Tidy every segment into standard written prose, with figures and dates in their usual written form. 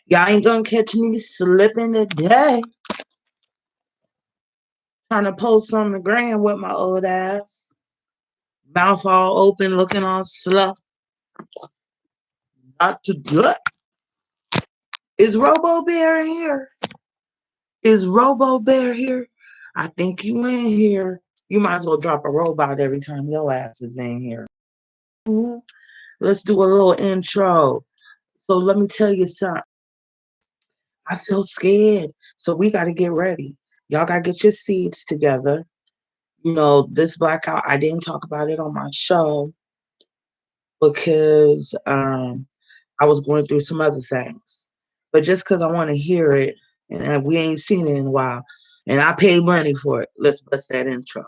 Y'all ain't gonna catch me slipping today. Trying to post on the gram with my old ass. Mouth all open, looking all slow. Not too good. Is Robo Bear here? Is Robo Bear here? I think you in here. You might as well drop a robot every time your ass is in here. Let's do a little intro. So let me tell you something. I feel scared. So we got to get ready. Y'all got to get your seeds together. You know, this blackout, I didn't talk about it on my show because I was going through some other things. But just because I want to hear it, and we ain't seen it in a while, and I paid money for it, let's bust that intro.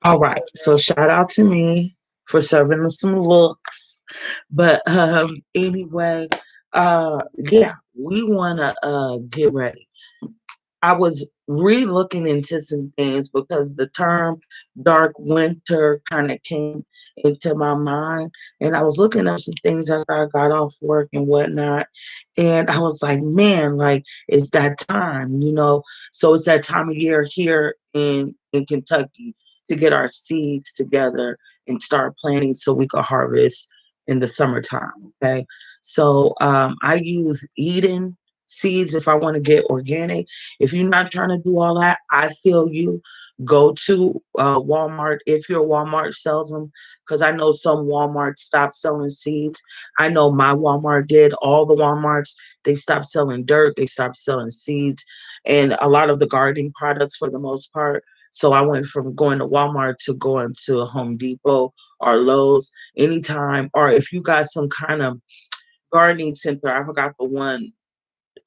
All right. So shout out to me for serving them some looks. But anyway, yeah, we wanna get ready. I was re-looking into some things because the term dark winter kind of came into my mind. And I was looking up some things after I got off work and whatnot. And I was like, man, like it's that time, you know. So it's that time of year here in Kentucky to get our seeds together and start planting so we can harvest in the summertime. Okay. So I use Eden seeds if I want to get organic. If you're not trying to do all that, I feel you. Go to Walmart if your Walmart sells them, because I know some Walmart stopped selling seeds. I know my Walmart did. All the Walmarts, they stopped selling dirt, they stopped selling seeds, and a lot of the gardening products for the most part. So I went from going to Walmart to going to Home Depot or Lowe's anytime. Or if you got some kind of gardening center, I forgot the one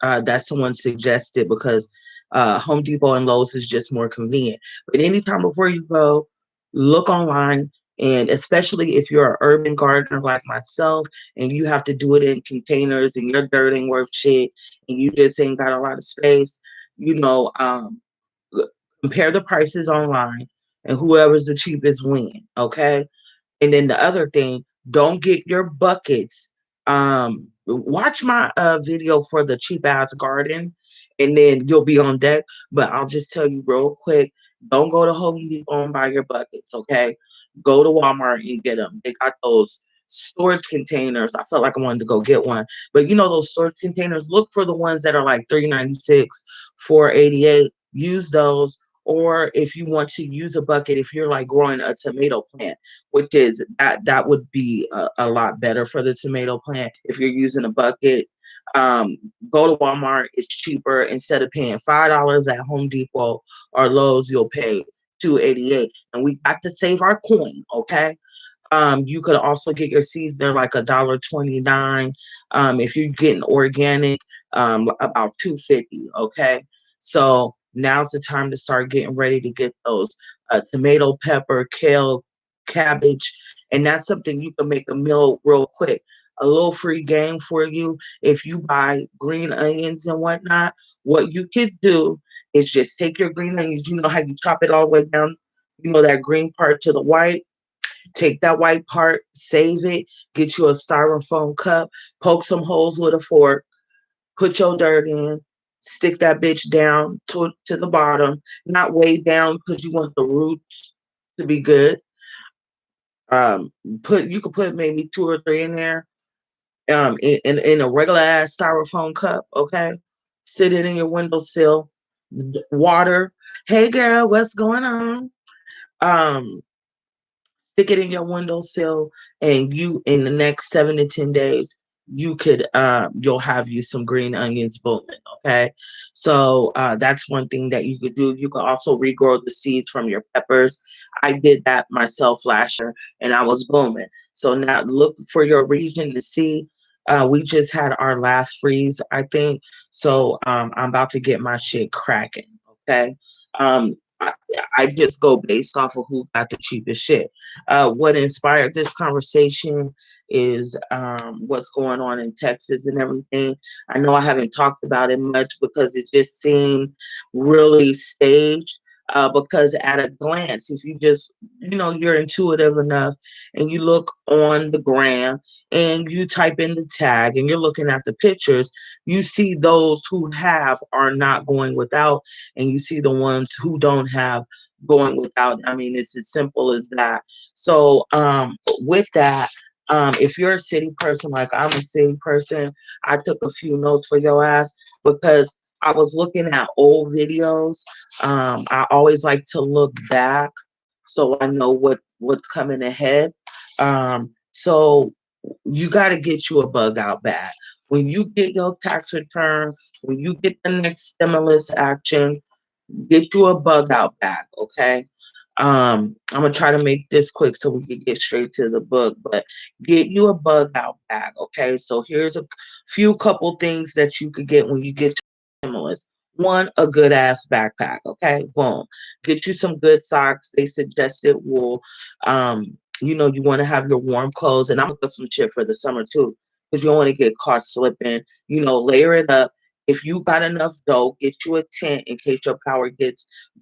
that someone suggested because Home Depot and Lowe's is just more convenient. But anytime before you go, look online. And especially if you're an urban gardener like myself and you have to do it in containers and your dirt ain't worth shit and you just ain't got a lot of space, you know, compare the prices online and whoever's the cheapest win. Okay. And then the other thing, don't get your buckets. Watch my video for the cheap ass garden, and then you'll be on deck. But I'll just tell you real quick, don't go to Home Depot and buy your buckets, okay? Go to Walmart and get them. They got those storage containers. I felt like I wanted to go get one. But you know those storage containers, look for the ones that are like $3.96, $4.88. Use those. Or if you want to use a bucket, if you're like growing a tomato plant, which is that would be a lot better for the tomato plant if you're using a bucket. Um, Go to Walmart; it's cheaper. Instead of paying $5 at Home Depot or Lowe's, you'll pay $2.88, and we got to save our coin, okay? You could also get your seeds. They're like $1.29. If you're getting organic, about $2.50. Okay, so now's the time to start getting ready to get those tomato, pepper, kale, cabbage, and that's something you can make a meal real quick. A little free game for you if you buy green onions and whatnot. What you could do is just take your green onions. You know how you chop it all the way down. You know that green part to the white. Take that white part, save it, get you a styrofoam cup, poke some holes with a fork, put your dirt in, stick that bitch down to the bottom, not way down because you want the roots to be good. Um, you could put maybe two or three in there, in a regular ass styrofoam cup, okay? Sit it in your windowsill, water. Hey girl, what's going on? Um, Stick it in your windowsill, and you in the next 7 to 10 days you'll have you some green onions booming. Okay, so that's one thing that you could do. You could also regrow the seeds from your peppers. I did that myself last year and I was booming. So now look for your region to see. We just had our last freeze, I think. So I'm about to get my shit cracking. Okay. I just go based off of who got the cheapest shit. What inspired this conversation is what's going on in Texas and everything. I know I haven't talked about it much because it just seemed really staged. Because at a glance, if you just, you're intuitive enough and you look on the gram and you type in the tag and you're looking at the pictures, you see those who have are not going without, and you see the ones who don't have going without. I mean, it's as simple as that. So with that, if you're a city person, like I'm a city person, I took a few notes for your ass because I was looking at old videos. I always like to look back so I know what's coming ahead. So you got to get you a bug out bag. When you get your tax return, when you get the next stimulus action, get you a bug out bag, okay? I'm gonna try to make this quick so we can get straight to the book, but get you a bug out bag, okay? So here's a few couple things that you could get when you get your stimulus. One, a good ass backpack, okay? Boom. Get you some good socks. They suggested wool. You want to have your warm clothes, and I'm gonna put some shit for the summer too, because you don't want to get caught slipping. Layer it up. If you got enough dough, get you a tent in case your power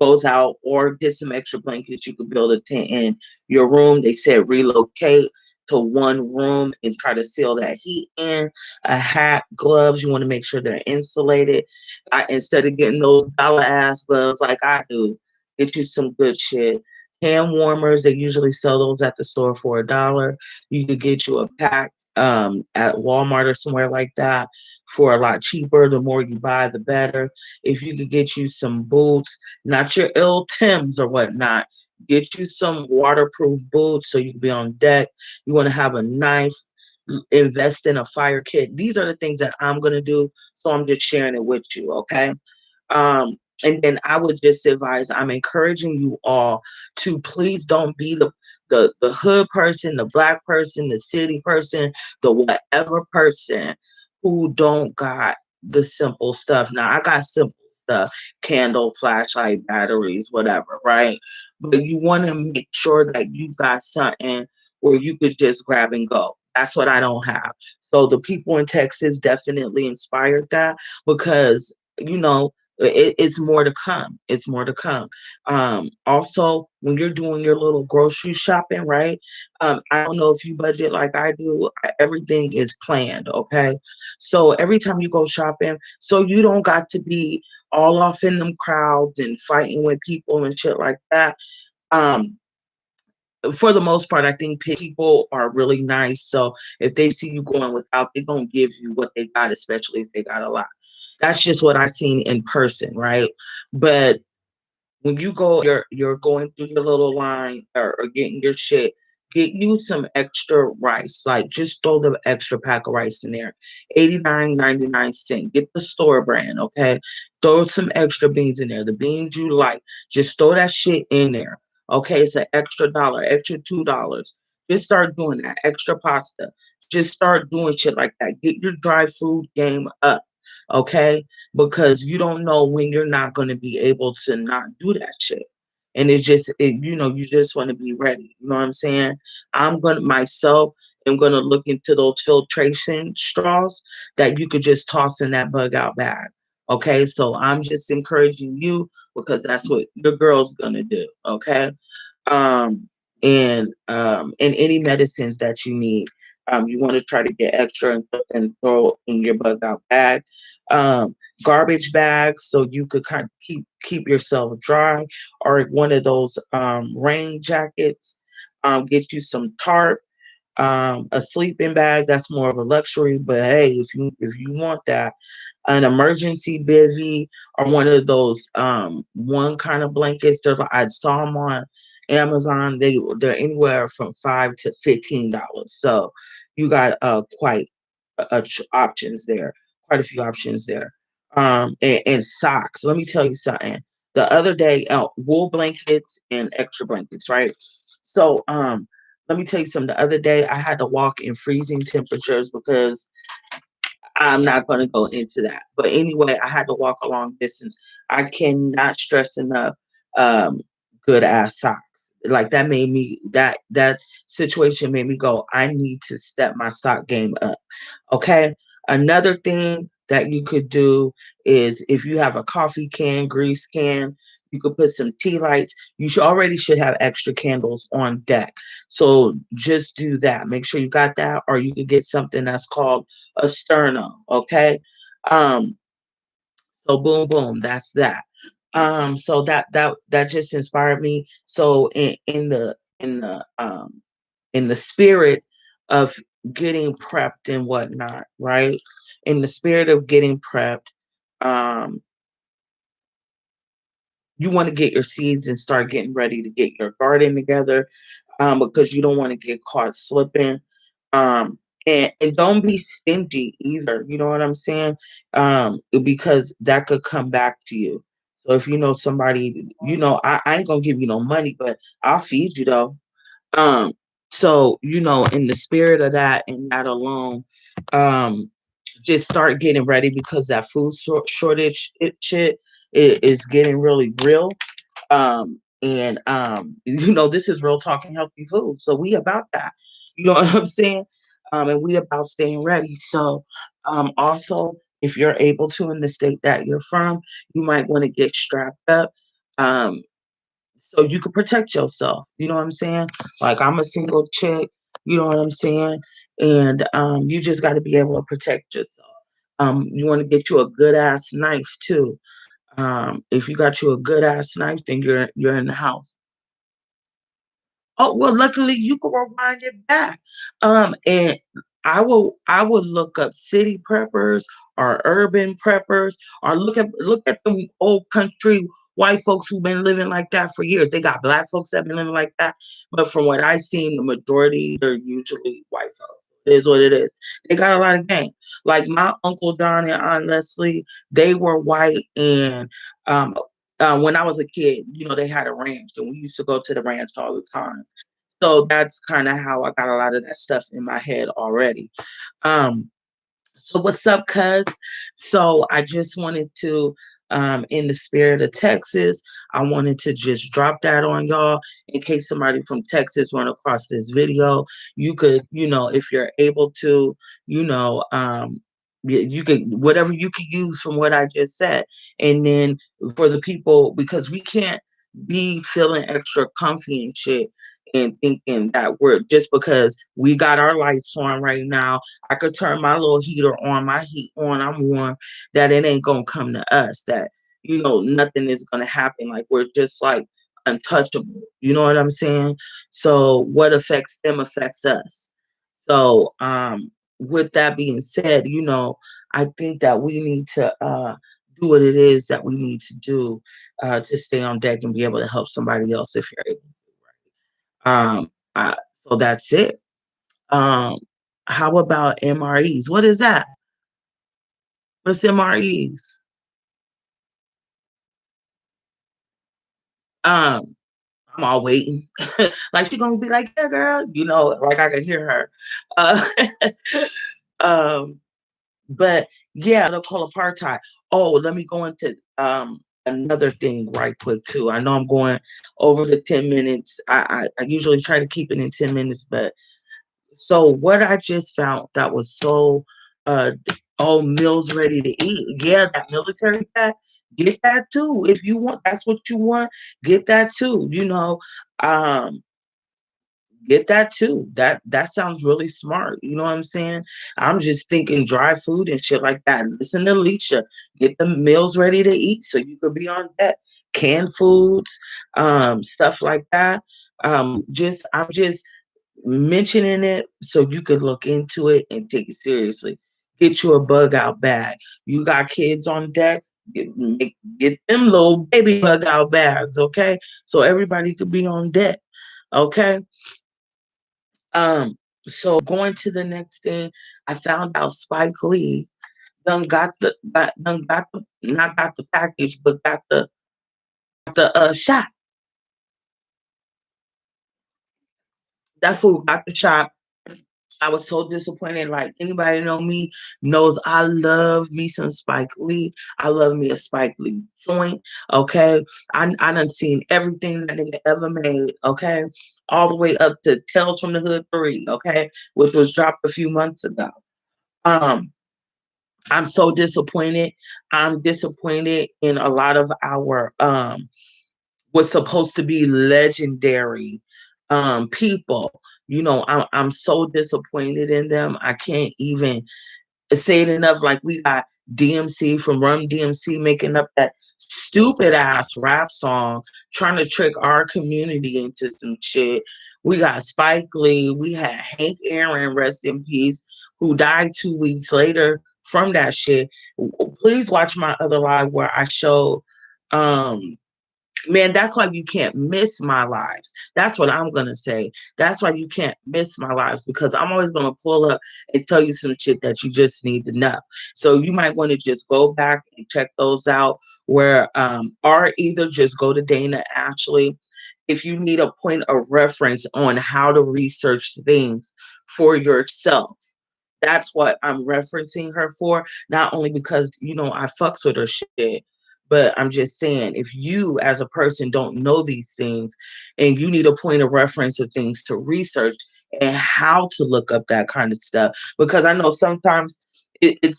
goes out, or get some extra blankets. You could build a tent in your room. They said relocate to one room and try to seal that heat in. A hat, gloves, you want to make sure they're insulated. Instead of getting those dollar ass gloves like I do, get you some good shit. Hand warmers, they usually sell those at the store for $1. You could get you a pack at Walmart or somewhere like that for a lot cheaper. The more you buy, the better. If you could get you some boots, not your ill Tims or whatnot, get you some waterproof boots so you can be on deck. You want to have a knife, invest in a fire kit. These are the things that I'm going to do. So I'm just sharing it with you. Okay. And then I would just advise, I'm encouraging you all to please don't be the hood person, the black person, the city person, the whatever person who don't got the simple stuff. Now I got simple stuff, candle, flashlight, batteries, whatever, right? But you want to make sure that you got something where you could just grab and go. That's what I don't have. So the people in Texas definitely inspired that because, it's more to come. It's more to come. Also, when you're doing your little grocery shopping, right? I don't know if you budget like I do. Everything is planned, okay? So every time you go shopping, so you don't got to be all off in them crowds and fighting with people and shit like that. Um, for the most part, I think people are really nice. So if they see you going without, they're gonna give you what they got, especially if they got a lot. That's just what I seen in person, right? But when you go, you're going through your little line or getting your shit. Get you some extra rice. Like just throw the extra pack of rice in there. 89.99 cents. Get the store brand, okay? Throw some extra beans in there. The beans you like. Just throw that shit in there. Okay, it's an extra dollar, extra $2. Just start doing that. Extra pasta. Just start doing shit like that. Get your dry food game up. Okay, because you don't know when you're not going to be able to not do that shit. And you just want to be ready. You know what I'm saying? I'm going to myself am going to look into those filtration straws that you could just toss in that bug out bag. Okay, so I'm just encouraging you because that's what your girl's going to do. Okay. um, and any medicines that you need. You want to try to get extra and throw in your bug out bag. Um, Garbage bags so you could kind of keep yourself dry, or one of those rain jackets. Get you some tarp, a sleeping bag. That's more of a luxury, but hey, if you want that, an emergency bivy or one of those one kind of blankets. I saw them on Amazon. They're anywhere from $5 to $15. So you got quite options there, quite a few options there. And socks. Let me tell you something. The other day, wool blankets and extra blankets, right? So let me tell you something. The other day, I had to walk in freezing temperatures because I'm not going to go into that. But anyway, I had to walk a long distance. I cannot stress enough um, good ass socks. like that made me that situation made me go, I need to step my stock game up. Okay. Another thing that you could do is if you have a coffee can, grease can, you could put some tea lights. You should have extra candles on deck. So just do that. Make sure you got that, or you could get something that's called a sterno. Okay. Um, so boom, boom, that's that. So that just inspired me. So in the spirit of getting prepped and whatnot, right? In the spirit of getting prepped, um, you want to get your seeds and start getting ready to get your garden together, because you don't want to get caught slipping. Um, and don't be stingy either. You know what I'm saying? Because that could come back to you. So if you know somebody, I ain't gonna give you no money, but I'll feed you though. Um, so in the spirit of that and that alone, um, just start getting ready because that shortage shit is getting really real. And this is real talking healthy food. So we about that. You know what I'm saying? And we about staying ready. So also if you're able to in the state that you're from, you might want to get strapped up. Um, so you can protect yourself. You know what I'm saying? Like I'm a single chick, you know what I'm saying? And you just got to be able to protect yourself. You want to get you a good ass knife too. If you got you a good ass knife, then you're in the house. Oh, well, luckily you can rewind it back. And I will look up city preppers or urban preppers, or look at them old country white folks who've been living like that for years. They got black folks that been living like that, but from what I've seen, the majority they're usually white folks. It is what it is. They got a lot of game. Like my Uncle Don and Aunt Leslie, they were white, and um, when I was a kid, they had a ranch, and we used to go to the ranch all the time. So that's kind of how I got a lot of that stuff in my head already. Um, so what's up, cuz? So I just wanted to, in the spirit of Texas, I wanted to just drop that on y'all in case somebody from Texas run across this video. You could, if you're able to, you know, um, you could whatever you could use from what I just said. And then for the people, because we can't be feeling extra comfy and shit and thinking that we're just because we got our lights on right now, I could turn my little heater on, my heat on, I'm warm, that it ain't gonna come to us, that, nothing is gonna happen. Like we're just like untouchable. You know what I'm saying? So what affects them affects us. So with that being said, I think that we need to do what it is that we need to do to stay on deck and be able to help somebody else if you're able to. So that's it. Um, how about MREs? What is that? What's MREs? Um, I'm all waiting. Like she gonna be like, yeah, girl, like I can hear her. Uh, um, but yeah, they'll call apartheid. Oh, let me go into another thing right quick too. I know I'm going over the 10 minutes. I usually try to keep it in 10 minutes, but so what I just found that was so all meals ready to eat. Yeah, that military pack, get that too. If you want, that's what you want, get that too. Um, get that too. That sounds really smart. You know what I'm saying? I'm just thinking dry food and shit like that. Listen to Leisha. Get the meals ready to eat so you could be on that. Canned foods, stuff like that. I'm just mentioning it so you could look into it and take it seriously. Get you a bug out bag. You got kids on deck, get them little baby bug out bags, okay? So everybody could be on deck, okay? Um, so going to the next thing, I found out Spike Lee done got the not got the package, but got the shot. That fool got the shot. I was so disappointed. Like, anybody know me knows I love me some Spike Lee. I love me a Spike Lee joint. Okay. I done seen everything that nigga ever made. Okay. All the way up to Tales from the Hood 3. Okay. Which was dropped a few months ago. Um, I'm so disappointed. I'm disappointed in a lot of our was supposed to be legendary people. I'm so disappointed in them. I can't even say it enough. Like, we got DMC from Rum DMC making up that stupid ass rap song, trying to trick our community into some shit. We got Spike Lee. We had Hank Aaron, rest in peace, who died 2 weeks later from that shit. Please watch my other live where I show um man, that's why you can't miss my lives. That's what I'm going to say. That's why you can't miss my lives, because I'm always going to pull up and tell you some shit that you just need to know. So you might want to just go back and check those out, where or either just go to Dana Ashley if you need a point of reference on how to research things for yourself. That's what I'm referencing her for. Not only because, I fucks with her shit, but I'm just saying, if you as a person don't know these things and you need a point of reference of things to research and how to look up that kind of stuff, because I know sometimes it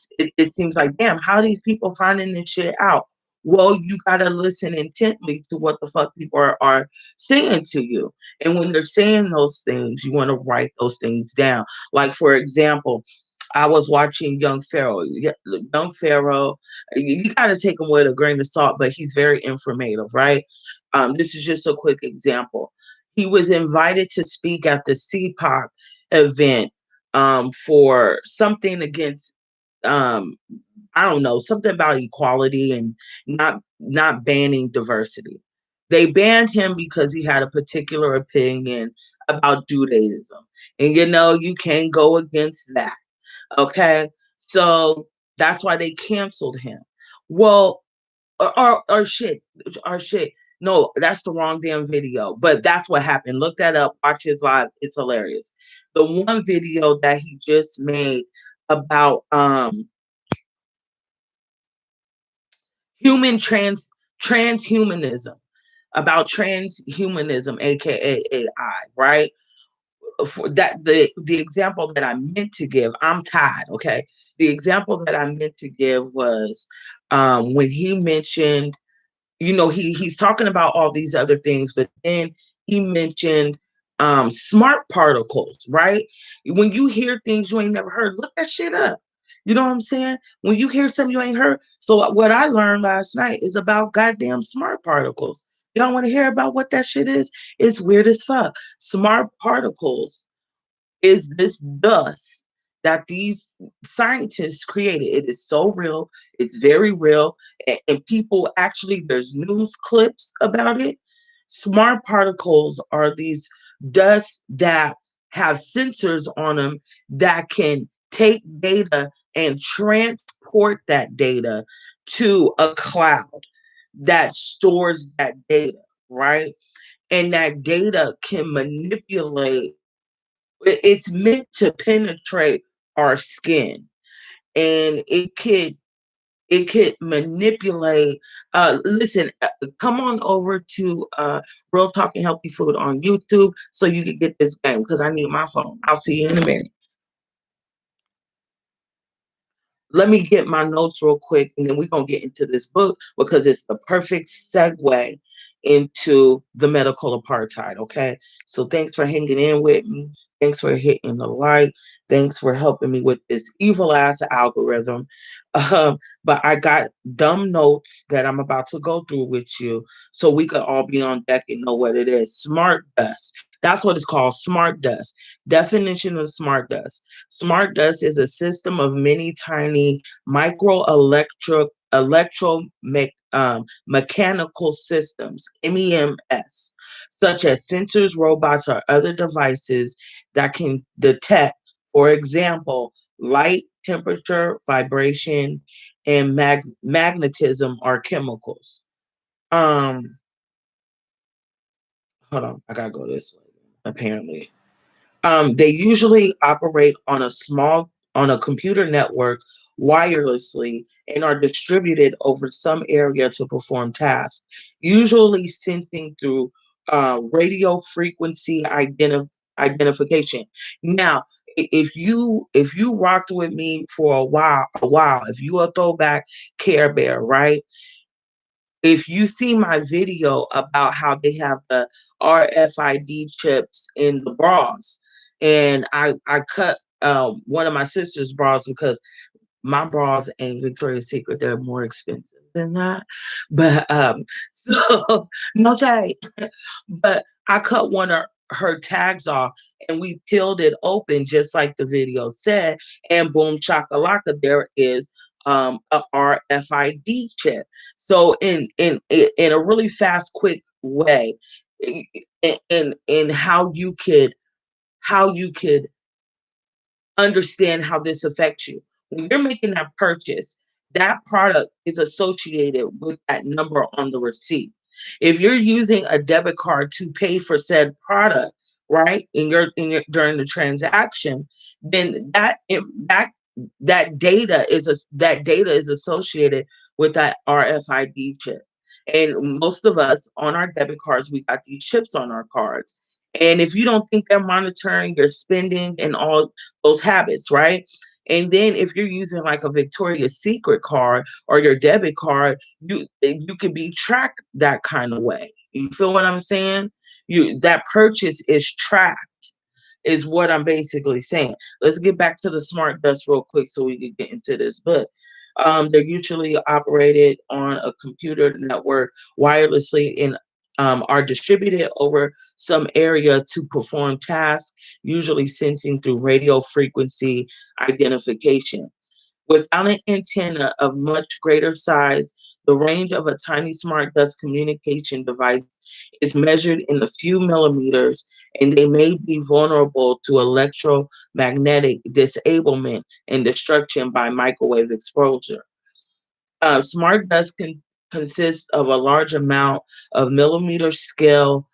seems like, damn, how are these people finding this shit out? Well, you gotta listen intently to what the fuck people are saying to you. And when they're saying those things, you want to write those things down. Like, for example, I was watching Young Pharaoh. Young Pharaoh, you got to take him with a grain of salt, but he's very informative, right? This is just a quick example. He was invited to speak at the CPOC event for something against, um, I don't know, something about equality and not banning diversity. They banned him because he had a particular opinion about Judaism. And you can't go against that. Okay. So that's why they canceled him. Well, or shit, or shit. No, that's the wrong damn video. But that's what happened. Look that up. Watch his live. It's hilarious. The one video that he just made about human transhumanism, about transhumanism, aka AI, right? For that, the example that I meant to give, I'm tired, okay? The example that I meant to give was when he mentioned, he's talking about all these other things, but then he mentioned smart particles, right? When you hear things you ain't never heard, look that shit up. You know what I'm saying? When you hear something you ain't heard. So what I learned last night is about goddamn smart particles. Y'all want to hear about what that shit is? It's weird as fuck. Smart particles is this dust that these scientists created. It is so real. It's very real. And people actually, there's news clips about it. Smart particles are these dust that have sensors on them that can take data and transport that data to a cloud that stores that data, right? And that data can manipulate, it's meant to penetrate our skin, and it could manipulate. Listen, come on over to Real Talking Healthy Food on YouTube so you can get this game, because I need my phone. I'll see you in a minute. Let me get my notes real quick, and then we're going to get into this book, because it's the perfect segue into the medical apartheid. Okay. So thanks for hanging in with me. Thanks for hitting the like. Thanks for helping me with this evil ass algorithm. But I got dumb notes that I'm about to go through with you so we could all be on deck and know what it is. Smart dust. That's what it's called, smart dust. Definition of smart dust. Smart dust is a system of many tiny mechanical systems, MEMS, such as sensors, robots, or other devices that can detect, for example, light, temperature, vibration, and magnetism or chemicals. Um, Hold on, I gotta go this way. Apparently. They usually operate on a computer network wirelessly and are distributed over some area to perform tasks, usually sensing through radio frequency identification. Now, if you rocked with me for a while, if you a throwback Care Bear, right? If you see my video about how they have the RFID chips in the bras, and I cut one of my sister's bras because my bras ain't Victoria's Secret; they're more expensive than that. But so no shade. But I cut one of her tags off and we peeled it open just like the video said, and boom chakalaka, there is a RFID chip. So in a really fast, quick way, in how you could understand how this affects you. When you're making that purchase, that product is associated with that number on the receipt. If you're using a debit card to pay for said product, right, during the transaction, then that data is associated with that RFID chip. And most of us on our debit cards, we got these chips on our cards. And if you don't think they're monitoring your spending and all those habits, right? And then if you're using like a Victoria's Secret card or your debit card, you can be tracked that kind of way. You feel what I'm saying? That purchase is tracked, is what I'm basically saying. Let's get back to the smart dust real quick so we can get into this book. They're usually operated on a computer network wirelessly and are distributed over some area to perform tasks, usually sensing through radio frequency identification. Without an antenna of much greater size, the range of a tiny smart dust communication device is measured in a few millimeters, and they may be vulnerable to electromagnetic disablement and destruction by microwave exposure. Smart dust can consist of a large amount of millimeter scale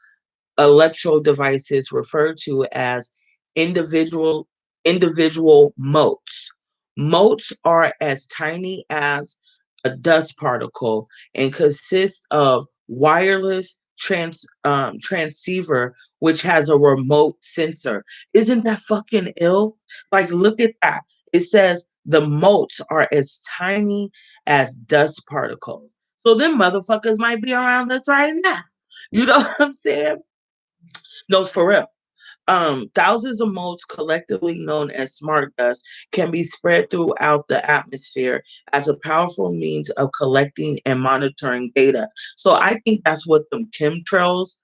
electrode devices referred to as individual individual motes. Motes are as tiny as a dust particle and consist of wireless transceiver which has a remote sensor. Isn't that fucking ill? Like, look at that. It says the motes are as tiny as dust particles. So them motherfuckers might be around us right now. You know what I'm saying? No, for real. Thousands of motes, collectively known as smart dust, can be spread throughout the atmosphere as a powerful means of collecting and monitoring data. So I think that's what them chemtrails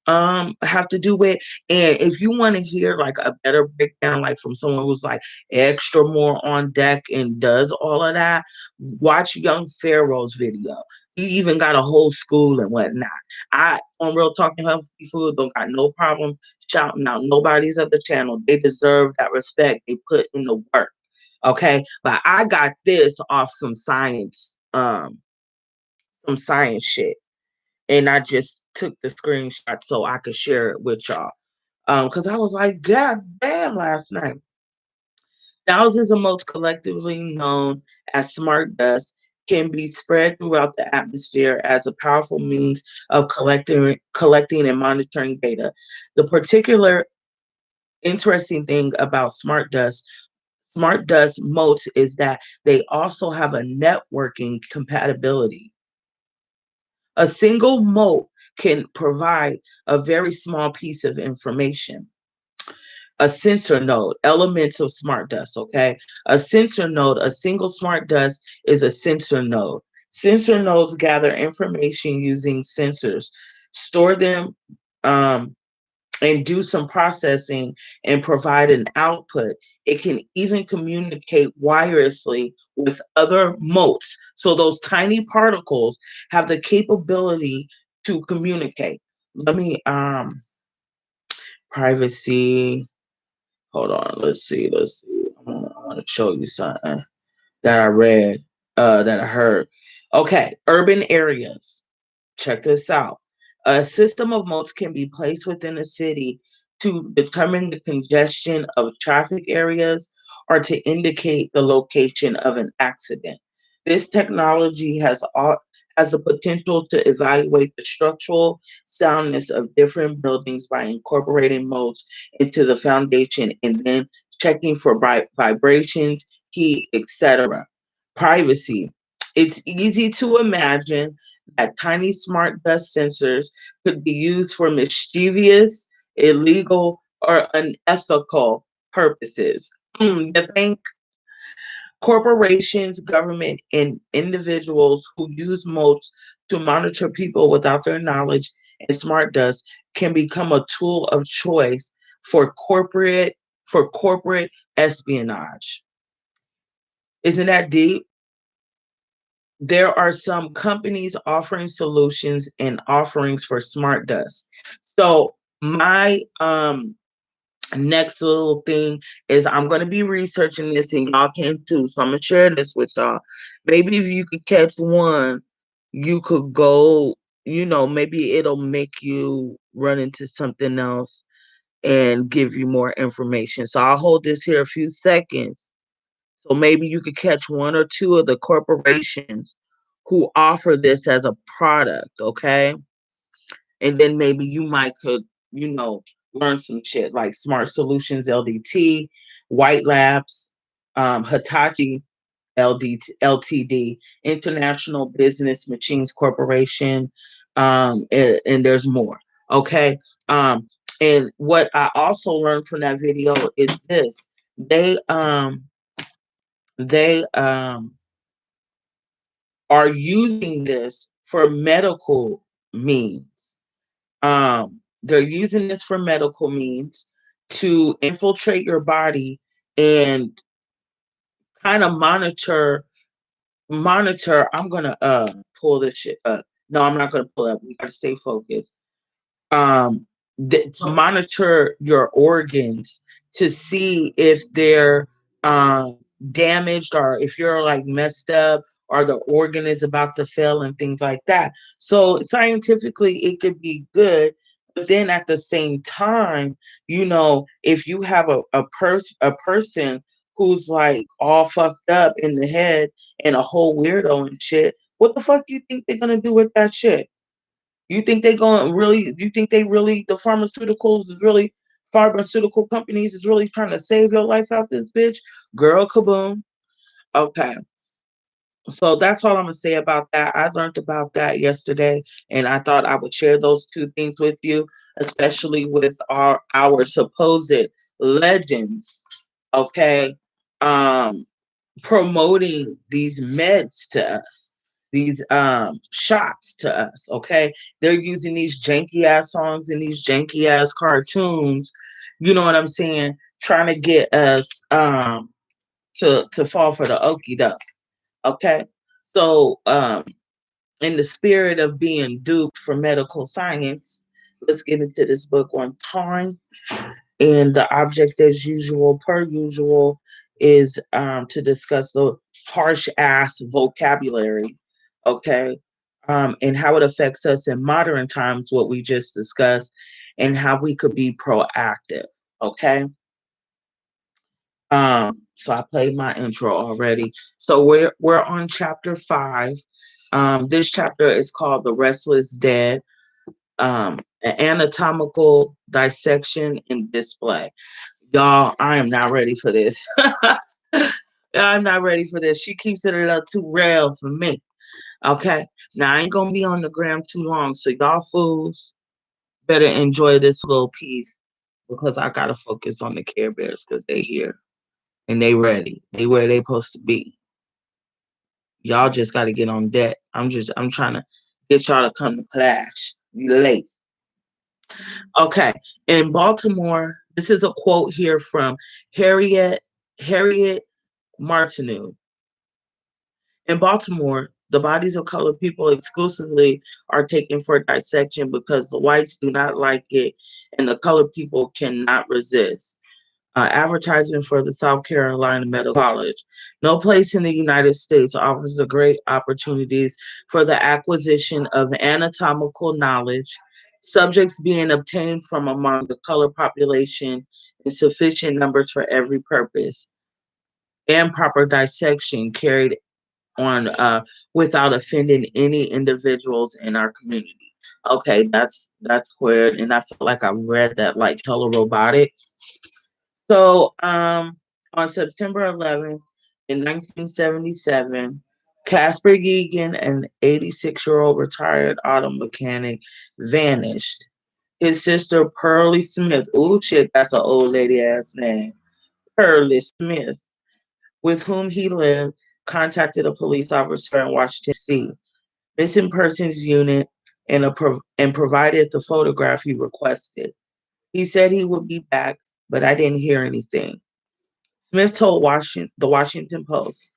have to do with. And if you want to hear like a better breakdown, like from someone who's like extra more on deck and does all of that, watch Young Pharaoh's video. He even got a whole school and whatnot. I on Real Talking Healthy Food don't got no problem shouting out nobody's other channel. They deserve that respect. They put in the work. Okay. But I got this off some science shit, and I just took the screenshot so I could share it with y'all. Because I was like, God damn, last night. Thousands of motes, collectively known as smart dust, can be spread throughout the atmosphere as a powerful means of collecting and monitoring data. The particular interesting thing about smart dust motes, is that they also have a networking compatibility. A single mote can provide a very small piece of information. A sensor node, elements of smart dust, okay? A sensor node, a single smart dust is a sensor node. Sensor nodes gather information using sensors, store them, um, and do some processing and provide an output. It can even communicate wirelessly with other motes. So those tiny particles have the capability to communicate. Let me privacy. Hold on. Let's see. I want to show you something that I read, that I heard. Okay, urban areas. Check this out. A system of moats can be placed within a city to determine the congestion of traffic areas or to indicate the location of an accident. This technology has the potential to evaluate the structural soundness of different buildings by incorporating modes into the foundation and then checking for vibrations, heat, etc. Privacy. It's easy to imagine that tiny smart dust sensors could be used for mischievous, illegal, or unethical purposes. You think corporations, government, and individuals who use modes to monitor people without their knowledge and smart dust can become a tool of choice for corporate espionage. Isn't that deep? There are some companies offering solutions and offerings for smart dust. So my next little thing is I'm going to be researching this and y'all can too. So I'm going to share this with y'all. Maybe if you could catch one, you could go, maybe it'll make you run into something else and give you more information. So I'll hold this here a few seconds. So maybe you could catch one or two of the corporations who offer this as a product, okay? And then maybe you might could, learn some shit like Smart Solutions LDT, White Labs, Hitachi LTD, International Business Machines Corporation, and there's more. Okay. And what I also learned from that video is this: they are using this for medical means. They're using this for medical means to infiltrate your body and kind of monitor. I'm gonna pull this shit up. No, I'm not gonna pull up. We gotta stay focused. um to monitor your organs to see if they're damaged or if you're like messed up or the organ is about to fail and things like that. So scientifically it could be good, but then at the same time, if you have a person who's like all fucked up in the head and a whole weirdo and shit, what the fuck do you think they're gonna do with that shit? You think they really, the pharmaceutical companies is really trying to save your life out this bitch? Girl, kaboom. Okay. So that's all I'm gonna say about that. I learned about that yesterday, and I thought I would share those two things with you, especially with our supposed legends. Okay. Um, Promoting these meds to us, these shots to us. Okay, they're using these janky ass songs and these janky ass cartoons, you know what I'm saying, trying to get us to fall for the okie doke. Okay, so in the spirit of being duped for medical science, let's get into this book one time. And the object, as usual, per usual, is to discuss the harsh ass vocabulary, okay, and how it affects us in modern times, what we just discussed, and how we could be proactive, okay. So I played my intro already. So we're on chapter 5. This chapter is called "The Restless Dead." An anatomical dissection and display. Y'all, I am not ready for this. I'm not ready for this. She keeps it a little too real for me. Okay. Now I ain't gonna be on the gram too long. So y'all fools better enjoy this little piece because I gotta focus on the Care Bears because they here and they ready. They where they supposed to be. Y'all just gotta get on deck. I'm trying to get y'all to come to class. You late. Okay. In Baltimore, this is a quote here from Harriet Martineau. In Baltimore, the bodies of colored people exclusively are taken for dissection because the whites do not like it and the colored people cannot resist. Advertisement for the South Carolina Medical College. No place in the United States offers the great opportunities for the acquisition of anatomical knowledge, Subjects being obtained from among the colored population in sufficient numbers for every purpose, and proper dissection carried on without offending any individuals in our community. Okay, that's weird, and I felt like I read that like hella robotic. So, on September 11th, in 1977, Casper Yegan, an 86-year-old retired auto mechanic, vanished. His sister, Pearlie Smith, oh shit, that's an old lady ass name, Pearlie Smith, with whom he lived, contacted a police officer in Washington, D.C., missing persons unit, and provided the photograph he requested. He said he would be back, but I didn't hear anything. Smith told the Washington Post.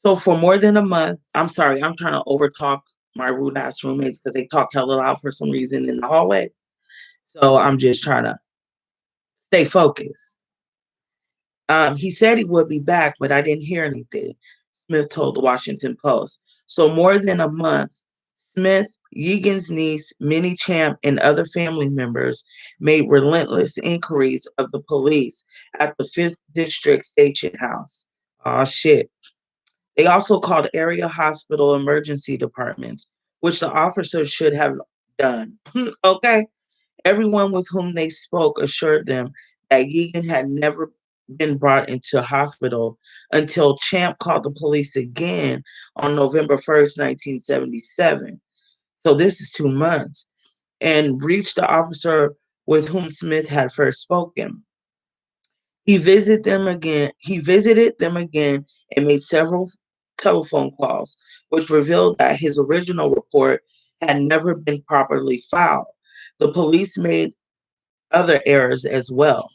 So for more than a month, I'm sorry, I'm trying to overtalk my rude ass roommates because they talk hella loud for some reason in the hallway. So I'm just trying to stay focused. He said he would be back, but I didn't hear anything, Smith told the Washington Post. So more than a month, Smith, Yegan's niece, Minnie Champ, and other family members made relentless inquiries of the police at the 5th District Station House. Oh, shit. They also called area hospital emergency departments, which the officers should have done. Okay? Everyone with whom they spoke assured them that Yegan had never been brought into hospital until Champ called the police again on November 1st, 1977. So this is 2 months, and reached the officer with whom Smith had first spoken. He visited them again and made several telephone calls, which revealed that his original report had never been properly filed. The police made other errors as well.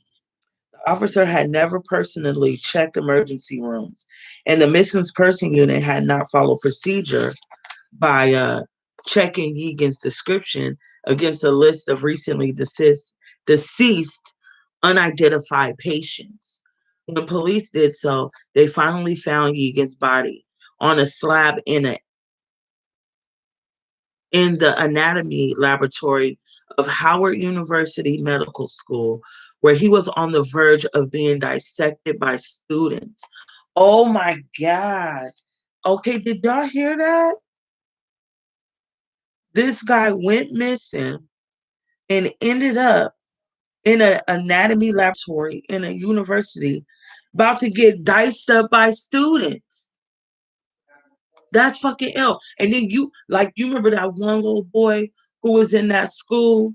The officer had never personally checked emergency rooms, and the missing person unit had not followed procedure by checking Yegan's description against a list of recently deceased unidentified patients. When police did so, they finally found Yegan's body on a slab in the anatomy laboratory of Howard University Medical School, where he was on the verge of being dissected by students. Oh my God. Okay, did y'all hear that? This guy went missing and ended up in an anatomy laboratory in a university about to get diced up by students. That's fucking ill. And then you remember that one little boy who was in that school?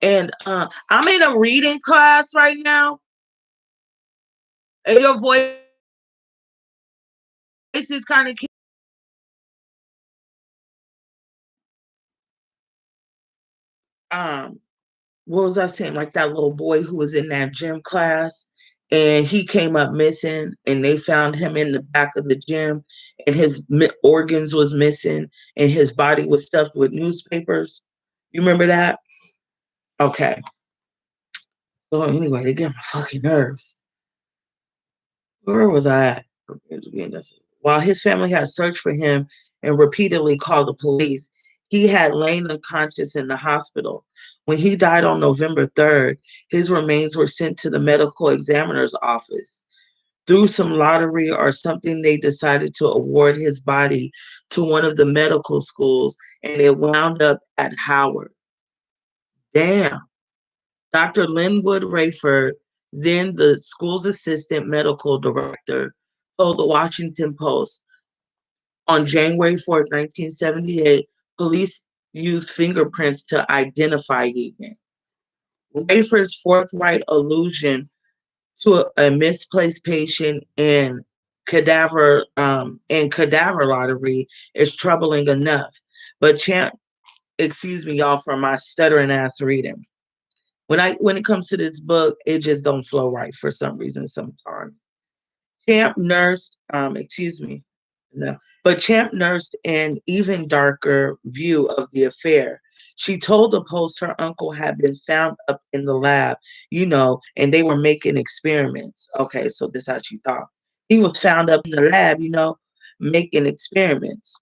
And I'm in a reading class right now, and your voice is kind of um what was I saying? Like that little boy who was in that gym class, and he came up missing, and they found him in the back of the gym, and his organs was missing, and his body was stuffed with newspapers. You remember that? Okay. So anyway, they get my fucking nerves. Where was I at? While his family had searched for him and repeatedly called the police, he had lain unconscious in the hospital. When he died on November 3rd, his remains were sent to the medical examiner's office. Through some lottery or something, they decided to award his body to one of the medical schools, and it wound up at Howard. Damn. Dr. Linwood Rayford, then the school's assistant medical director, told the Washington Post on January 4th, 1978, police used fingerprints to identify Yegan. Rayford's forthright allusion to a misplaced patient cadaver lottery is troubling enough. But excuse me, y'all, for my stuttering ass reading. When it comes to this book, it just don't flow right for some reason sometimes. Champ nursed, excuse me, no, but Champ nursed an even darker view of the affair. She told the Post her uncle had been found up in the lab, and they were making experiments. Okay, so this is how she thought. He was found up in the lab, making experiments.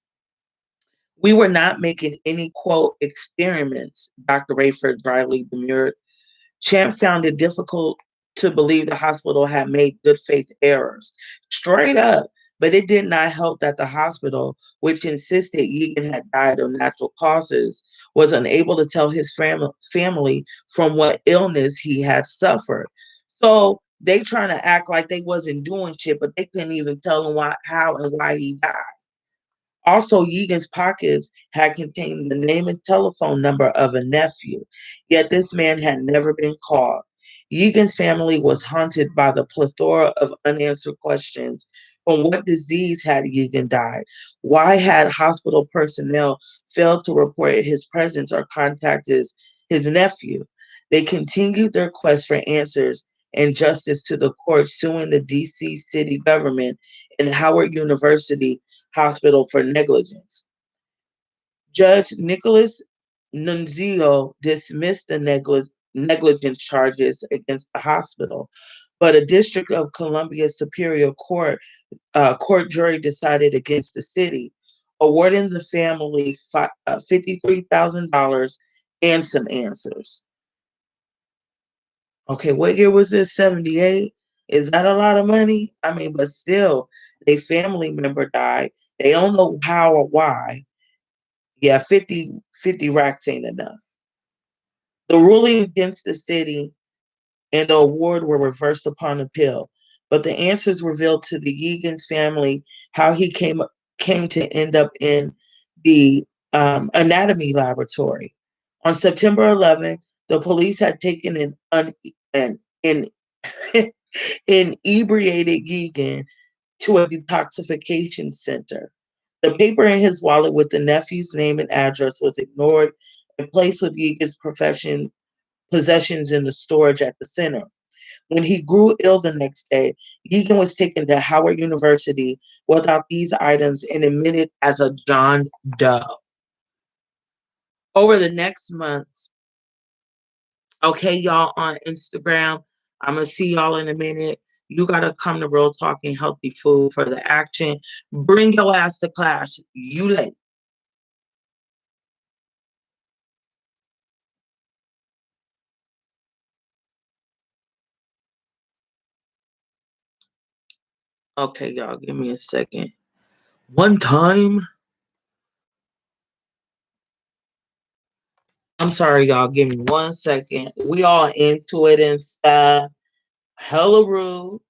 We were not making any, quote, experiments, Dr. Rayford dryly demurred. Champ found it difficult to believe the hospital had made good faith errors. Straight up. But it did not help that the hospital, which insisted Yegan had died of natural causes, was unable to tell his family from what illness he had suffered. So they trying to act like they wasn't doing shit, but they couldn't even tell him how and why he died. Also, Yegan's pockets had contained the name and telephone number of a nephew, yet this man had never been called. Yegan's family was haunted by the plethora of unanswered questions. From what disease had Yegan died? Why had hospital personnel failed to report his presence or contact his nephew? They continued their quest for answers and justice to the court, suing the D.C. city government and Howard University Hospital for negligence. Judge Nicholas Nunzio dismissed the negligence charges against the hospital, but a District of Columbia Superior Court court jury decided against the city, awarding the family $53,000 and some answers. Okay, what year was this? 78? Is that a lot of money? I mean, but still, a family member died. They don't know how or why. Yeah, 50 racks ain't enough. The ruling against the city and the award were reversed upon appeal, but the answers revealed to the Yegan's family how he came to end up in the anatomy laboratory. On September 11th, the police had taken an inebriated Yegan to a detoxification center. The paper in his wallet with the nephew's name and address was ignored and placed with Yegan's possessions in the storage at the center. When he grew ill the next day, Yegan was taken to Howard University without these items and admitted as a John Doe. Over the next months, okay, y'all on Instagram, I'm going to see y'all in a minute. You got to come to Real Talking Healthy Food for the action. Bring your ass to class. You late. Okay, y'all, give me a second. One time. I'm sorry, y'all. Give me 1 second. We all into it and stuff. Hella rude.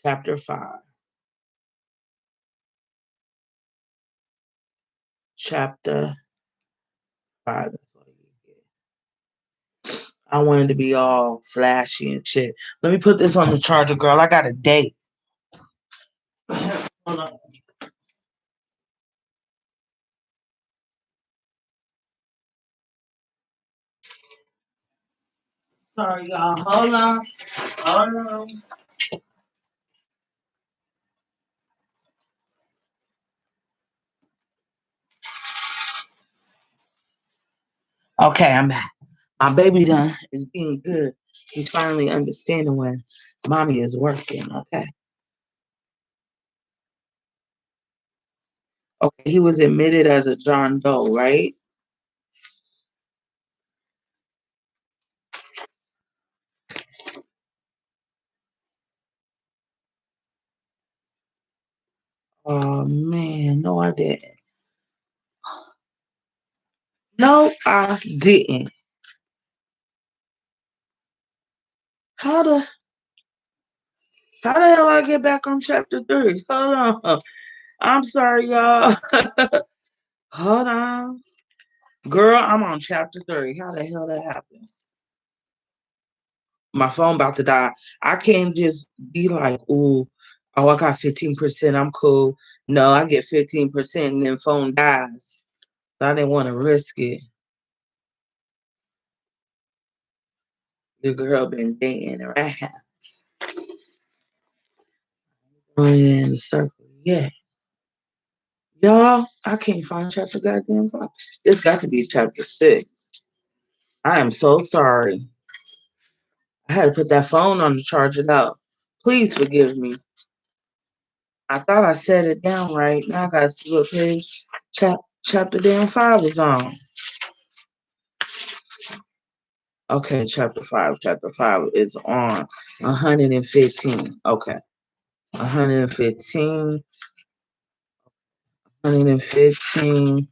Chapter 5. Chapter 5. That's all you get. I wanted to be all flashy and shit. Let me put this on the charger, girl. I got a date. Hold on. Sorry, y'all. Hold on. Hold on. Okay, I'm back. My baby done is being good. He's finally understanding when mommy is working. Okay. Okay, he was admitted as a John Doe, right? Oh man, no, I didn't. No, I didn't. How the how the hell I get back on chapter 3? Hold on. I'm sorry, y'all. Hold on. Girl, I'm on chapter 3. How the hell that happened? My phone about to die. I can't just be like, ooh, oh, I got 15%. I'm cool. No, I get 15% and then phone dies. So I didn't want to risk it. The girl been dating around. Going in the circle. Yeah. Y'all, I can't find chapter goddamn 5. It's got to be chapter 6. I am so sorry. I had to put that phone on to charge it out. Please forgive me. I thought I set it down right. Now I gotta see what page chapter damn 5 is on. Okay, chapter 5. Chapter 5 is on 115. Okay. 115. 115.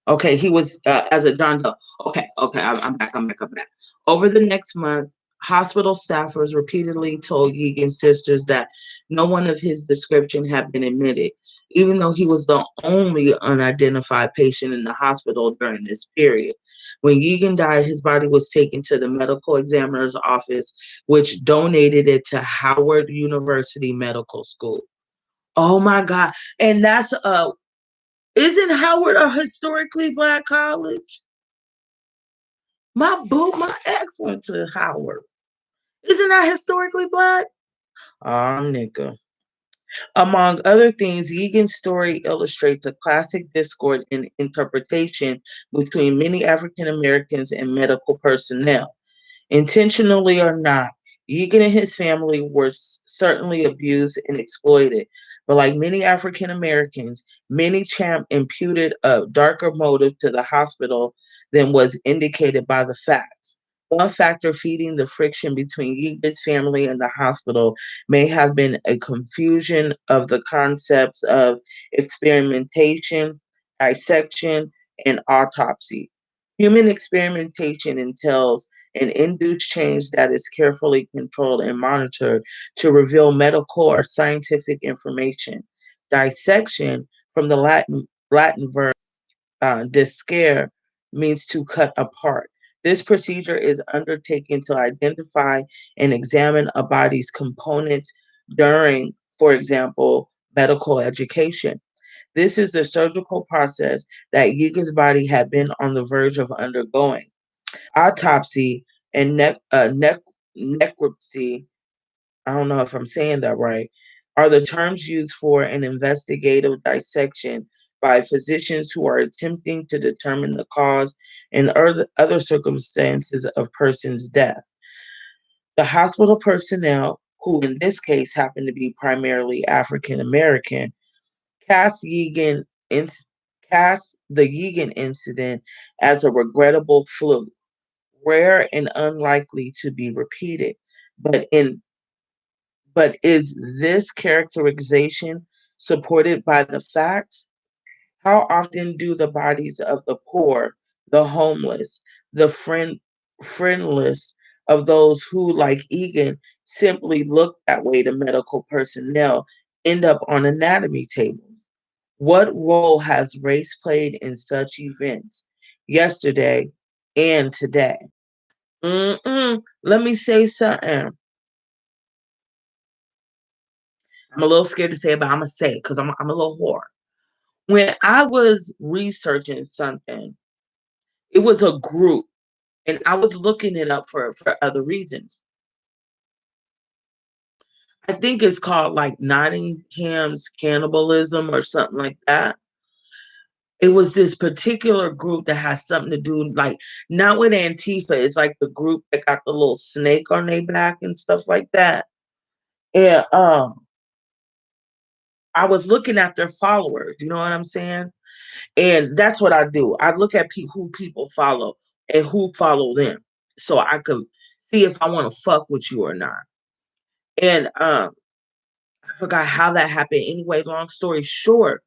Okay, he was as a Don. Okay, I'm back. I'm back. Over the next month, hospital staffers repeatedly told Yegan's sisters that no one of his description had been admitted, even though he was the only unidentified patient in the hospital during this period. When Yegan died, his body was taken to the medical examiner's office, which donated it to Howard University Medical School. Oh my God. And that's isn't Howard a historically black college? My ex went to Howard. Isn't that historically black? Ah, nigga. Among other things, Yegan's story illustrates a classic discord in interpretation between many African Americans and medical personnel. Intentionally or not, Egan and his family were certainly abused and exploited. But like many African Americans, many Champ imputed a darker motive to the hospital than was indicated by the facts. One factor feeding the friction between Egan's family and the hospital may have been a confusion of the concepts of experimentation, dissection, and autopsy. Human experimentation entails an induced change that is carefully controlled and monitored to reveal medical or scientific information. Dissection, from the Latin verb discere, means to cut apart. This procedure is undertaken to identify and examine a body's components during, for example, medical education. This is the surgical process that Yegan's body had been on the verge of undergoing. Autopsy and necropsy, I don't know if I'm saying that right, are the terms used for an investigative dissection by physicians who are attempting to determine the cause and other circumstances of person's death. The hospital personnel, who in this case happen to be primarily African American, cast Yegan in, cast the Yegan incident as a regrettable fluke, rare and unlikely to be repeated. But in but is this characterization supported by the facts? How often do the bodies of the poor, the homeless, the friendless, of those who, like Egan, simply look that way to medical personnel, end up on anatomy tables? What role has race played in such events yesterday and today? Let me say something. I'm a little scared to say it, but I'm gonna say it because I'm a little whore. When I was researching something, it was a group, and I was looking it up for other reasons. I think it's called like Nottingham's cannibalism or something like that. It was this particular group that has something to do, like, not with Antifa. It's like the group that got the little snake on their back and stuff like that. And I was looking at their followers. You know what I'm saying? And that's what I do. I look at who people follow and who follow them, so I could see if I want to fuck with you or not. And I forgot how that happened. Anyway, long story short,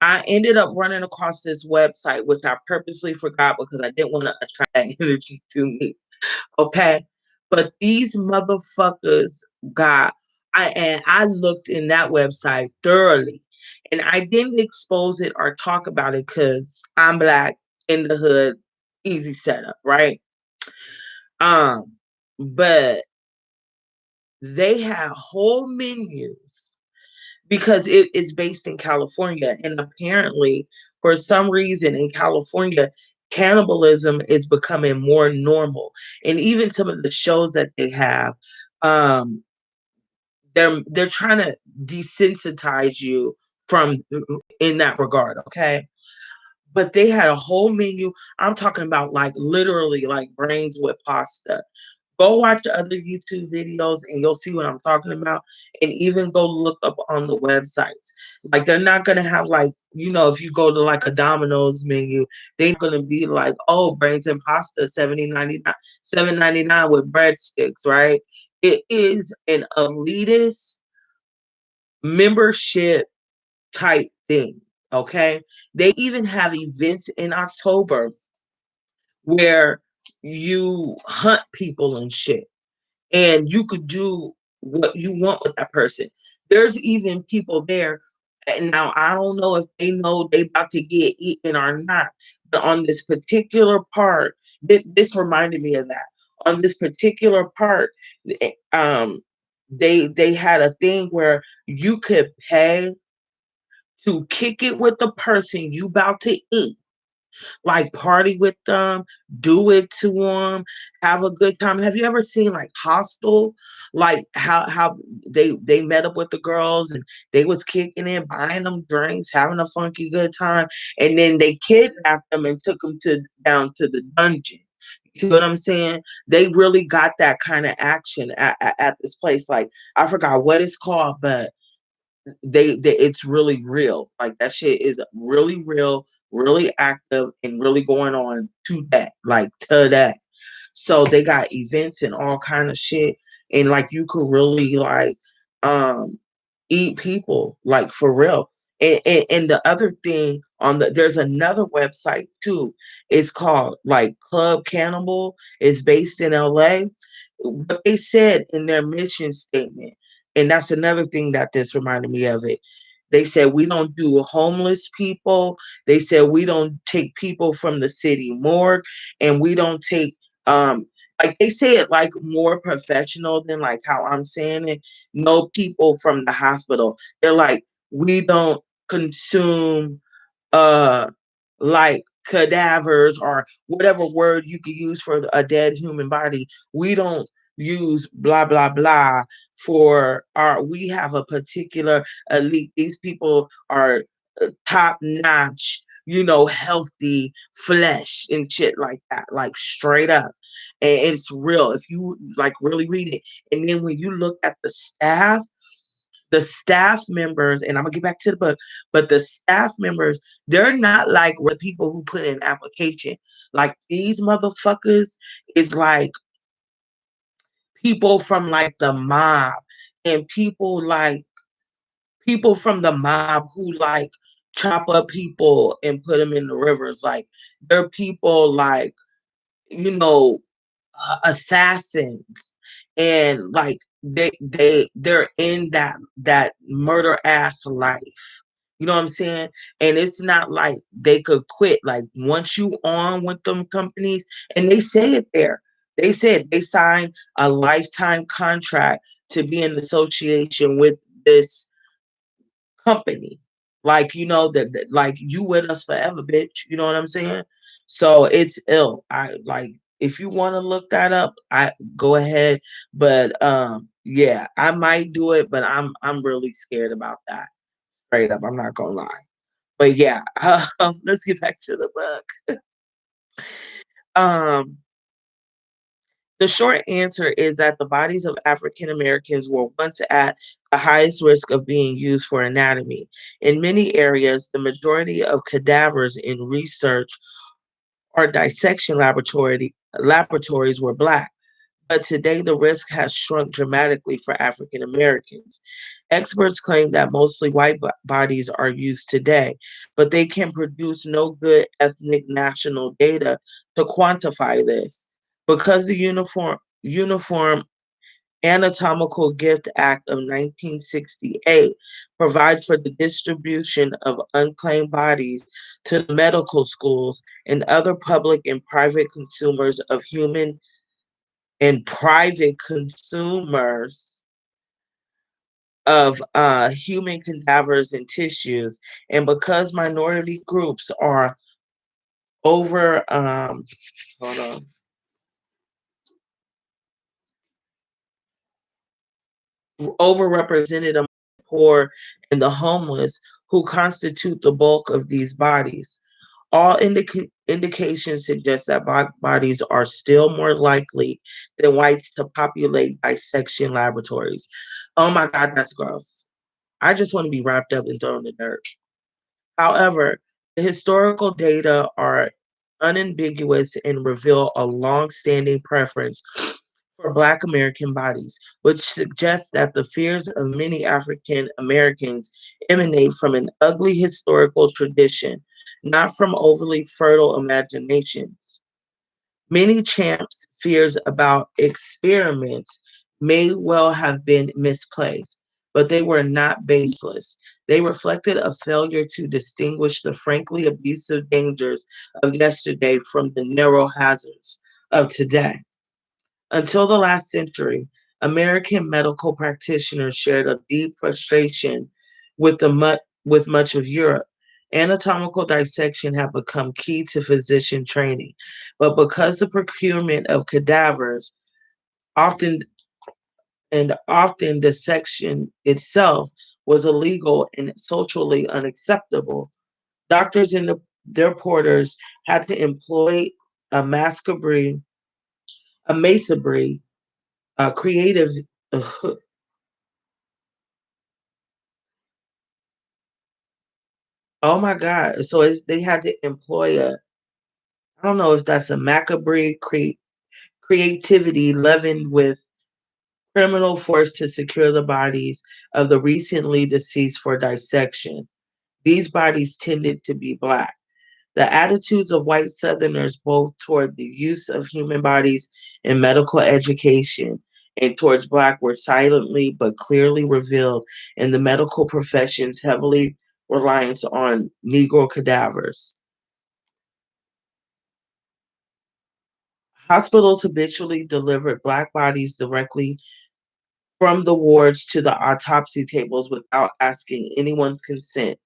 I ended up running across this website, which I purposely forgot because I didn't want to attract that energy to me. Okay. But these motherfuckers I looked in that website thoroughly, and I didn't expose it or talk about it because I'm black in the hood, easy setup, right? Um, but they have whole menus because it is based in California, and apparently for some reason in California, cannibalism is becoming more normal. And even some of the shows that they have, um, they're trying to desensitize you from in that regard, okay? But they had a whole menu. I'm talking about like literally like brains with pasta, Go watch other YouTube videos and you'll see what I'm talking about. And even go look up on the websites. Like they're not gonna have like, if you go to like a Domino's menu, they're not gonna be like, oh, brains and pasta, 70.99, 7.99 with breadsticks, right? It is an elitist membership type thing. Okay. They even have events in October where you hunt people and shit, and you could do what you want with that person. There's even people there. And now I don't know if they know they about to get eaten or not, but on this particular part, this reminded me of that. On this particular part, they had a thing where you could pay to kick it with the person you about to eat, like party with them, do it to them, have a good time. Have you ever seen like Hostel? Like how they met up with the girls and they was kicking it, buying them drinks, having a funky good time, and then they kidnapped them and took them to down to the dungeon. You see what I'm saying? They really got that kind of action at this place. Like I forgot what it's called, but they it's really real. Like that shit is really real, really active, and really going on to that, like to that. So they got events and all kind of shit, and like you could really like um eat people like for real. And the other thing there's another website too. It's called like Club Cannibal. It's based in LA. What they said in their mission statement, and that's another thing that this reminded me of it. They said we don't do homeless people. They said we don't take people from the city morgue, and we don't take like they say it like more professional than like how I'm saying it. No people from the hospital. They're like, we don't consume uh like cadavers or whatever word you could use for a dead human body. We don't use blah blah blah for our we have a particular elite. These people are top notch, healthy flesh and shit like that, like straight up. And it's real if you like really read it. And then when you look at the staff members, and I'm gonna get back to the book, but the staff members, they're not like people who put in application. Like these motherfuckers is like people from like the mob, and people from the mob who like chop up people and put them in the rivers. Like they're people like, you know, assassins, and like they're in that murder ass life. You know what I'm saying? And it's not like they could quit. Like once you on with them companies, and they say it there. They said they signed a lifetime contract to be in association with this company. Like, like you with us forever, bitch. You know what I'm saying? So it's ill. I like if you want to look that up, I go ahead. But yeah, I might do it, but I'm really scared about that. Straight up, I'm not gonna lie. But yeah, let's get back to the book. Um, the short answer is that the bodies of African Americans were once at the highest risk of being used for anatomy. In many areas, the majority of cadavers in research or dissection laboratories were Black. But today, the risk has shrunk dramatically for African Americans. Experts claim that mostly white bodies are used today, but they can produce no good ethnic national data to quantify this. Because the Uniform Anatomical Gift Act of 1968 provides for the distribution of unclaimed bodies to the medical schools and other public and private consumers of human cadavers and tissues. And because minority groups are over hold on overrepresented among the poor and the homeless, who constitute the bulk of these bodies. All indications suggest that black bodies are still more likely than whites to populate dissection laboratories. Oh my God, that's gross. I just want to be wrapped up and thrown in the dirt. However, the historical data are unambiguous and reveal a long-standing preference for Black American bodies, which suggests that the fears of many African Americans emanate from an ugly historical tradition, not from overly fertile imaginations. Many champs' fears about experiments may well have been misplaced, but they were not baseless. They reflected a failure to distinguish the frankly abusive dangers of yesterday from the narrow hazards of today. Until the last century, American medical practitioners shared a deep frustration with much of Europe. Anatomical dissection had become key to physician training, but because the procurement of cadavers often often dissection itself was illegal and socially unacceptable, doctors and their porters had to employ a macabre, a macabre, creative. Oh my God! So they had to employ a. I don't know if that's a macabre creativity leavened with criminal force to secure the bodies of the recently deceased for dissection. These bodies tended to be black. The attitudes of white Southerners, both toward the use of human bodies in medical education and towards black, were silently but clearly revealed in the medical profession's heavily reliance on Negro cadavers. Hospitals habitually delivered black bodies directly from the wards to the autopsy tables without asking anyone's consent.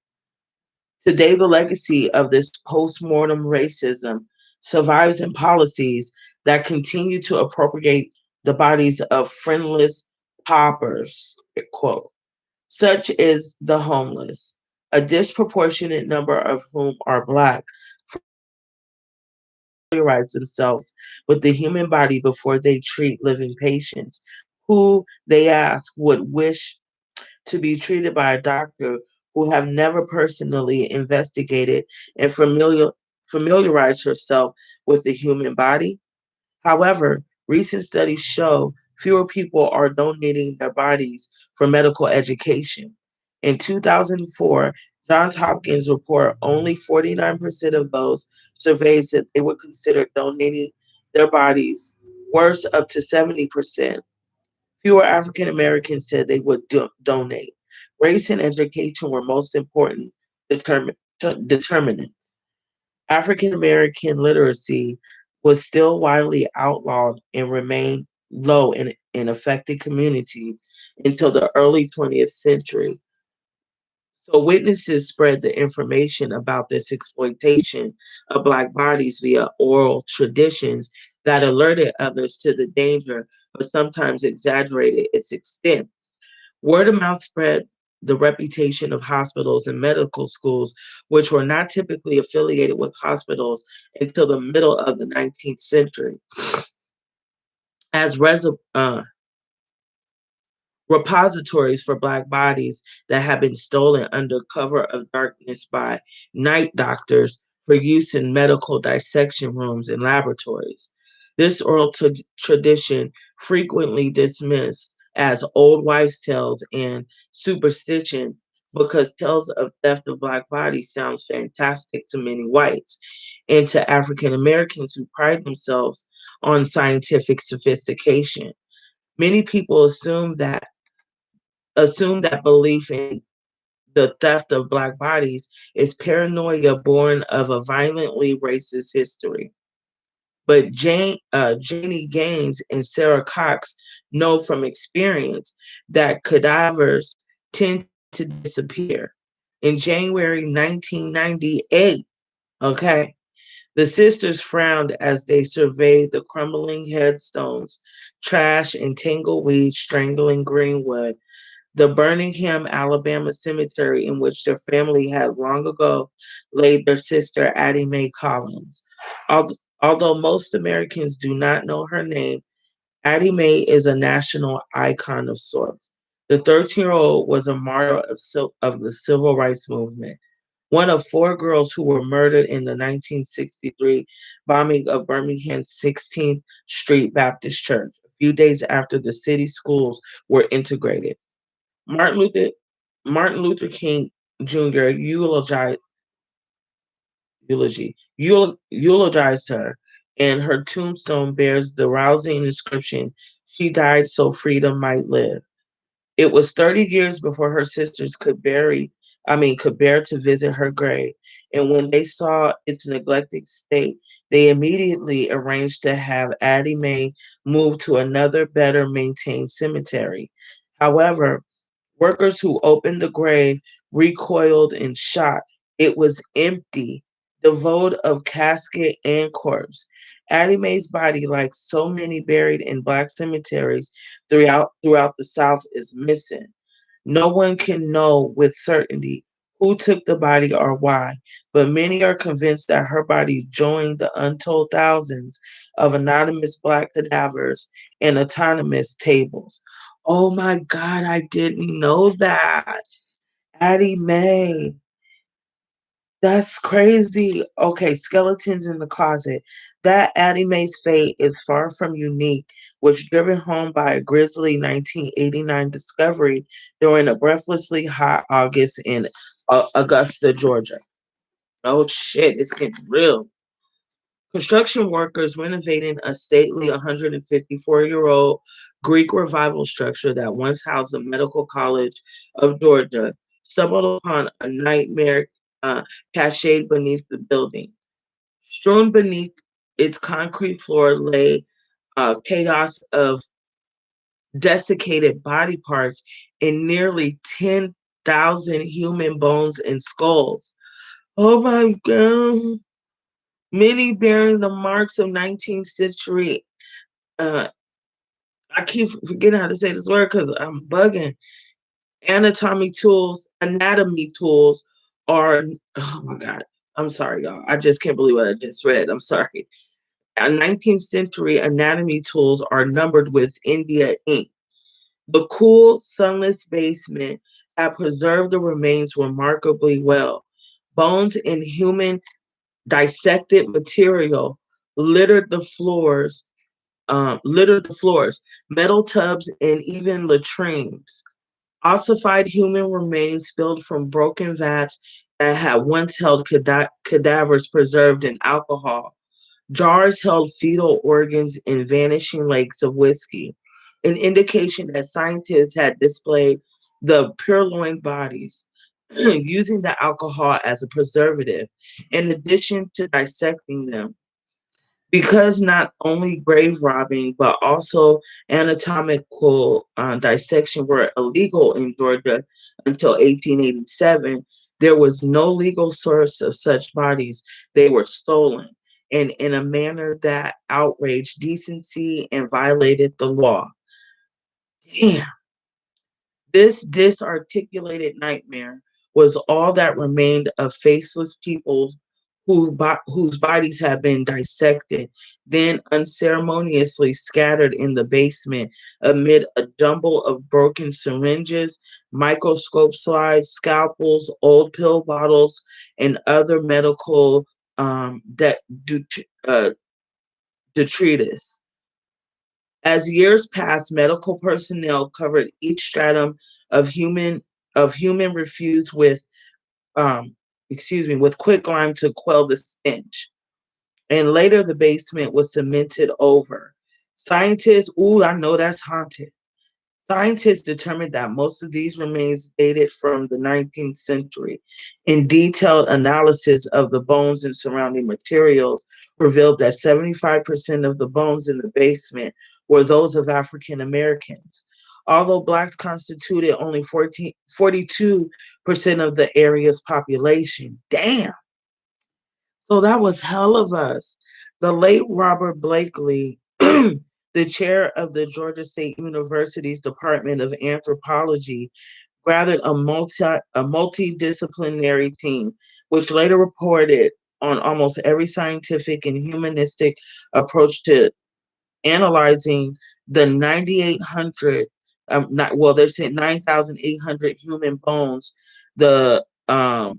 Today, the legacy of this post-mortem racism survives in policies that continue to appropriate the bodies of friendless paupers, quote, such as the homeless, a disproportionate number of whom are black, familiarize themselves with the human body before they treat living patients, who they ask would wish to be treated by a doctor who have never personally investigated and familiarized herself with the human body. However, recent studies show fewer people are donating their bodies for medical education. In 2004, Johns Hopkins report only 49% of those surveyed said they would consider donating their bodies, worse up to 70%. Fewer African Americans said they would donate. Race and education were most important determinants. African American literacy was still widely outlawed and remained low in affected communities until the early 20th century. So witnesses spread the information about this exploitation of Black bodies via oral traditions that alerted others to the danger, but sometimes exaggerated its extent. Word of mouth spread the reputation of hospitals and medical schools, which were not typically affiliated with hospitals until the middle of the 19th century, as repositories for Black bodies that had been stolen under cover of darkness by night doctors for use in medical dissection rooms and laboratories. This oral tradition, frequently dismissed as old wives' tales and superstition, because tales of theft of Black bodies sounds fantastic to many whites and to African Americans who pride themselves on scientific sophistication. Many people assume that belief in the theft of Black bodies is paranoia born of a violently racist history. But Janie Gaines and Sarah Cox know from experience that cadavers tend to disappear. In January 1998, okay, the sisters frowned as they surveyed the crumbling headstones, trash and tangled weeds strangling Greenwood. the Birmingham, Alabama cemetery in which their family had long ago laid their sister Addie Mae Collins. Although most Americans do not know her name, Addie Mae is a national icon of sorts. The 13-year-old was a martyr of the civil rights movement, one of four girls who were murdered in the 1963 bombing of Birmingham's 16th Street Baptist Church, a few days after the city schools were integrated. Martin Luther, Martin Luther King Jr. Eulogized her, and her tombstone bears the rousing inscription, "She died so freedom might live." It was 30 years before her sisters could bear to visit her grave, and when they saw its neglected state, they immediately arranged to have Addie Mae moved to another, better maintained cemetery. However, workers who opened the grave recoiled and shot. It was empty, devoid of casket and corpse. Addie Mae's body, like so many buried in black cemeteries throughout the South, is missing. No one can know with certainty who took the body or why, but many are convinced that her body joined the untold thousands of anonymous black cadavers in autonomous tables. Oh my God, I didn't know that. Addie Mae. That's crazy. Okay, skeletons in the closet. That Addie Mae's fate is far from unique, was driven home by a grisly 1989 discovery during a breathlessly hot August in Augusta, Georgia. Oh shit, it's getting real. Construction workers renovating a stately 154-year-old Greek revival structure that once housed the Medical College of Georgia stumbled upon a nightmare cached beneath the building. Strewn beneath its concrete floor lay chaos of desiccated body parts and nearly 10,000 human bones and skulls. Oh my God. Many bearing the marks of 19th century. Uh, I keep forgetting how to say this word because I'm bugging. Anatomy tools are, oh my God. I'm sorry, y'all. I just can't believe what I just read. I'm sorry. 19th century anatomy tools are numbered with India ink. The cool, sunless basement had preserved the remains remarkably well. Bones and human dissected material littered the floors, metal tubs, and even latrines. Ossified human remains spilled from broken vats that had once held cadavers preserved in alcohol. Jars held fetal organs in vanishing lakes of whiskey, an indication that scientists had displayed the purloined bodies, using the alcohol as a preservative, in addition to dissecting them. Because not only grave robbing, but also anatomical dissection were illegal in Georgia until 1887, there was no legal source of such bodies. They were stolen, and in a manner that outraged decency and violated the law. Damn. This disarticulated nightmare was all that remained of faceless people whose bodies had been dissected, then unceremoniously scattered in the basement amid a jumble of broken syringes, microscope slides, scalpels, old pill bottles, and other medical detritus. As years passed, medical personnel covered each stratum of human refuse um, with quicklime to quell the stench. And later, the basement was cemented over. Scientists, ooh, I know that's haunted. Scientists determined that most of these remains dated from the 19th century. In detailed analysis of the bones and surrounding materials revealed that 75% of the bones in the basement were those of African Americans. Although blacks constituted only 42% of the area's population. Damn. So that was hell of us. The late Robert Blakely The chair of the Georgia State University's Department of Anthropology gathered a multidisciplinary team, which later reported on almost every scientific and humanistic approach to analyzing the 9,800, not well, they said 9,800 human bones. The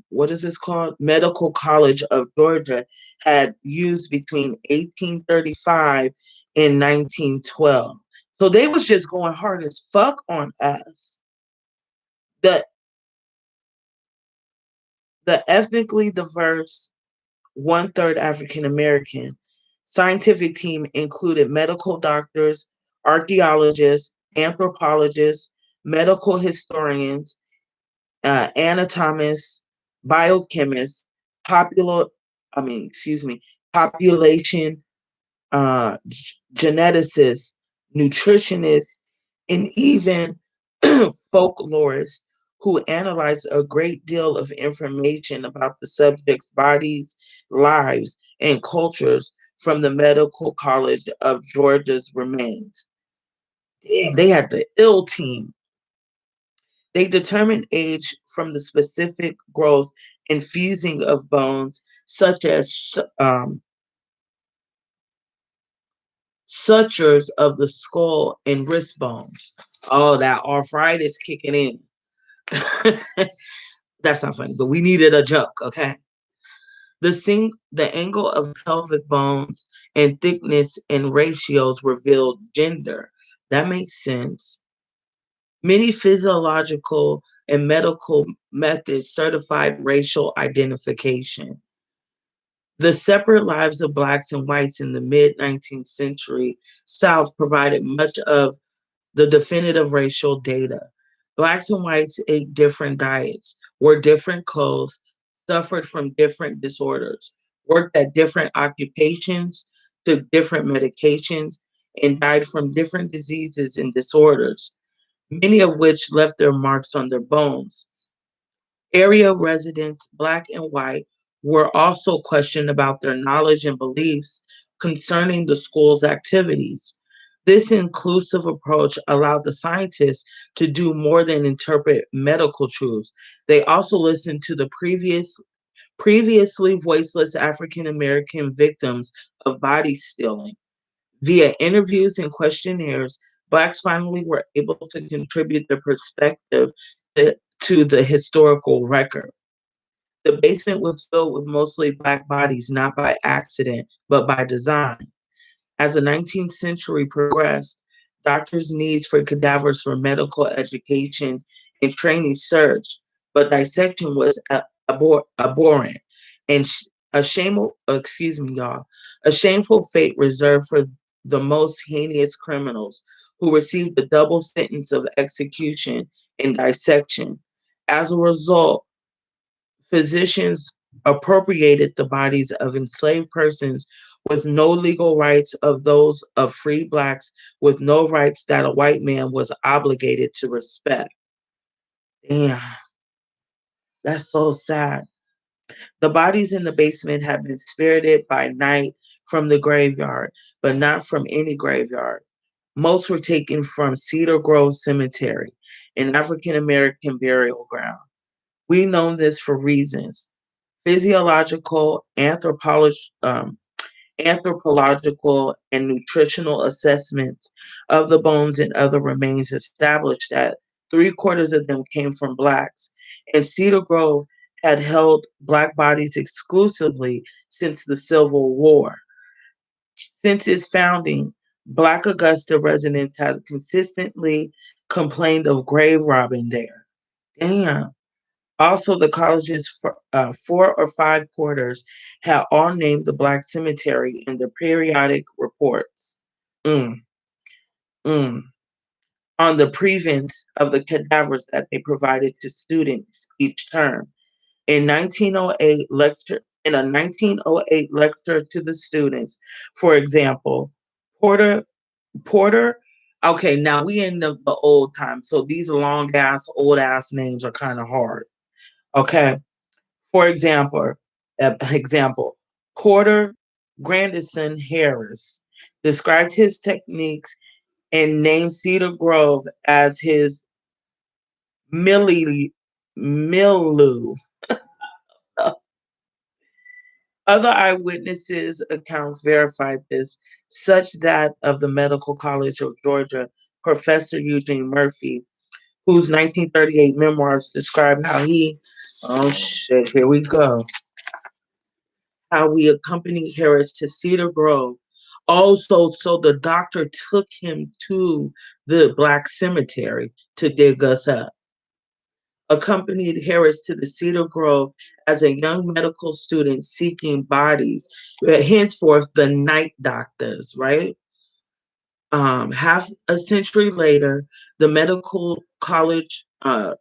what is this called? Medical College of Georgia had used between 1835 and 1912. So they was just going hard as fuck on us. The the ethnically diverse, one-third African American scientific team included medical doctors, archaeologists, anthropologists, medical historians, anatomists, biochemists, popular, population geneticists, nutritionists, and even folklorists who analyzed a great deal of information about the subject's bodies, lives, and cultures from the Medical College of Georgia's remains. Damn, they had the ill team. They determined age from the specific growth and fusing of bones, such as sutures of the skull and wrist bones. Oh, that arthritis kicking in. That's not funny, but we needed a joke, okay? The angle of pelvic bones and thickness and ratios revealed gender. That makes sense. Many physiological and medical methods certified racial identification. The separate lives of blacks and whites in the mid 19th century South provided much of the definitive racial data. Blacks and whites ate different diets, wore different clothes, suffered from different disorders, worked at different occupations, took different medications, and died from different diseases and disorders, many of which left their marks on their bones. Area residents, black and white, were also questioned about their knowledge and beliefs concerning the school's activities. This inclusive approach allowed the scientists to do more than interpret medical truths. They also listened to the previously voiceless African American victims of body stealing. Via interviews and questionnaires, Blacks finally were able to contribute their perspective to the historical record. The basement was filled with mostly Black bodies, not by accident, but by design. As the 19th century progressed, doctors' needs for cadavers for medical education and training surged, but dissection was abhorrent, and a shameful fate reserved for the most heinous criminals, who received a double sentence of execution and dissection. As a result, physicians appropriated the bodies of enslaved persons with no legal rights of those of free blacks with no rights that a white man was obligated to respect. Damn, that's so sad. The bodies in the basement had been spirited by night from the graveyard, but not from any graveyard. Most were taken from Cedar Grove Cemetery, an African American burial ground. We know this for reasons. Physiological, anthropological, and nutritional assessments of the bones and other remains established that three-quarters of them came from blacks, and Cedar Grove had held black bodies exclusively since the Civil War. Since its founding, Black Augusta residents have consistently complained of grave robbing there. Damn. Also, the college's four or five quarters had all named the Black Cemetery in their periodic reports. Mm, mm. On the prevents of the cadavers that they provided to students each term. In a 1908 lecture to the students, for example, Porter Porter. Okay, now we in the old time, so these long ass old ass names are kind of hard. Okay, for example, Porter Grandison Harris, described his techniques, and named Cedar Grove as his milieu. Other eyewitnesses' accounts verified this, such that of the Medical College of Georgia, Professor Eugene Murphy, whose 1938 memoirs describe how he, oh shit, here we go, how we accompanied Harris to Cedar Grove. Also, so the doctor took him to the Black Cemetery to dig us up. Accompanied Harris to the Cedar Grove as a young medical student seeking bodies, henceforth the night doctors, right? Half a century later, the Medical College of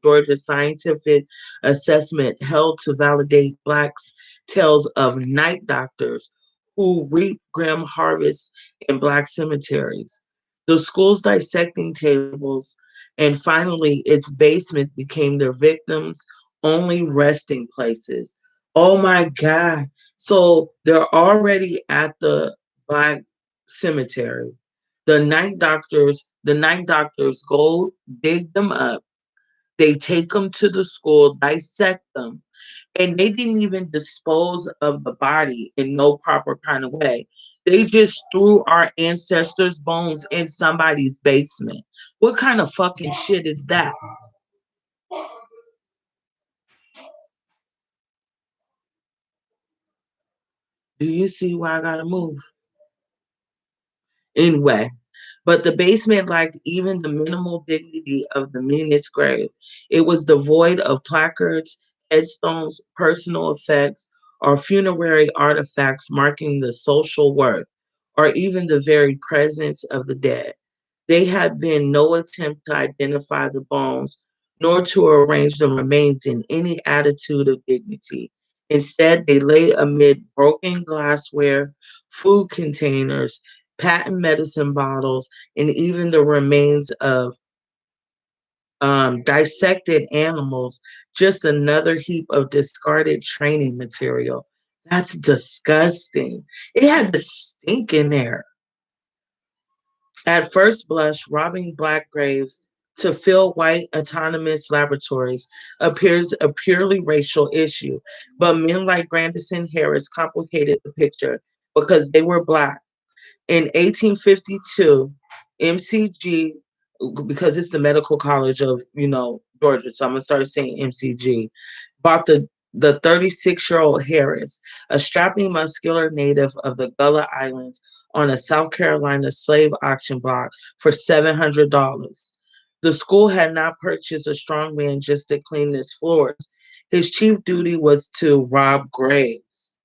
Georgia scientific assessment held to validate blacks' tales of night doctors who reap grim harvests in black cemeteries. The school's dissecting tables and finally its basements became their victims' only resting places. Oh my God. So they're already at the black cemetery. The night doctors go dig them up. They take them to the school, dissect them, and they didn't even dispose of the body in no proper kind of way. They just threw our ancestors' bones in somebody's basement. What kind of fucking shit is that? Do you see why I gotta move? Anyway, but the basement lacked even the minimal dignity of the meanest grave. It was devoid of placards, headstones, personal effects, or funerary artifacts marking the social worth, or even the very presence of the dead. There had been no attempt to identify the bones, nor to arrange the remains in any attitude of dignity. Instead, they lay amid broken glassware, food containers, patent medicine bottles, and even the remains of dissected animals, just another heap of discarded training material. That's disgusting. It had to stink in there. At first blush, robbing black graves to fill white autonomous laboratories appears a purely racial issue, but men like Grandison Harris complicated the picture because they were black. In 1852, MCG, because it's the Medical College of, Georgia, so I'm gonna start saying MCG, bought the 36-year-old Harris, a strapping, muscular native of the Gullah Islands, on a South Carolina slave auction block for $700. The school had not purchased a strong man just to clean its floors. His chief duty was to rob graves.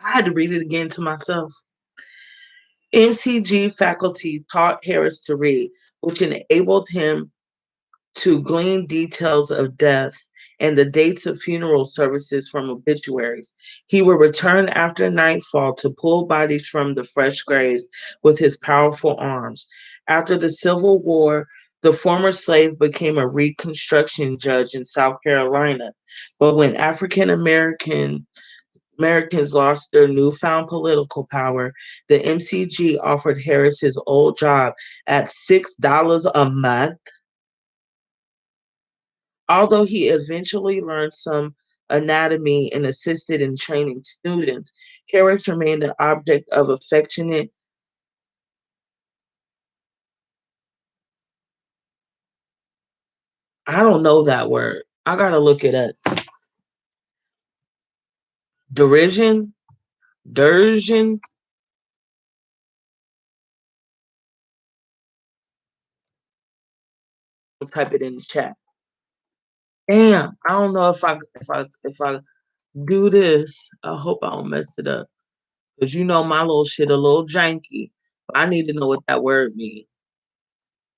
I had to read it again to myself. MCG faculty taught Harris to read, which enabled him to glean details of deaths and the dates of funeral services from obituaries. He would return after nightfall to pull bodies from the fresh graves with his powerful arms. After the Civil War, the former slave became a Reconstruction judge in South Carolina. But when Americans lost their newfound political power, the MCG offered Harris his old job at $6 a month. Although he eventually learned some anatomy and assisted in training students, Harris remained an object of affectionate. I don't know that word. I gotta look it up. Derision, derision. Type it in the chat. Damn, I don't know if I do this. I hope I don't mess it up. Cause my little shit a little janky. But I need to know what that word means.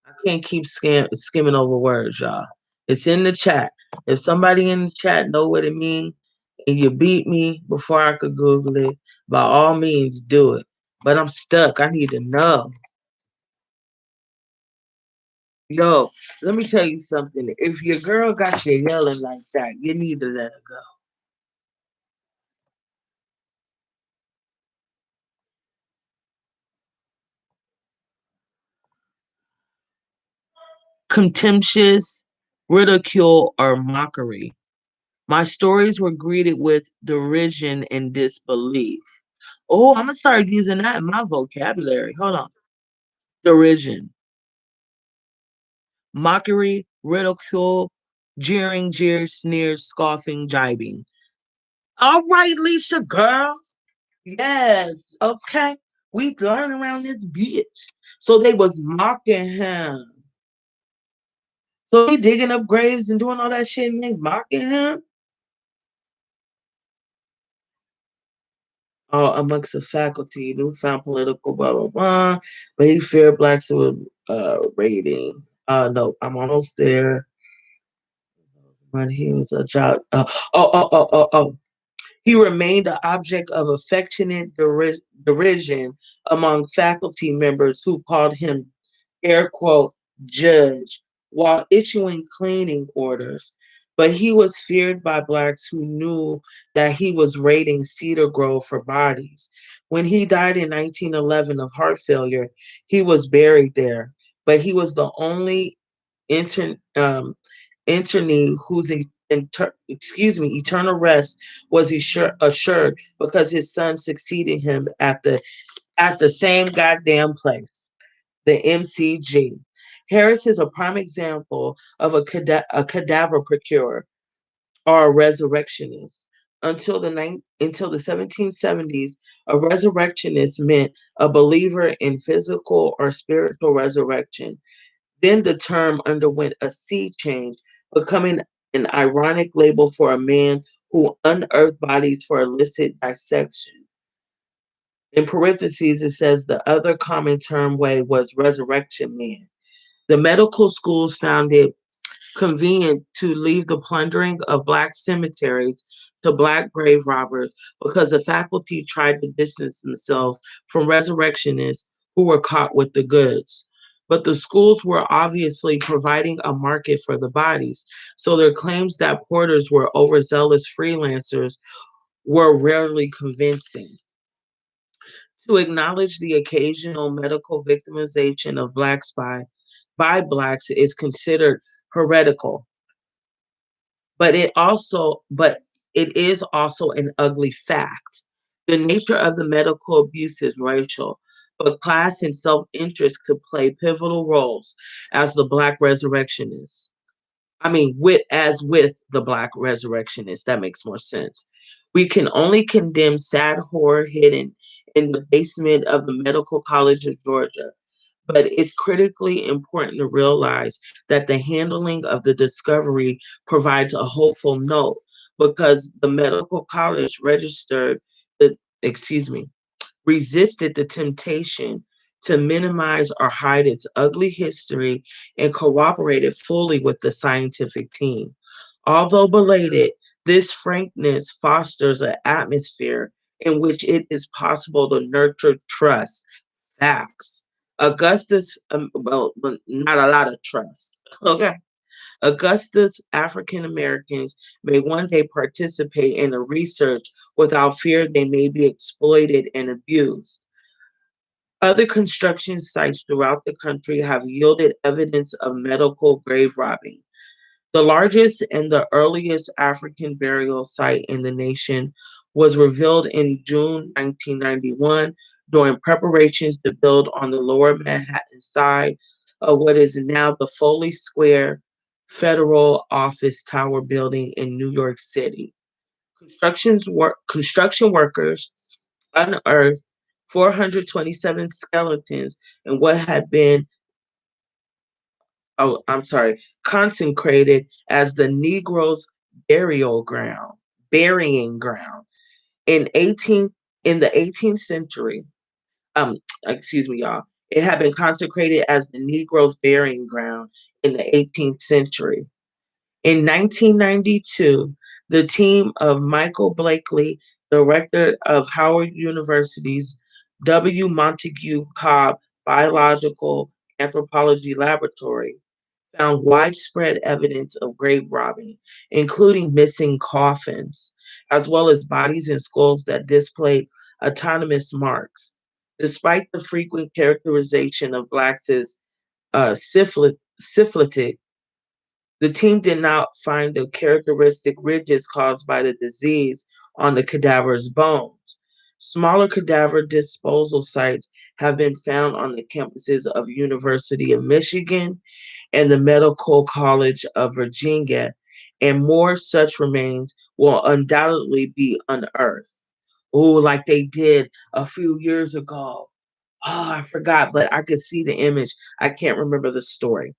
I can't keep skimming over words, y'all. It's in the chat. If somebody in the chat know what it means and you beat me before I could Google it, by all means do it. But I'm stuck. I need to know. Yo, let me tell you something. If your girl got you yelling like that, you need to let her go. Contemptuous, ridicule, or mockery. My stories were greeted with derision and disbelief. Oh, I'm gonna start using that in my vocabulary. Hold on. Derision, mockery, ridicule, jeering, jeers, sneers, scoffing, jibing. All right, Lisa, girl. Yes. Okay. We learn around this bitch. So they was mocking him. So they digging up graves and doing all that shit and they mocking him. Amongst the faculty, newfound political blah blah blah. But he feared blacks would rating. No, I'm almost there. When he was a child. Oh. He remained an object of affectionate derision among faculty members who called him air quote judge while issuing cleaning orders. But he was feared by blacks who knew that he was raiding Cedar Grove for bodies. When he died in 1911 of heart failure, he was buried there. But he was the only intern, internee whose eternal rest was assured because his son succeeded him at the same goddamn place, the MCG. Harris is a prime example of a cadaver procurer or a resurrectionist. Until the 1770s, a resurrectionist meant a believer in physical or spiritual resurrection. Then the term underwent a sea change, becoming an ironic label for a man who unearthed bodies for illicit dissection. In parentheses, it says the other common term way was resurrection man. The medical schools found it convenient to leave the plundering of black cemeteries to black grave robbers because the faculty tried to distance themselves from resurrectionists who were caught with the goods. But the schools were obviously providing a market for the bodies, so their claims that porters were overzealous freelancers were rarely convincing. To acknowledge the occasional medical victimization of blacks by blacks is considered heretical, but it is also an ugly fact. The nature of the medical abuse is racial, but class and self-interest could play pivotal roles as the black resurrectionists. I mean, with the black resurrectionists, that makes more sense. We can only condemn sad horror hidden in the basement of the Medical College of Georgia, but it's critically important to realize that the handling of the discovery provides a hopeful note because the medical college the excuse me resisted the temptation to minimize or hide its ugly history and cooperated fully with the scientific team. Although belated, this frankness fosters an atmosphere in which it is possible to nurture trust. Facts. Not a lot of trust. Okay. Augustus African Americans may one day participate in the research without fear they may be exploited and abused. Other construction sites throughout the country have yielded evidence of medical grave robbing. The largest and the earliest African burial site in the nation was revealed in June 1991 during preparations to build on the lower Manhattan side of what is now the Foley Square Federal Office Tower building in New York City. Construction workers unearthed 427 skeletons in what had been consecrated as the Negroes' burying ground. In 18 in the 18th century, um, excuse me, y'all. It had been consecrated as the Negroes' burying ground in the 18th century. In 1992, the team of Michael Blakely, director of Howard University's W. Montague Cobb Biological Anthropology Laboratory, found widespread evidence of grave robbing, including missing coffins, as well as bodies and skulls that displayed autonomous marks. Despite the frequent characterization of blacks as syphilitic, the team did not find the characteristic ridges caused by the disease on the cadaver's bones. Smaller cadaver disposal sites have been found on the campuses of University of Michigan and the Medical College of Virginia, and more such remains will undoubtedly be unearthed. Oh, like they did a few years ago. Oh, I forgot, but I could see the image. I can't remember the story.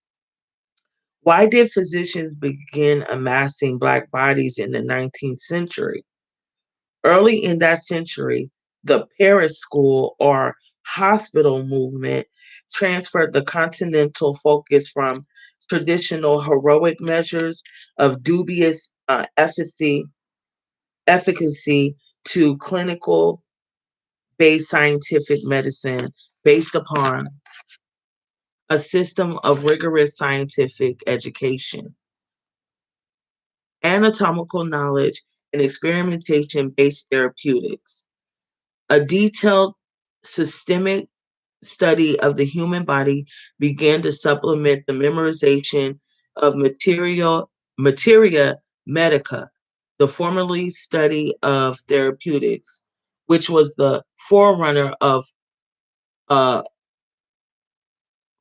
Why did physicians begin amassing Black bodies in the 19th century? Early in that century, the Paris School or hospital movement transferred the continental focus from traditional heroic measures of dubious efficacy to clinical based scientific medicine based upon a system of rigorous scientific education, anatomical knowledge, and experimentation based therapeutics. A detailed systemic study of the human body began to supplement the memorization of materia medica, the formerly study of therapeutics, which was the forerunner of uh,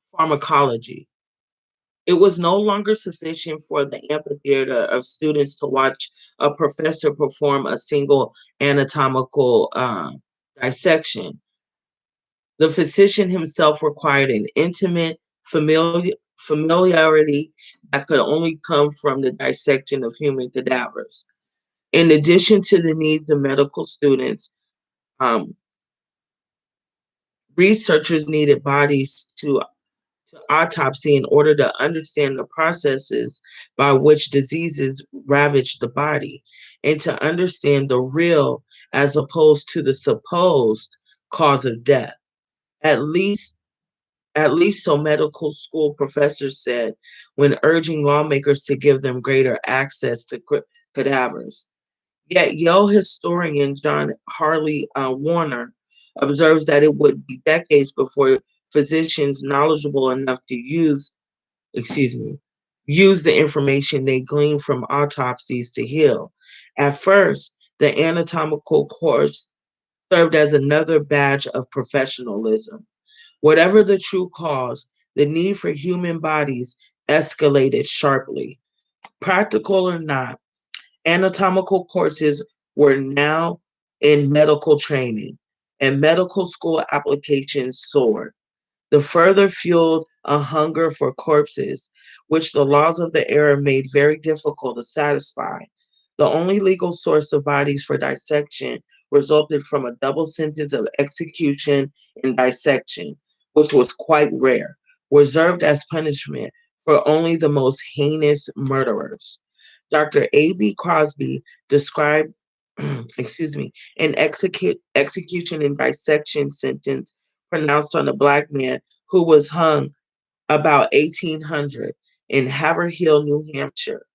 pharmacology. It was no longer sufficient for the amphitheater of students to watch a professor perform a single anatomical dissection. The physician himself required an intimate familiarity that could only come from the dissection of human cadavers. In addition to the needs of medical students, um, researchers needed bodies to autopsy in order to understand the processes by which diseases ravage the body and to understand the real as opposed to the supposed cause of death. At least At least so medical school professors said when urging lawmakers to give them greater access to cadavers. Yet Yale historian John Harley Warner observes that it would be decades before physicians knowledgeable enough to excuse me, use the information they glean from autopsies to heal. At first, the anatomical course served as another badge of professionalism. Whatever the true cause, the need for human bodies escalated sharply. Practical or not, anatomical courses were now in medical training, and medical school applications soared. The further fueled a hunger for corpses, which the laws of the era made very difficult to satisfy. The only legal source of bodies for dissection resulted from a double sentence of execution and dissection, which was quite rare, reserved as punishment for only the most heinous murderers. Dr. A.B. Crosby described, an execution and dissection sentence pronounced on a Black man who was hung about 1800 in Haverhill, New Hampshire.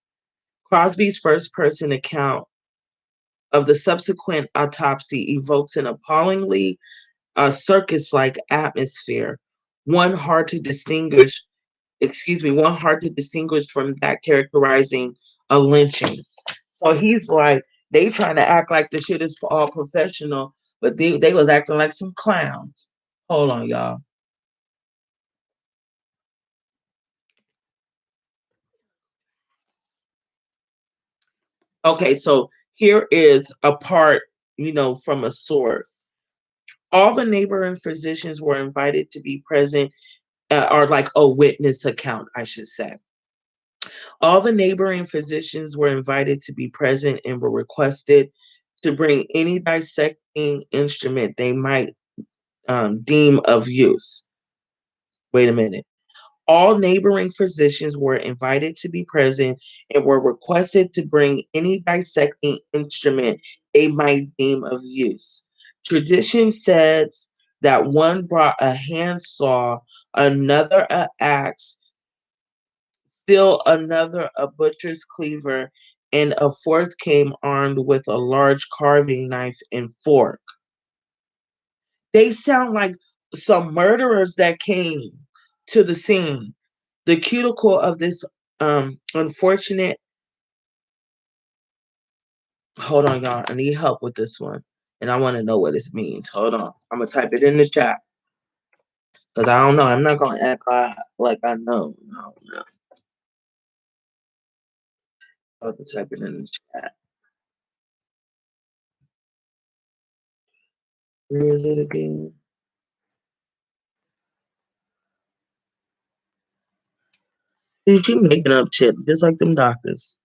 Crosby's first person account of the subsequent autopsy evokes an appallingly circus like atmosphere, one hard to distinguish, one hard to distinguish from that characterizing a lynching. So he's like, they trying to act like the shit is all professional, but they was acting like some clowns. Hold on, y'all. Okay, so here is a part, from a source. All the neighboring physicians were invited to be present, or like a witness account, I should say. All the neighboring physicians were invited to be present and were requested to bring any dissecting instrument they might deem of use. Wait a minute. All neighboring physicians were invited to be present and were requested to bring any dissecting instrument they might deem of use. Tradition says that one brought a handsaw, another an axe, still another a butcher's cleaver, and a fourth came armed with a large carving knife and fork. They sound like some murderers that came to the scene. The cuticle of this unfortunate. Hold on, y'all. I need help with this one, and I want to know what this means. Hold on. I'm gonna type it in the chat because I don't know. I'm not gonna act like I know. No, no. I have to type it in the chat. Where is it again? Did you making up shit just like them doctors?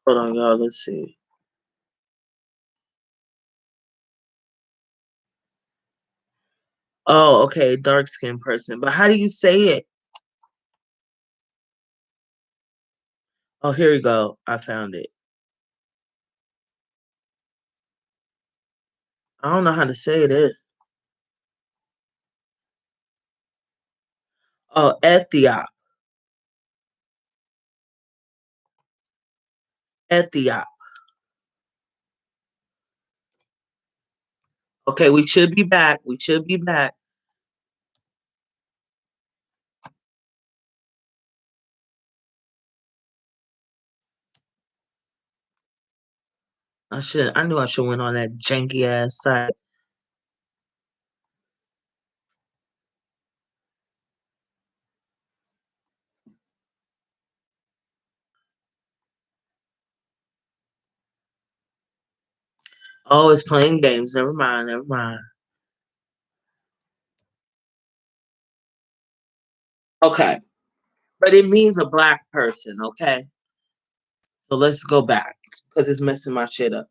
Hold on, y'all. Let's see. Oh, okay, dark skinned person. But how do you say it? Oh, here we go. I found it. I don't know how to say this. Oh, Ethiop. Ethiop. Okay, we should be back. We should be back. I knew I should went on that janky ass site. Oh, it's playing games. Never mind, never mind. Okay. But it means a black person, okay? So let's go back because it's messing my shit up.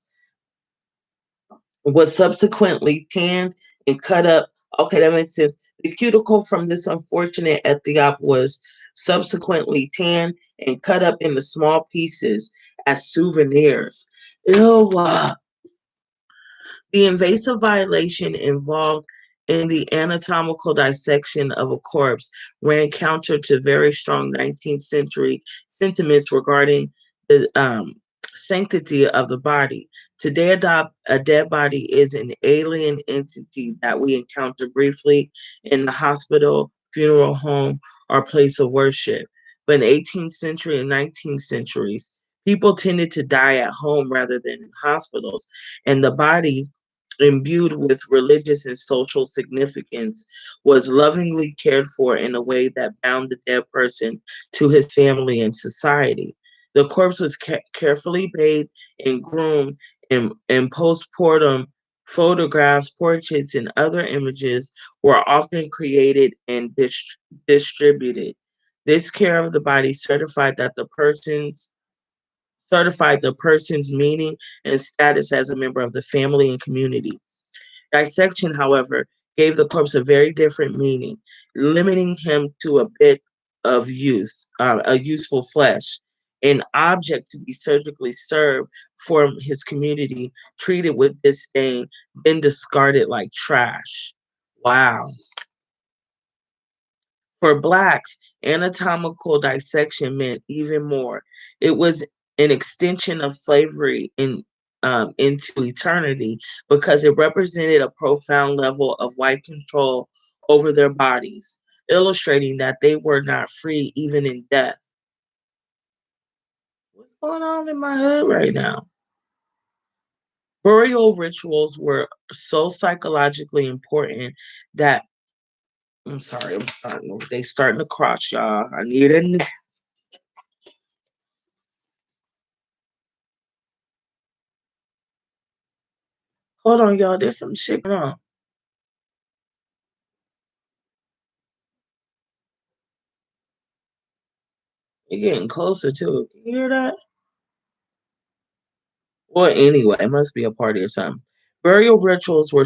Was subsequently tanned and cut up. Okay, that makes sense. The cuticle from this unfortunate Ethiop was subsequently tanned and cut up into small pieces as souvenirs. Ew. The invasive violation involved in the anatomical dissection of a corpse ran counter to very strong 19th century sentiments regarding the sanctity of the body. Today, a dead body is an alien entity that we encounter briefly in the hospital, funeral home, or place of worship. But in 18th century and 19th centuries, people tended to die at home rather than in hospitals, and the body imbued with religious and social significance, was lovingly cared for in a way that bound the dead person to his family and society. The corpse was carefully bathed and groomed, and post-mortem photographs, portraits, and other images were often created and distributed. This care of the body certified the person's meaning and status as a member of the family and community. Dissection, however, gave the corpse a very different meaning, limiting him to a bit of a useful flesh, an object to be surgically served for his community, treated with disdain, then discarded like trash. Wow. For Blacks, anatomical dissection meant even more. It was an extension of slavery into eternity because it represented a profound level of white control over their bodies, illustrating that they were not free even in death. What's going on in my head right now? Burial rituals were so psychologically important that I'm sorry, they starting to cross, y'all. I need a nap. Hold on, y'all. There's some shit going on. You're getting closer to it. Can you hear that? Well, anyway, it must be a party or something. Burial rituals were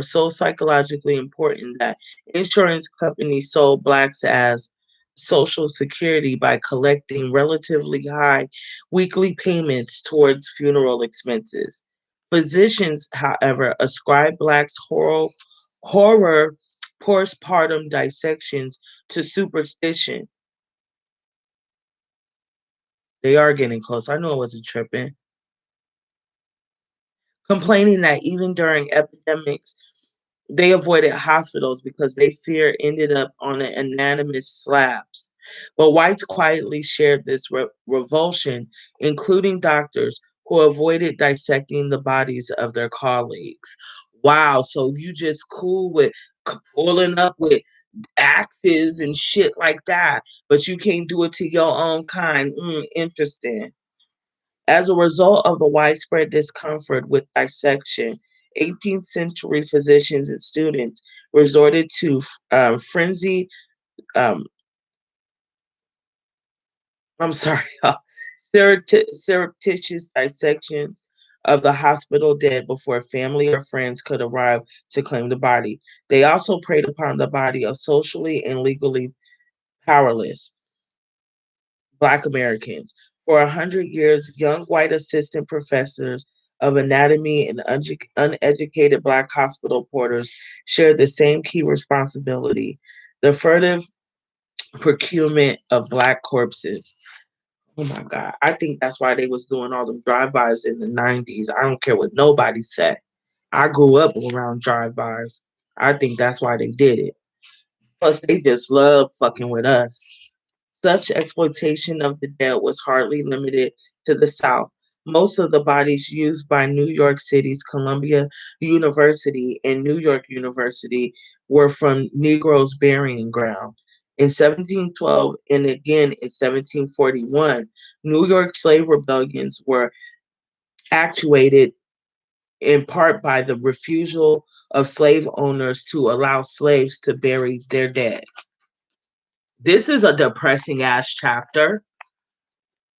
so psychologically important that insurance companies sold Blacks as social security by collecting relatively high weekly payments towards funeral expenses. Physicians, however, ascribed Blacks horror postpartum dissections to superstition. They are getting close. I know I wasn't tripping. Complaining that even during epidemics, they avoided hospitals because they fear ended up on the anonymous slabs. But whites quietly shared this revulsion, including doctors who avoided dissecting the bodies of their colleagues. Wow, so you just cool with pulling up with axes and shit like that, but you can't do it to your own kind. Interesting. As a result of the widespread discomfort with dissection, 18th century physicians and students resorted to frenzy. Um, I'm sorry, surreptitious dissection of the hospital dead before family or friends could arrive to claim the body. They also preyed upon the body of socially and legally powerless Black Americans. For 100 years, young white assistant professors of anatomy and uneducated Black hospital porters shared the same key responsibility: the furtive procurement of Black corpses. Oh my God. I think that's why they was doing all them drive-bys in the 90s. I don't care what nobody said. I grew up around drive-bys. I think that's why they did it. Plus, they just love fucking with us. Such exploitation of the dead was hardly limited to the South. Most of the bodies used by New York City's Columbia University and New York University were from Negroes' burying ground. In 1712 and again in 1741, New York slave rebellions were actuated in part by the refusal of slave owners to allow slaves to bury their dead. This is a depressing ass chapter.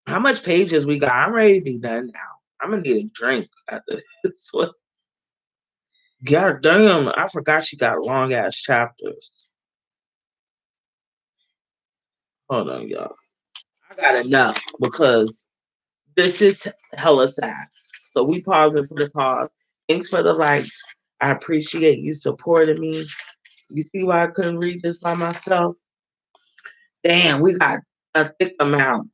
How much pages we got? I'm ready to be done now. I'm gonna need a drink after this one. God damn, I forgot she got long ass chapters. Hold on, y'all. I got enough because this is hella sad. So we pausing for the pause. Thanks for the likes. I appreciate you supporting me. You see why I couldn't read this by myself? Damn, we got a thick amount.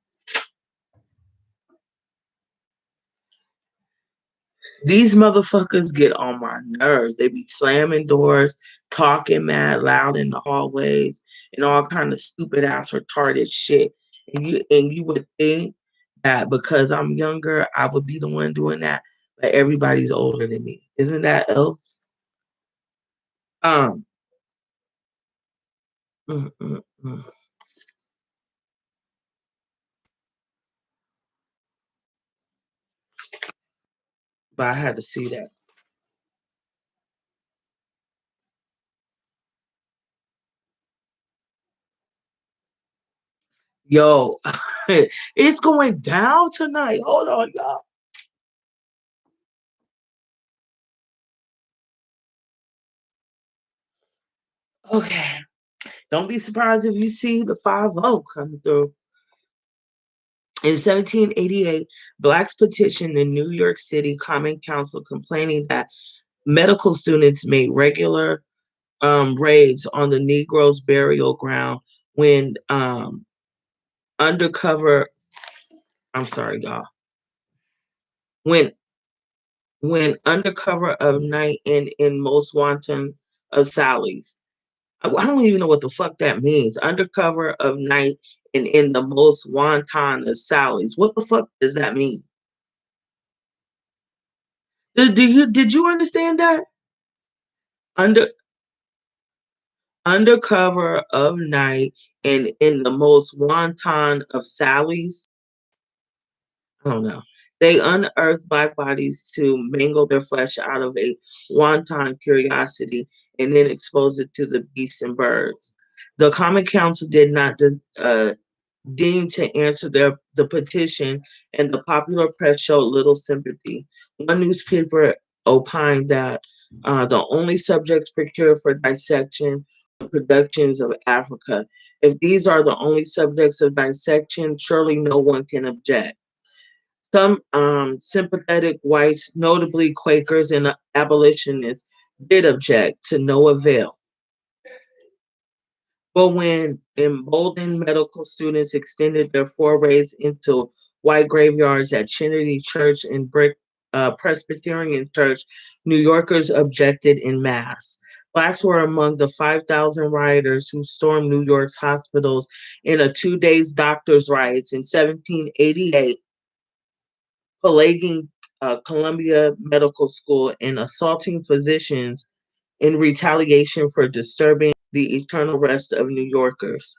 These motherfuckers get on my nerves. They be slamming doors, talking mad loud in the hallways, and all kind of stupid ass retarded shit. And you would think that because I'm younger, I would be the one doing that, but everybody's older than me. Isn't that ill? Um, mm, mm, mm. But I had to see that. Yo, it's going down tonight. Hold on, y'all. Okay. Don't be surprised if you see the 5-0 coming through. In 1788, Blacks petitioned the New York City Common Council complaining that medical students made regular raids on the Negroes' burial ground when undercover, I'm sorry, y'all, when undercover of night in most wanton of Sally's. I don't even know what the fuck that means. Undercover of night and in the most wanton of Sally's. What the fuck does that mean? Did you understand that? Under Undercover of night and in the most wanton of sallies. I don't know. They unearthed Black bodies to mangle their flesh out of a wanton curiosity and then expose it to the beasts and birds. The Common Council did not deemed to answer the petition, and the popular press showed little sympathy. One newspaper opined that the only subjects procured for dissection were productions of Africa. If these are the only subjects of dissection, surely no one can object. Some sympathetic whites, notably Quakers and abolitionists, did object to no avail. But when emboldened medical students extended their forays into white graveyards at Trinity Church and Brick Presbyterian Church, New Yorkers objected in mass. Blacks were among the 5,000 rioters who stormed New York's hospitals in a 2 day doctors' riots in 1788, plaguing Columbia Medical School and assaulting physicians in retaliation for disturbing the eternal rest of New Yorkers.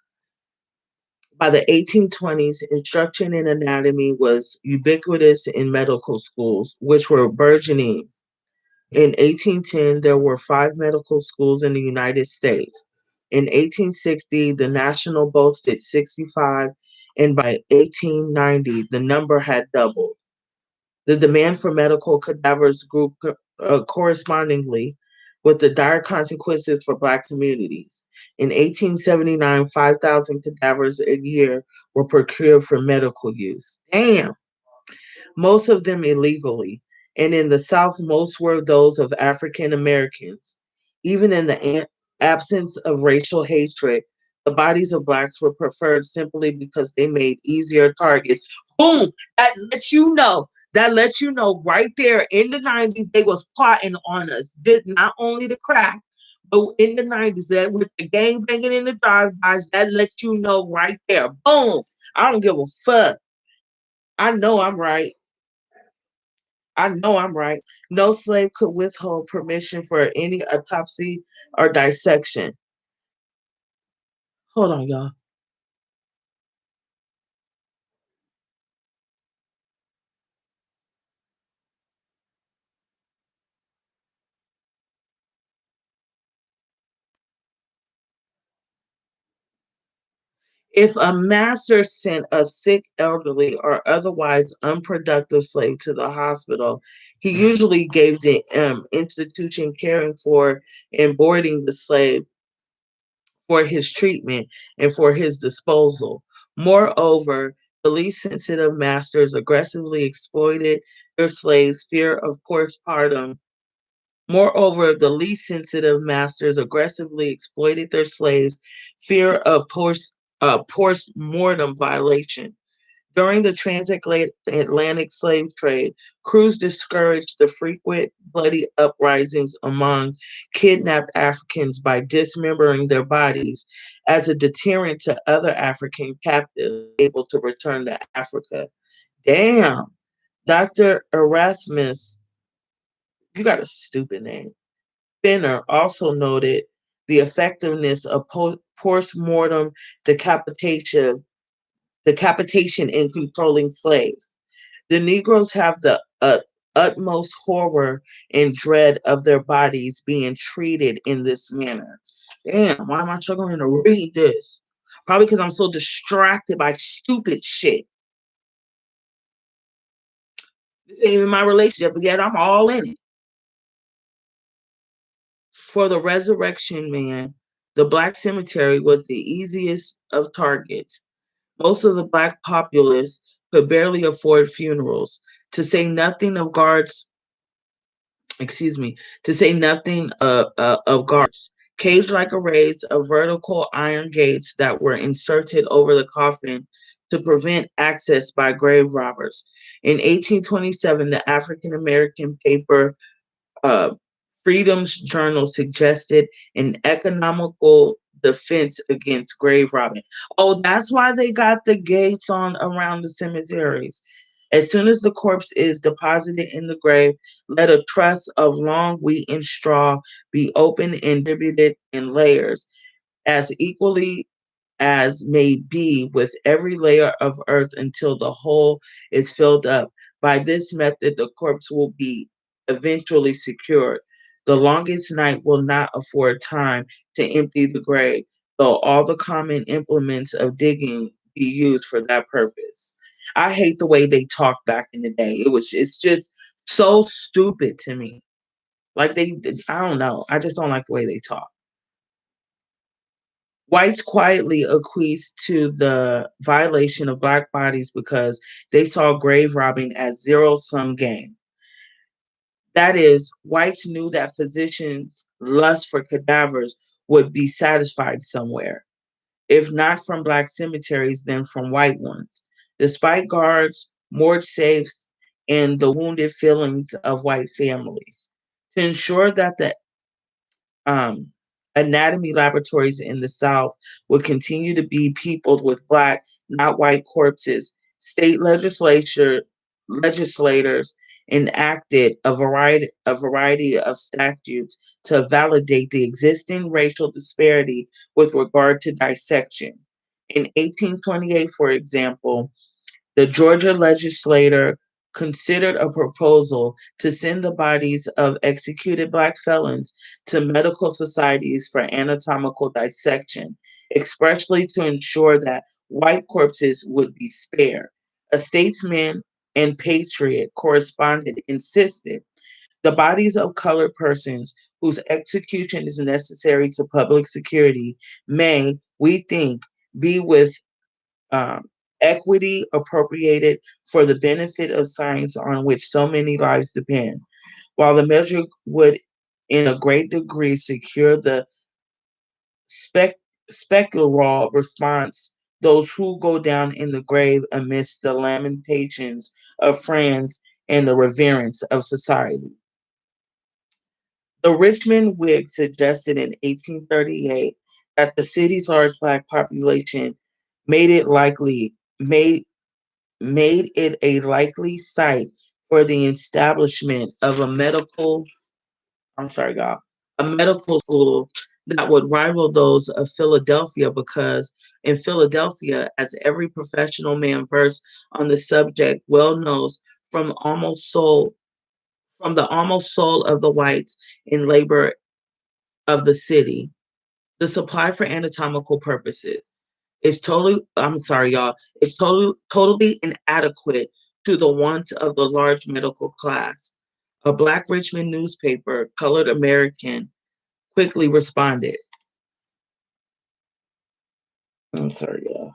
By the 1820s, instruction in anatomy was ubiquitous in medical schools, which were burgeoning. In 1810, there were 5 medical schools in the United States. In 1860, the national boasted 65, and by 1890, the number had doubled. The demand for medical cadavers grew correspondingly with the dire consequences for Black communities. In 1879, 5,000 cadavers a year were procured for medical use. Damn, most of them illegally. And in the South, most were those of African Americans. Even in the absence of racial hatred, the bodies of Blacks were preferred simply because they made easier targets. Boom! That lets you know. That lets you know right there in the 90s, they was plotting on us. Did not only the crack, but in the 90s, that with the gang banging in the drive-bys, that lets you know right there. Boom! I don't give a fuck. I know I'm right. I know I'm right. No slave could withhold permission for any autopsy or dissection. Hold on, y'all. If a master sent a sick, elderly, or otherwise unproductive slave to the hospital, he usually gave the institution caring for and boarding the slave for his treatment and for his disposal. Moreover, the least sensitive masters aggressively exploited their slaves' fear of postpartum. Moreover, the least sensitive masters aggressively exploited their slaves' fear of post-mortem violation. During the transatlantic slave trade, crews discouraged the frequent bloody uprisings among kidnapped Africans by dismembering their bodies as a deterrent to other African captives able to return to Africa. Damn. Dr. Erasmus, you got a stupid name. Finner also noted the effectiveness of post-mortem decapitation, decapitation in controlling slaves. The Negroes have the utmost horror and dread of their bodies being treated in this manner. Damn, why am I struggling to read this? Probably because I'm so distracted by stupid shit. This ain't even my relationship, but yet I'm all in it. For the resurrection man, the Black cemetery was the easiest of targets. Most of the Black populace could barely afford funerals, to say nothing of guards, excuse me, to say nothing of guards. Cage like arrays of vertical iron gates that were inserted over the coffin to prevent access by grave robbers. In 1827, the African American paper uh, Freedom's Journal suggested an economical defense against grave robbing. Oh, that's why they got the gates on around the cemeteries. As soon as the corpse is deposited in the grave, let a truss of long wheat and straw be opened and distributed in layers as equally as may be with every layer of earth until the whole is filled up. By this method, the corpse will be eventually secured. The longest night will not afford time to empty the grave, though all the common implements of digging be used for that purpose. I hate the way they talked back in the day. It's just so stupid to me. Like I don't know. I just don't like the way they talk. Whites quietly acquiesced to the violation of Black bodies because they saw grave robbing as zero-sum game. That is, whites knew that physicians' lust for cadavers would be satisfied somewhere. if not from black cemeteries, then from white ones. Despite guards, morgue safes, and the wounded feelings of white families. To ensure that the um, anatomy laboratories in the South would continue to be peopled with black, not white corpses, state legislators enacted a variety of statutes to validate the existing racial disparity with regard to dissection. In 1828, for example, the Georgia legislature considered a proposal to send the bodies of executed black felons to medical societies for anatomical dissection, expressly to ensure that white corpses would be spared. A statesman and patriot correspondent insisted the bodies of colored persons whose execution is necessary to public security may, we think, be with um, equity appropriated for the benefit of science on which so many lives depend. While the measure would, in a great degree, secure the spec- spectral response, those who go down in the grave amidst the lamentations of friends and the reverence of society. The Richmond Whig suggested in 1838 that the city's large black population made it likely made made it a likely site for the establishment of a medical school that would rival those of Philadelphia because in Philadelphia, as every professional man versed on the subject well knows, from the almost soul of the whites in labor of the city, the supply for anatomical purposes is totally I'm sorry, y'all, it's totally inadequate to the wants of the large medical class. A black Richmond newspaper, Colored American, quickly responded. I'm sorry, y'all.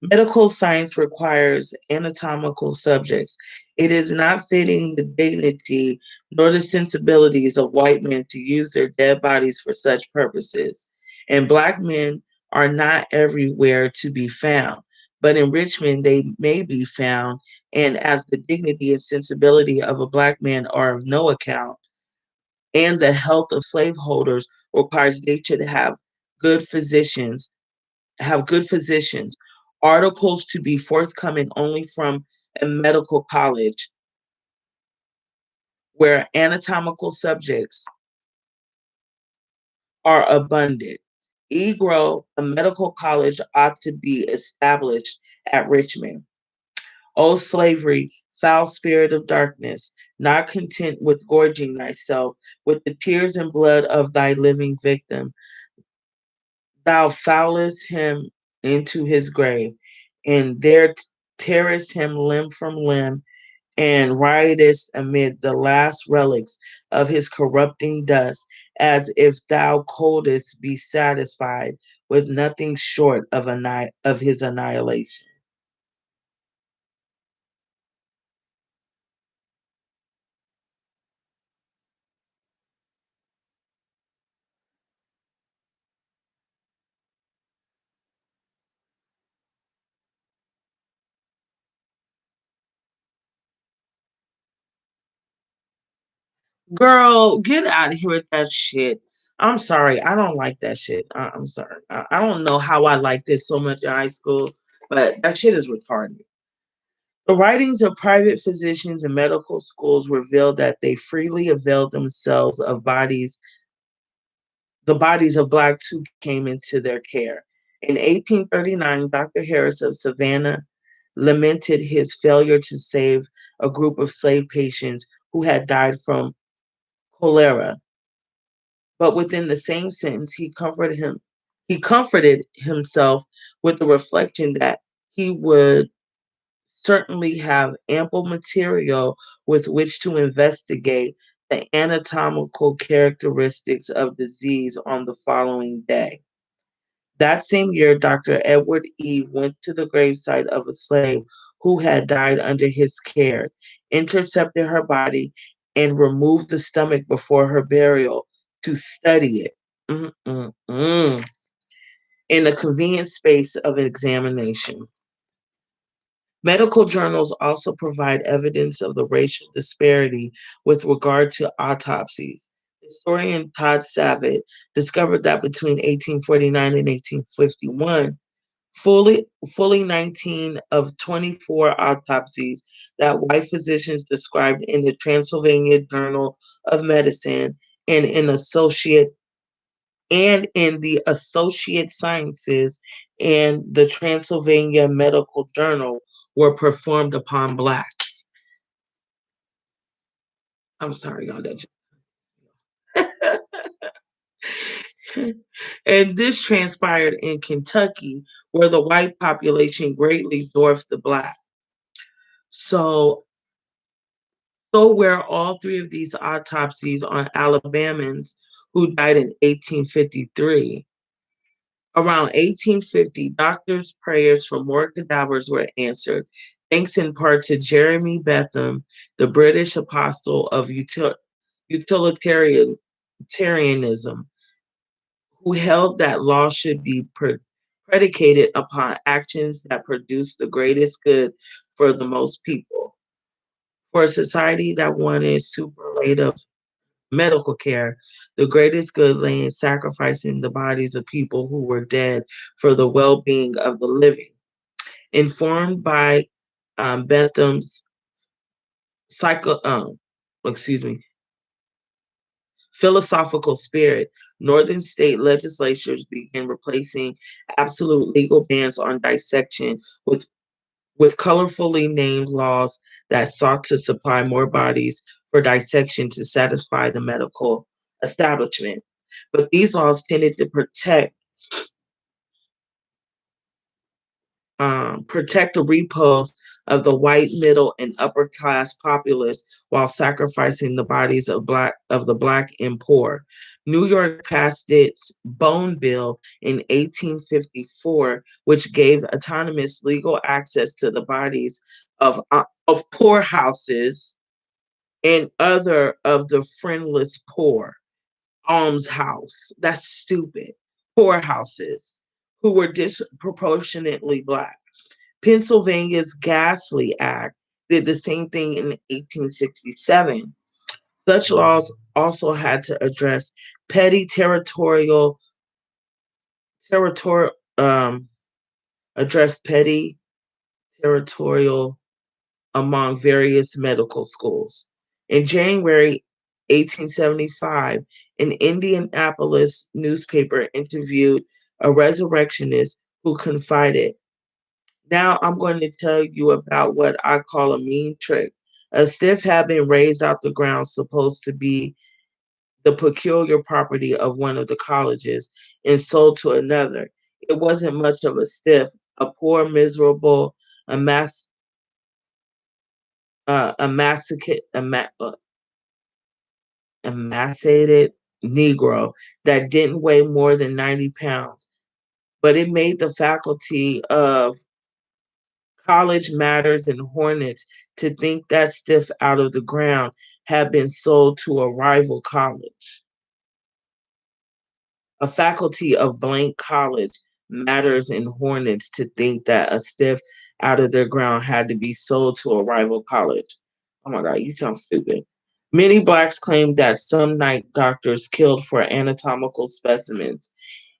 Medical science requires anatomical subjects. It is not fitting the dignity nor the sensibilities of white men to use their dead bodies for such purposes. And black men are not everywhere to be found, but in Richmond they may be found. And as the dignity and sensibility of a black man are of no account, and the health of slaveholders requires they should good physicians good physicians, articles to be forthcoming only from a medical college where anatomical subjects are abundant. Egro, a medical college, ought to be established at Richmond. O slavery, foul spirit of darkness, not content with gorging thyself with the tears and blood of thy living victim, thou foulest him into his grave, and there tearest him limb from limb, and riotest amid the last relics of his corrupting dust, as if thou couldst be satisfied with nothing short of his annihilation. Girl, get out of here with that shit. I'm sorry. I don't like that shit. I'm sorry. I don't know how I liked it so much in high school, but that shit is retarded. The writings of private physicians and medical schools reveal that they freely availed themselves of the bodies of blacks who came into their care. In 1839, Dr. Harris of Savannah lamented his failure to save a group of slave patients who had died from cholera. But within the same sentence, he comforted himself with the reflection that he would certainly have ample material with which to investigate the anatomical characteristics of disease on the following day. That same year, Dr. Edward Eve went to the gravesite of a slave who had died under his care, intercepted her body, and removed the stomach before her burial to study it. Mm-mm-mm. in the convenient space of examination. Medical journals also provide evidence of the racial disparity with regard to autopsies. Historian Todd Savitt discovered that between 1849 and 1851, fully 19 of 24 autopsies that white physicians described in the Transylvania Journal of Medicine and in the Associate Sciences and the Transylvania Medical Journal were performed upon blacks. I'm sorry, y'all. That just and this transpired in Kentucky, where the white population greatly dwarfs the black. So, where all three of these autopsies on Alabamans who died in 1853. Around 1850, doctors' prayers for more cadavers were answered, thanks in part to Jeremy Bentham, the British apostle of utilitarianism, who held that law should be predicated upon actions that produce the greatest good for the most people. For a society that wanted superlative medical care, the greatest good lay in sacrificing the bodies of people who were dead for the well-being of the living. Informed by Bentham's psycho, excuse me, philosophical spirit, Northern state legislatures began replacing absolute legal bans on dissection with colorfully named laws that sought to supply more bodies for dissection to satisfy the medical establishment. But these laws tended to protect the repose of the white middle and upper class populace while sacrificing the bodies of the black and poor. New York passed its Bone Bill in 1854, which gave autonomous legal access to the bodies of poorhouses and other of the friendless poor. Almshouse. That's stupid. Poorhouses who were disproportionately black. Pennsylvania's Ghastly Act did the same thing in 1867. Such laws also had to address petty territorial address petty territorial among various medical schools. In January 1875, an Indianapolis newspaper interviewed a resurrectionist who confided, "Now I'm going to tell you about what I call a mean trick. A stiff had been raised out the ground, supposed to be the peculiar property of one of the colleges, and sold to another. It wasn't much of a stiff, a poor, miserable, emas- emaciated Negro that didn't weigh more than 90 pounds. But it made the faculty of College Matters and Hornets to think that stiff out of the ground had been sold to a rival college. A faculty of blank college Matters and Hornets to think that a stiff out of their ground had to be sold to a rival college. Oh my God, you sound stupid. Many blacks claimed that some night doctors killed for anatomical specimens,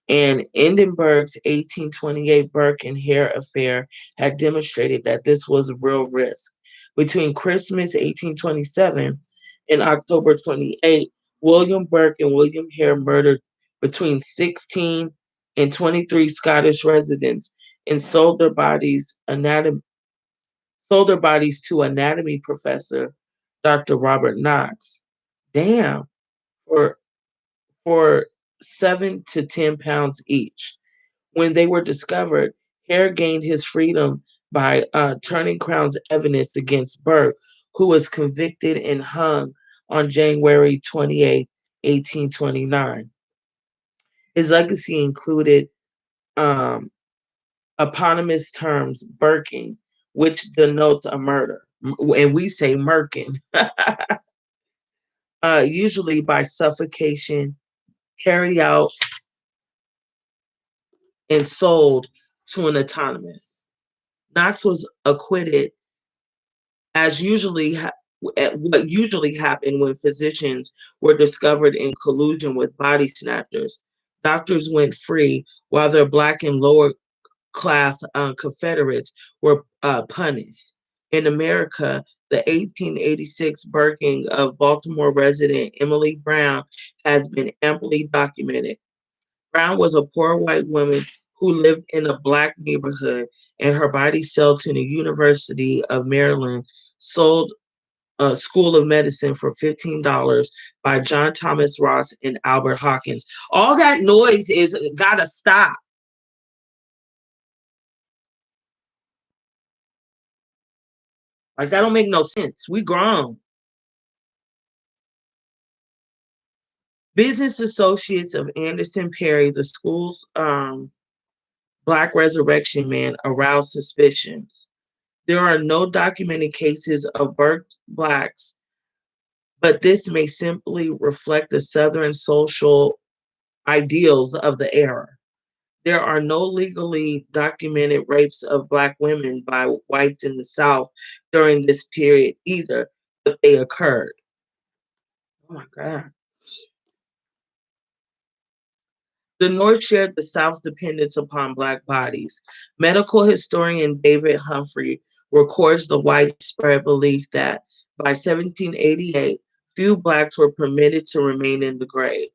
and Edinburgh's 1828 Burke and Hare affair had demonstrated that this was a real risk. Between Christmas 1827 and October 28, William Burke and William Hare murdered between 16 and 23 Scottish residents and sold their bodies to anatomy professor Dr. Robert Knox. Damn, for for 7 to 10 pounds each. When they were discovered, Hare gained his freedom by turning Crown's evidence against Burke, who was convicted and hung on January 28, 1829. His legacy included um, eponymous terms, Burking, which denotes a murder, and we say Merkin, usually by suffocation, carried out and sold to an autonomous. Knox was acquitted as what usually happened when physicians were discovered in collusion with body snatchers. Doctors went free while their black and lower class Confederates were punished. In America, the 1886 burning of Baltimore resident Emily Brown has been amply documented. Brown was a poor white woman who lived in a black neighborhood, and her body sold to the University of Maryland sold School of Medicine for $15 by John Thomas Ross and Albert Hawkins. All that noise is gotta stop. Like that don't make no sense. We grown. Business associates of Anderson Perry, the school's Black Resurrection Man, aroused suspicions. There are no documented cases of burnt blacks, but this may simply reflect the Southern social ideals of the era. There are no legally documented rapes of Black women by whites in the South during this period either, but they occurred. Oh my God. The North shared the South's dependence upon Black bodies. Medical historian David Humphrey records the widespread belief that by 1788, few Blacks were permitted to remain in the grave.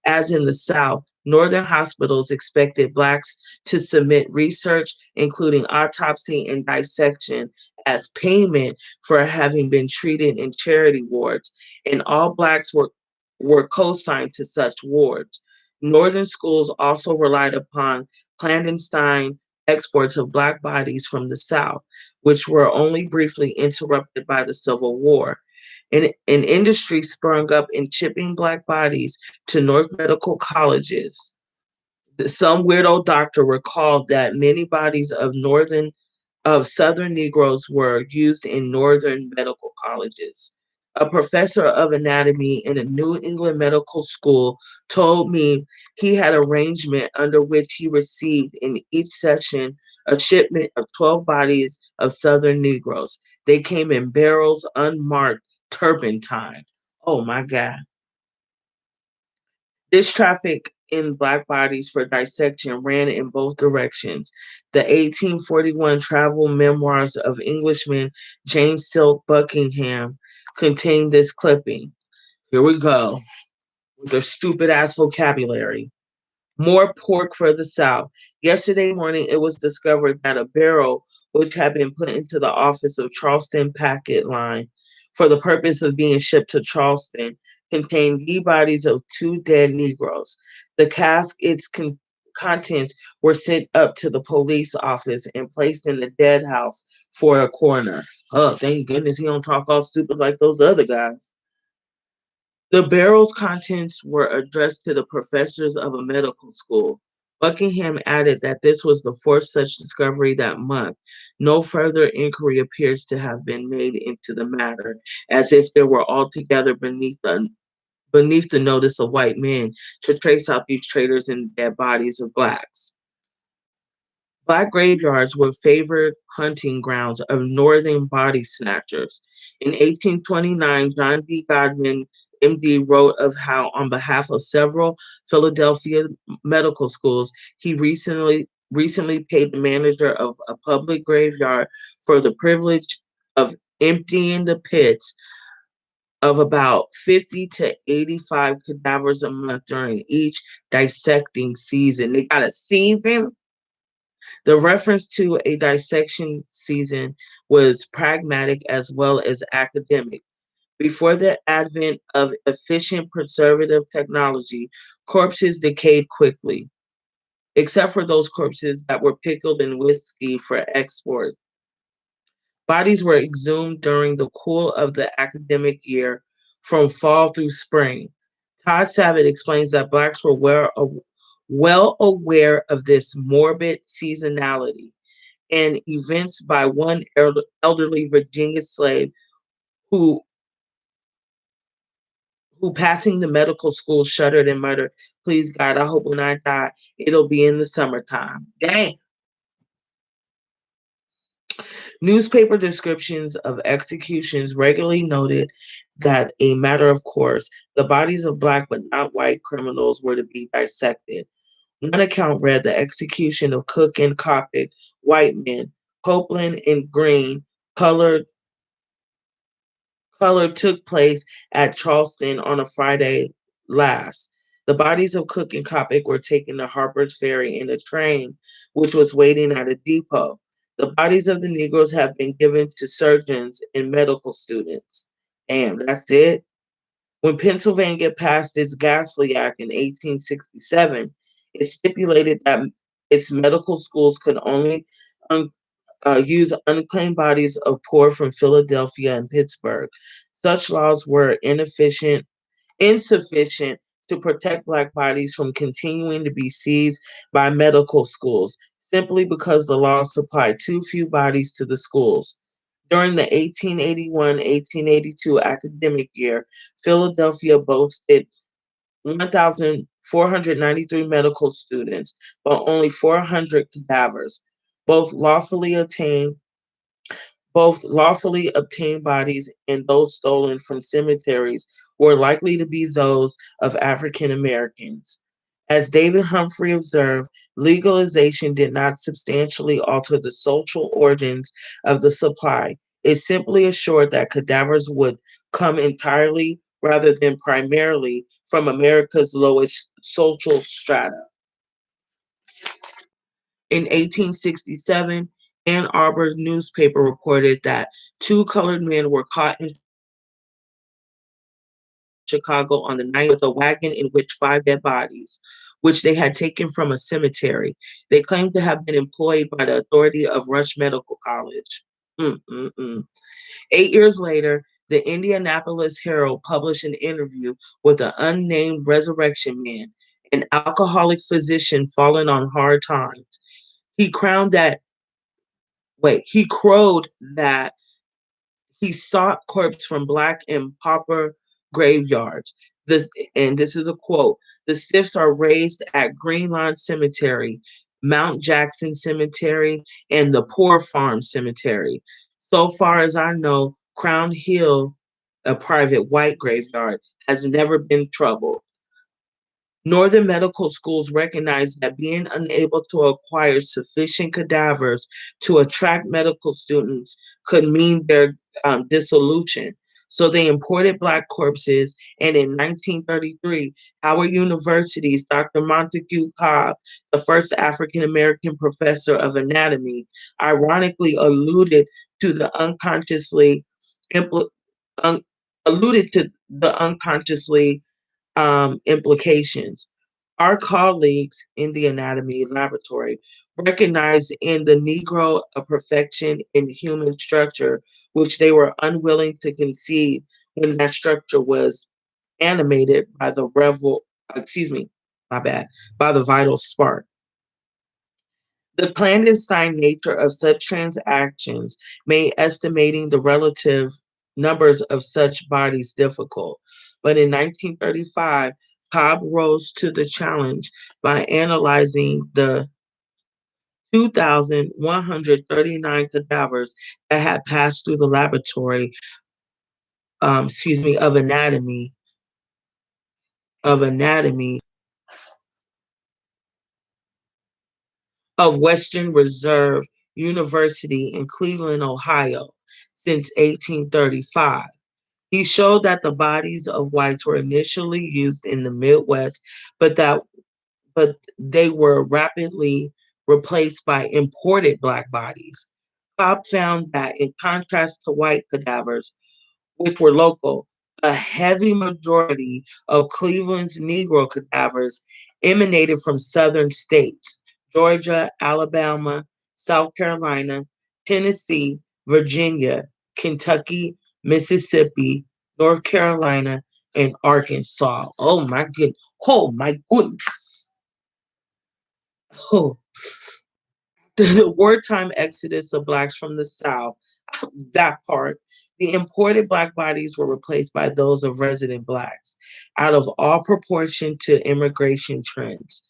As in the South, Northern hospitals expected Blacks to submit research, including autopsy and dissection, as payment for having been treated in charity wards, and all Blacks were co-signed to such wards. Northern schools also relied upon clandestine exports of Black bodies from the South, which were only briefly interrupted by the Civil War. An industry sprung up in shipping Black bodies to North medical colleges. Some weirdo doctor recalled that many bodies of Southern Negroes were used in Northern medical colleges. A professor of anatomy in a New England medical school told me he had arrangement under which he received in each session a shipment of 12 bodies of Southern Negroes. They came in barrels unmarked turpentine. Oh my God. This traffic in Black bodies for dissection ran in both directions. The 1841 travel memoirs of Englishman James Silk Buckingham contained this clipping. Here we go with their stupid ass vocabulary. More pork for the South. Yesterday morning, it was discovered that a barrel, which had been put into the office of Charleston Packet Line for the purpose of being shipped to Charleston, contained the bodies of two dead Negroes. The contents were sent up to the police office and placed in the dead house for a coroner. Oh, thank goodness he don't talk all stupid like those other guys. The barrel's contents were addressed to the professors of a medical school. Buckingham added that this was the fourth such discovery that month. No further inquiry appears to have been made into the matter, as if they were altogether beneath the notice of white men to trace out these traitors in dead bodies of Blacks. Black graveyards were favored hunting grounds of northern body snatchers. In 1829, John D. Godman, MD, wrote of how, on behalf of several Philadelphia medical schools, he recently paid the manager of a public graveyard for the privilege of emptying the pits of about 50 to 85 cadavers a month during each dissecting season. They got a season? The reference to a dissection season was pragmatic as well as academic. Before the advent of efficient preservative technology, corpses decayed quickly, except for those corpses that were pickled in whiskey for export. Bodies were exhumed during the cool of the academic year from fall through spring. Todd Savitt explains that Blacks were well aware of this morbid seasonality and events by one elderly Virginia slave who who passing the medical school shuddered and muttered, "Please, God, I hope when I die, it'll be in the summertime." Dang. Newspaper descriptions of executions regularly noted that, a matter of course, the bodies of black but not white criminals were to be dissected. One account read the execution of Cook and Coppock, white men, Copeland and Green, colored color took place at Charleston on a Friday last. The bodies of Cook and Coppock were taken to Harper's Ferry in a train which was waiting at a depot. The bodies of the Negroes have been given to surgeons and medical students. Damn, that's it. When Pennsylvania passed its Ghastly Act in 1867, it stipulated that its medical schools could only um, use unclaimed bodies of poor from Philadelphia and Pittsburgh. Such laws were insufficient to protect black bodies from continuing to be seized by medical schools, simply because the law supplied too few bodies to the schools. During the 1881-1882 academic year, Philadelphia boasted 1,493 medical students, but only 400 cadavers. Both lawfully obtained both lawfully obtained bodies and those stolen from cemeteries were likely to be those of African Americans. As David Humphrey observed, legalization did not substantially alter the social origins of the supply. It simply assured that cadavers would come entirely rather than primarily from America's lowest social strata. In 1867, Ann Arbor's newspaper reported that two colored men were caught in Chicago on the 9th with a wagon in which five dead bodies, which they had taken from a cemetery. They claimed to have been employed by the authority of Rush Medical College. Mm-mm-mm. 8 years later, the Indianapolis Herald published an interview with an unnamed resurrection man, an alcoholic physician fallen on hard times. He crowned that he crowed that he sought corpses from black and pauper graveyards. This and this is a quote. The stiffs are raised at Green Lawn Cemetery, Mount Jackson Cemetery, and the Poor Farm Cemetery. So far as I know, Crown Hill, a private white graveyard, has never been troubled. Northern medical schools recognized that being unable to acquire sufficient cadavers to attract medical students could mean their dissolution. So they imported black corpses, and in 1933, Howard University's Dr. Montague Cobb, the first African American professor of anatomy, ironically to the unconsciously impl- un- alluded to the unconsciously implications. Our colleagues in the anatomy laboratory recognized in the Negro a perfection in human structure, which they were unwilling to concede when that structure was animated by my bad, by the vital spark. The clandestine nature of such transactions made estimating the relative numbers of such bodies difficult. But in 1935, Cobb rose to the challenge by analyzing the 2,139 cadavers that had passed through the laboratory, of anatomy of Western Reserve University in Cleveland, Ohio, since 1835. He showed that the bodies of whites were initially used in the Midwest, but that but they were rapidly replaced by imported black bodies. Cobb found that, in contrast to white cadavers, which were local, a heavy majority of Cleveland's Negro cadavers emanated from southern states: Georgia, Alabama, South Carolina, Tennessee, Virginia, Kentucky, Mississippi, North Carolina, and Arkansas. Oh my goodness. Oh, the wartime exodus of blacks from the South, that part, The imported Black bodies were replaced by those of resident Blacks, out of all proportion to immigration trends.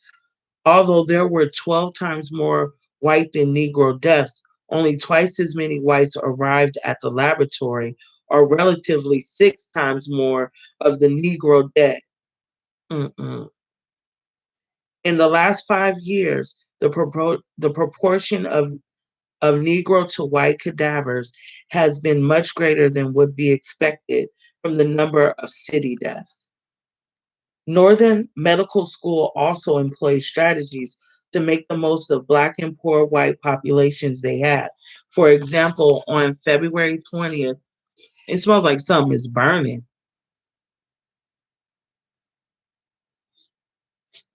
Although there were 12 times more white than Negro deaths, only twice as many whites arrived at the laboratory, or relatively 6 times more of the Negro dead. Mm-mm. In the last 5 years, the proportion of Negro to white cadavers has been much greater than would be expected from the number of city deaths. Northern Medical School also employed strategies to make the most of Black and poor white populations they had. For example, on February 20th, it smells like something is burning.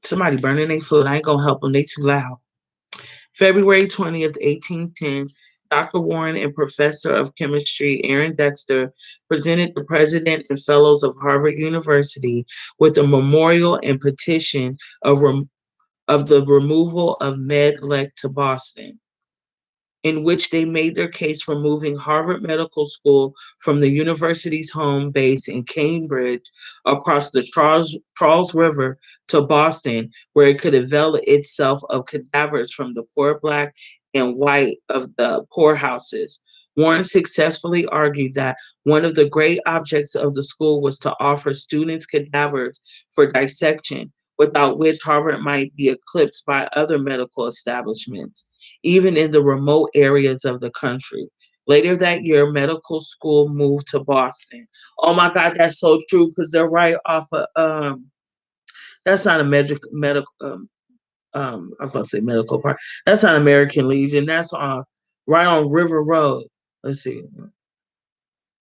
Somebody burning their food. I ain't gonna help them. They too loud. February 20th, 1810, Dr. Warren and Professor of Chemistry Aaron Dexter presented the President and Fellows of Harvard University with a memorial and petition of the removal of Med-Lec to Boston, in which they made their case for moving Harvard Medical School from the university's home base in Cambridge across the Charles River to Boston, where it could avail itself of cadavers from the poor Black and white of the poorhouses. Warren successfully argued that one of the great objects of the school was to offer students cadavers for dissection, without which Harvard might be eclipsed by other medical establishments, even in the remote areas of the country. Later that year, medical school moved to Boston. Oh my God, that's so true because they're right off of that's not a medical I was about to say medical park. That's not American Legion. That's on right on River Road. Let's see.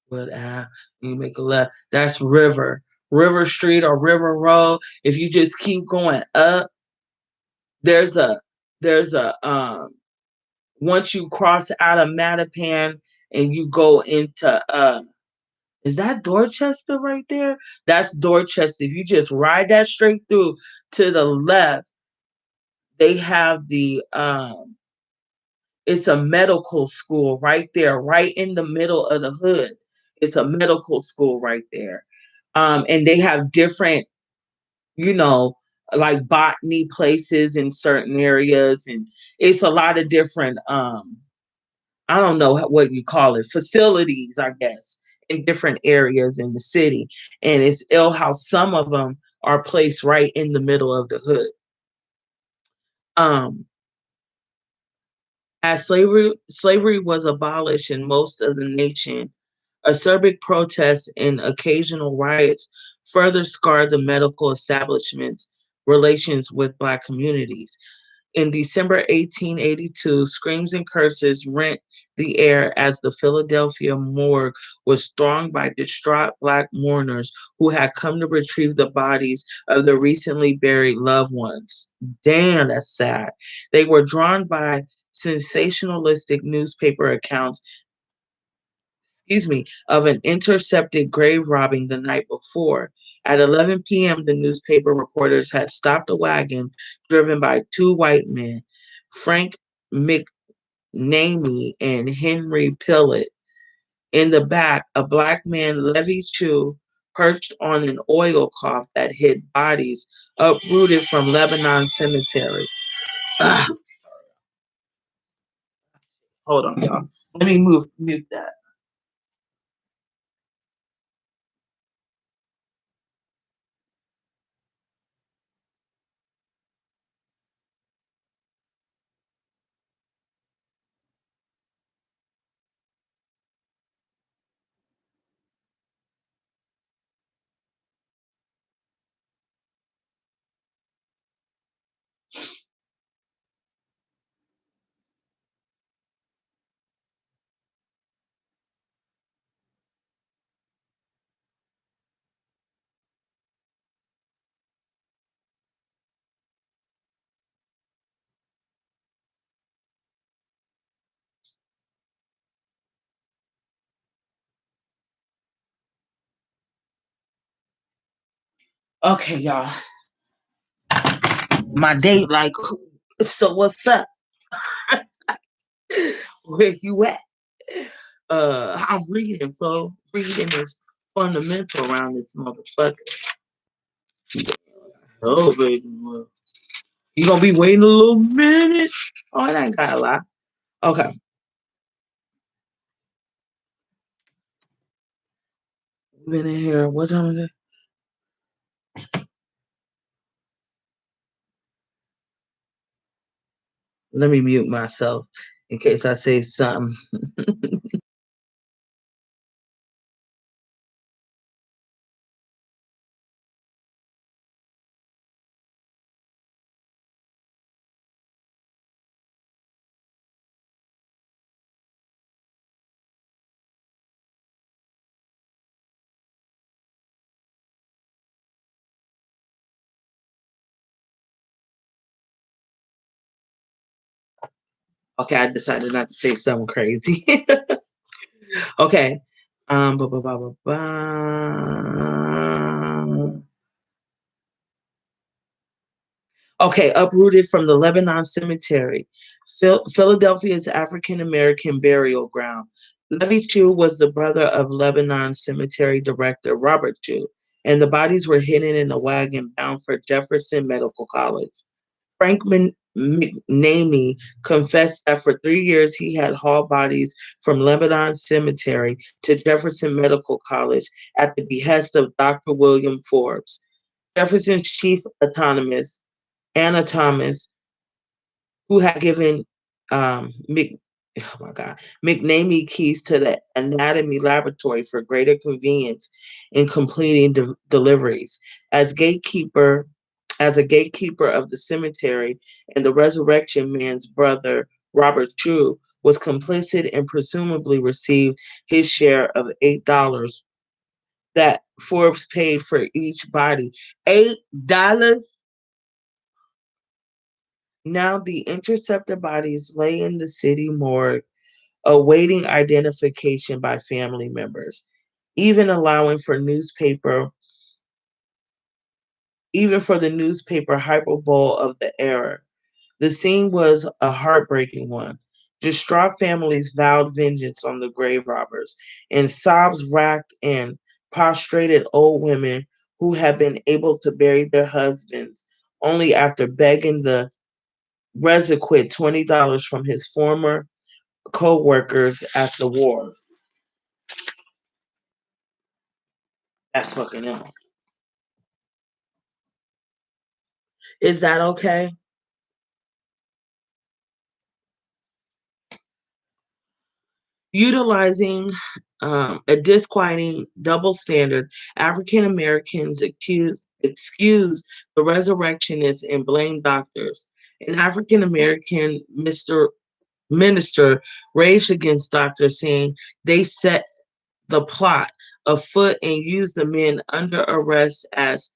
What you make a left. That's River Street or River Road. If you just keep going up, there's a once you cross out of Mattapan and you go into is that Dorchester right there? That's Dorchester. If you just ride that straight through to the left, they have the it's a medical school right there, right in the middle of the hood. It's a medical school right there. And they have different, you know, like botany places in certain areas, and it's a lot of different I don't know what you call it, facilities, I guess, in different areas in the city. And it's ill how some of them are placed right in the middle of the hood. Um, as slavery was abolished in most of the nation, acerbic protests and occasional riots further scarred the medical establishment's relations with Black communities. In December 1882, screams and curses rent the air as the Philadelphia morgue was thronged by distraught Black mourners who had come to retrieve the bodies of their recently buried loved ones. Damn, that's sad. They were drawn by sensationalistic newspaper accounts, of an intercepted grave robbing the night before. At 11 p.m., the newspaper reporters had stopped a wagon driven by two white men, Frank McNamee and Henry Pillett. In the back, a Black man, Levy Chew, perched on an oil cloth that hid bodies uprooted from Lebanon Cemetery. Ah, hold on, y'all. Let me mute that. Okay, y'all. My date, like, so what's up? Where you at? I'm reading, so reading is fundamental around this motherfucker. Oh, baby. You gonna be waiting a little minute? Oh, it ain't got a lot. Okay. Been in here. What time is it? Let me mute myself in case I say something. Okay, I decided not to say something crazy. Okay. Ba, ba, ba, ba, ba. Okay, uprooted from the Lebanon cemetery, Philadelphia's African American burial ground. Levi Chu was the brother of Lebanon cemetery director Robert Chu, and the bodies were hidden in a wagon bound for Jefferson Medical College. Frank McNamee confessed that for 3 years he had hauled bodies from Lebanon Cemetery to Jefferson Medical College at the behest of Dr. William Forbes, Jefferson's chief anatomist, who had given oh my God, McNamee keys to the anatomy laboratory for greater convenience in completing deliveries. As gatekeeper, as a gatekeeper of the cemetery, and the resurrection man's brother, Robert True, was complicit and presumably received his share of $8 that Forbes paid for each body. $8? Now the intercepted bodies lay in the city morgue, awaiting identification by family members, even allowing for even for the newspaper hyperbole of the era. The scene was a heartbreaking one. Distraught families vowed vengeance on the grave robbers, and sobs racked and prostrated old women who had been able to bury their husbands only after begging the Rezaquit $20 from his former co-workers at the war. That's fucking hell. Is that okay? Utilizing a disquieting double standard, African Americans excuse the resurrectionists and blame doctors. An African American minister raged against doctors, saying they set the plot afoot and used the men under arrest as,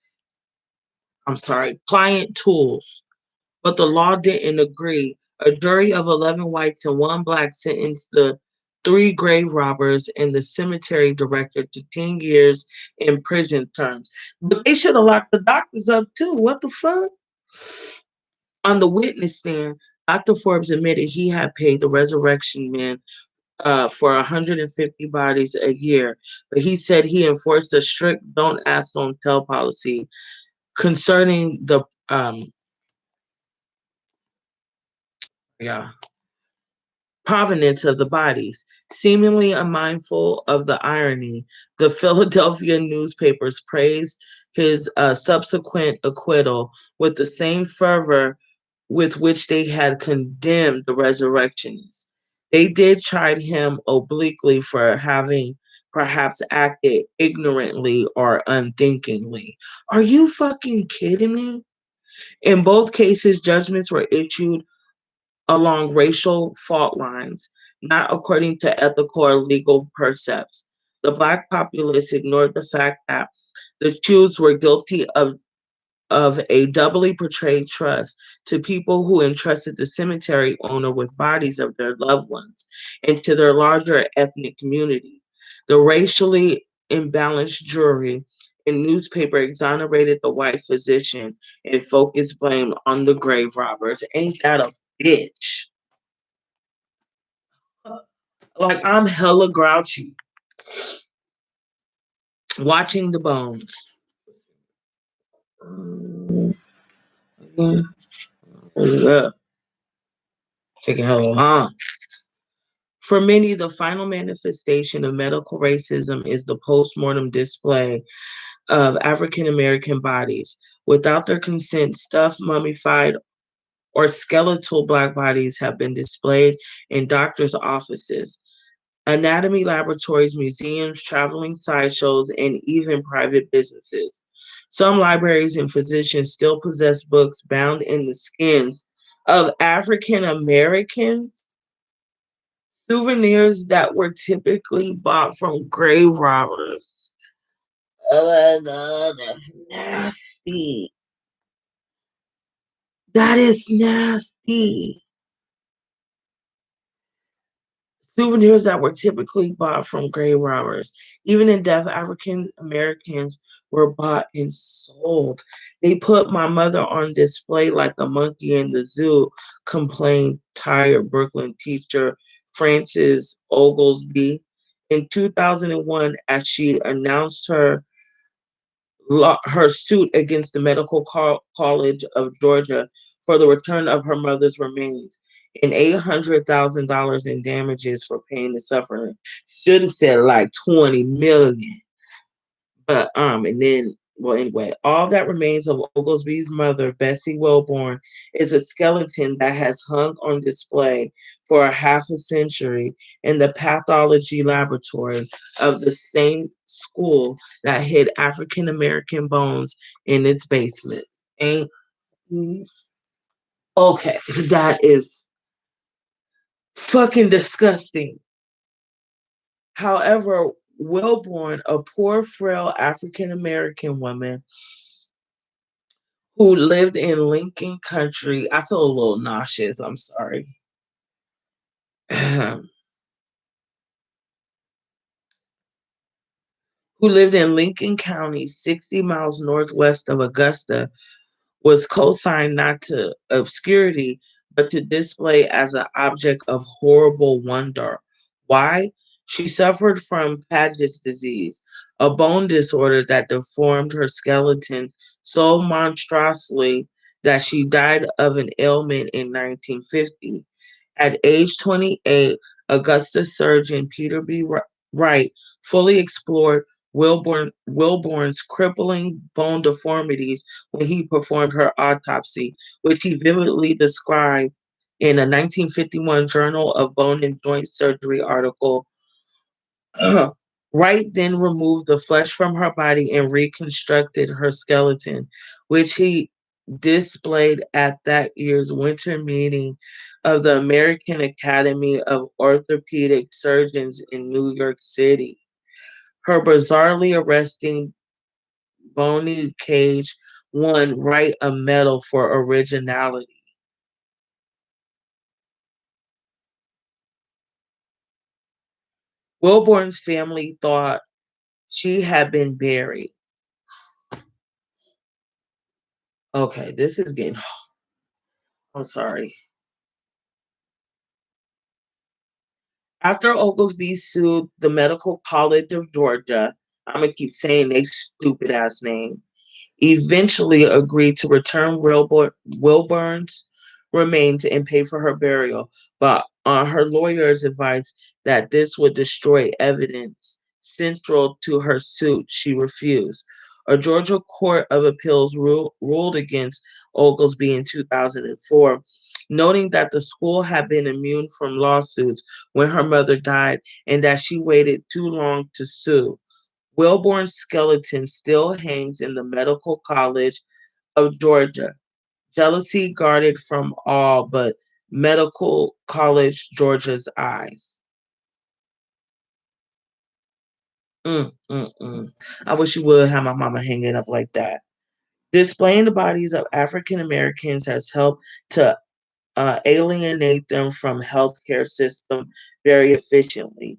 client tools. But the law didn't agree. A jury of 11 whites and one black sentenced the three grave robbers and the cemetery director to 10 years in prison terms. But they should have locked the doctors up too. What the fuck? On the witness stand, Dr. Forbes admitted he had paid the resurrection men for 150 bodies a year, but he said he enforced a strict don't ask, don't tell policy concerning the yeah provenance of the bodies. Seemingly unmindful of the irony, the Philadelphia newspapers praised his subsequent acquittal with the same fervor with which they had condemned the resurrectionists. They did chide him obliquely for having perhaps acted ignorantly or unthinkingly. Are you fucking kidding me? In both cases, judgments were issued along racial fault lines, not according to ethical or legal precepts. The Black populace ignored the fact that the Jews were guilty of a doubly portrayed trust to people who entrusted the cemetery owner with bodies of their loved ones and to their larger ethnic community. The racially imbalanced jury and newspaper exonerated the white physician and focused blame on the grave robbers. Ain't that a bitch? Like, I'm hella grouchy watching the bones. Yeah, taking hella long. For many, the final manifestation of medical racism is the post-mortem display of African American bodies. Without their consent, stuffed, mummified, or skeletal Black bodies have been displayed in doctors' offices, anatomy laboratories, museums, traveling sideshows, and even private businesses. Some libraries and physicians still possess books bound in the skins of African Americans, souvenirs that were typically bought from grave robbers. Oh my God, that's nasty. That is nasty. Souvenirs that were typically bought from grave robbers. Even in death, African Americans were bought and sold. They put my mother on display like a monkey in the zoo, complained tired Brooklyn teacher Frances Oglesby in 2001 as she announced her suit against the College of Georgia for the return of her mother's remains and $800,000 in damages for pain and suffering. Should have said like 20 million. But and then well anyway, all that remains of Oglesby's mother, Bessie Wellborn, is a skeleton that has hung on display for a half a century in the pathology laboratory of the same school that hid African American bones in its basement. Ain't okay, that is fucking disgusting. However, Wellborn, a poor, frail African American woman who lived in Lincoln Country. I feel a little nauseous. I'm sorry. Who lived in Lincoln County, 60 miles northwest of Augusta, was co-signed not to obscurity, but to display as an object of horrible wonder. Why? She suffered from Paget's disease, a bone disorder that deformed her skeleton so monstrously that she died of an ailment in 1950. At age 28, Augusta surgeon Peter B. Wright fully explored Wilborn's crippling bone deformities when he performed her autopsy, which he vividly described in a 1951 Journal of Bone and Joint Surgery article. Wright then removed the flesh from her body and reconstructed her skeleton, which he displayed at that year's winter meeting of the American Academy of Orthopedic Surgeons in New York City. Her bizarrely arresting bony cage won Wright a medal for originality. Wilborn's family thought she had been buried. Okay, this is getting. I'm sorry. After Oglesby sued the Medical College of Georgia, I'm gonna keep saying they stupid ass name, eventually agreed to return Wilburn's remains and pay for her burial, but her lawyers advised that this would destroy evidence central to her suit. She refused. A Georgia Court of Appeals ruled against Oglesby in 2004, noting that the school had been immune from lawsuits when her mother died and that she waited too long to sue. Wilborn's skeleton still hangs in the Medical College of Georgia, jealousy guarded from all but Medical College Georgia's eyes. I wish you would have my mama hanging up like that. Displaying the bodies of African Americans has helped to alienate them from healthcare system very efficiently.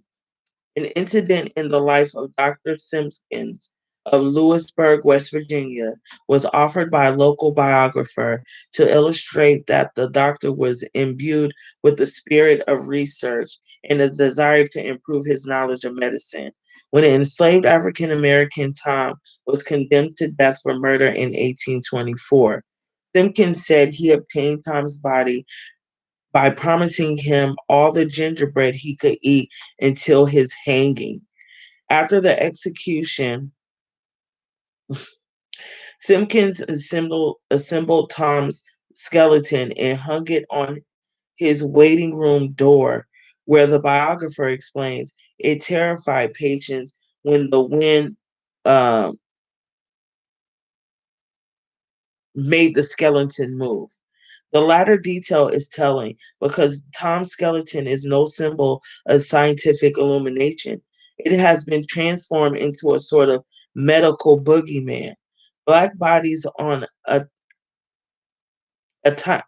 An incident in the life of Dr. Simpkins, of Lewisburg, West Virginia, was offered by a local biographer to illustrate that the doctor was imbued with the spirit of research and a desire to improve his knowledge of medicine. When an enslaved African American, Tom was condemned to death for murder in 1824. Simpkins said he obtained Tom's body by promising him all the gingerbread he could eat until his hanging. After the execution, Simpkins assembled Tom's skeleton and hung it on his waiting room door, where the biographer explains it terrified patients when the wind um, made the skeleton move. The latter detail is telling because Tom's skeleton is no symbol of scientific illumination. It has been transformed into a sort of medical boogeyman. Black bodies on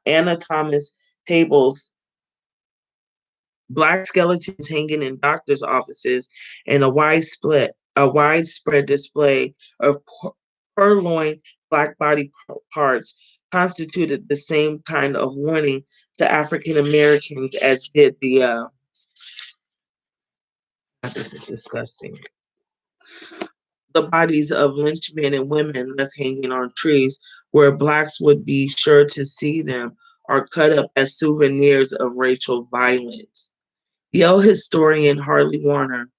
anatomist tables, black skeletons hanging in doctors' offices, and a widespread display of purloined black body parts constituted the same kind of warning to African Americans as did the this is disgusting. The bodies of lynched men and women left hanging on trees where blacks would be sure to see them or cut up as souvenirs of racial violence. Yale historian Harley Warner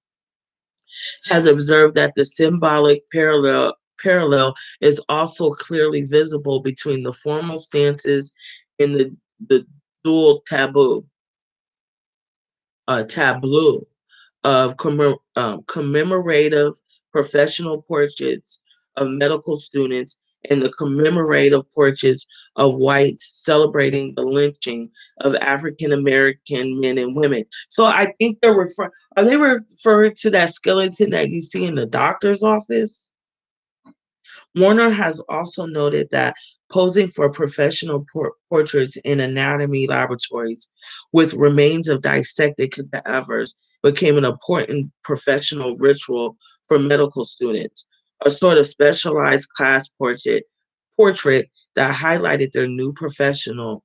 has observed that the symbolic parallel is also clearly visible between the formal stances and the dual tableau of commemorative professional portraits of medical students and the commemorative portraits of whites celebrating the lynching of African American men and women. So I think are they referring to that skeleton that you see in the doctor's office? Warner has also noted that posing for professional portraits in anatomy laboratories with remains of dissected cadavers became an important professional ritual for medical students, a sort of specialized class portrait that highlighted their new professional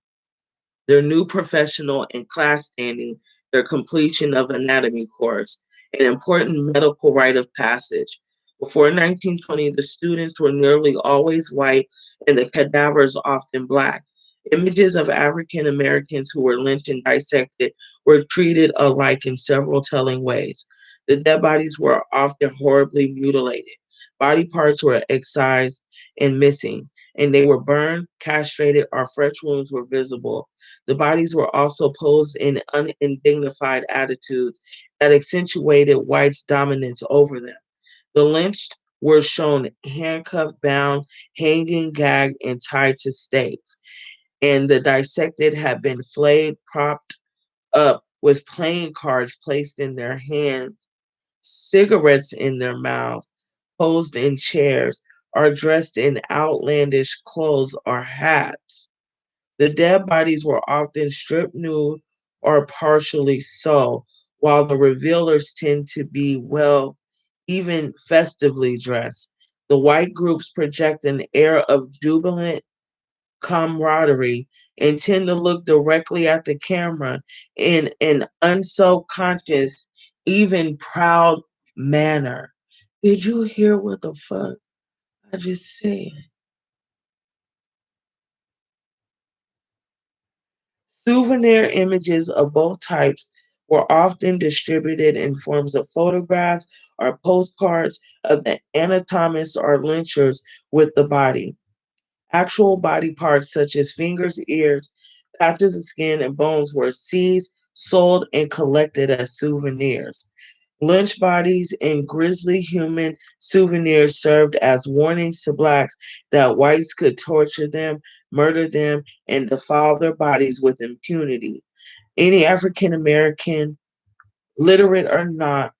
and class standing, their completion of anatomy course, an important medical rite of passage. Before 1920, the students were nearly always white and the cadavers often black. Images of African Americans who were lynched and dissected were treated alike in several telling ways. The dead bodies were often horribly mutilated. Body parts were excised and missing, and they were burned, castrated, or fresh wounds were visible. The bodies were also posed in undignified attitudes that accentuated whites' dominance over them. The lynched were shown handcuffed, bound, hanging, gagged, and tied to stakes, and the dissected had been flayed, propped up with playing cards placed in their hands, cigarettes in their mouths, posed in chairs, or dressed in outlandish clothes or hats. The dead bodies were often stripped nude or partially so, while the revealers tend to be, well, even festively dressed. The white groups project an air of jubilant camaraderie and tend to look directly at the camera in an unselfconscious, even proud manner. Did you hear what the fuck I just said? Souvenir images of both types were often distributed in forms of photographs or postcards of the anatomists or lynchers with the body. Actual body parts such as fingers, ears, patches of skin, and bones were seized, sold, and collected as souvenirs. Lynch bodies and grisly human souvenirs served as warnings to blacks that whites could torture them, murder them, and defile their bodies with impunity. Any African American, literate or not,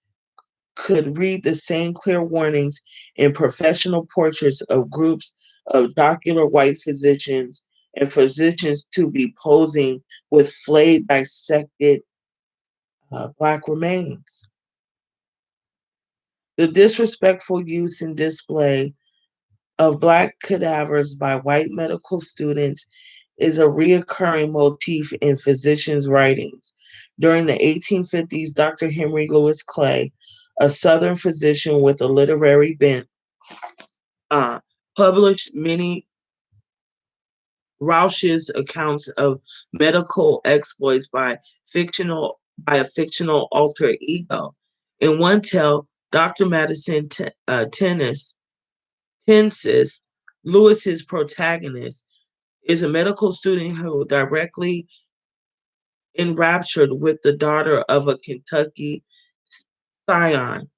could read the same clear warnings in professional portraits of groups of jocular white physicians and physicians to be posing with flayed, dissected black remains. The disrespectful use and display of Black cadavers by white medical students is a reoccurring motif in physicians' writings. During the 1850s, Dr. Henry Louis Clay, a Southern physician with a literary bent, uh, published many Rausch's accounts of medical exploits by a fictional alter ego. In one tale, Dr. Madison Tensis, Lewis's protagonist, is a medical student who directly enraptured with the daughter of a Kentucky scion.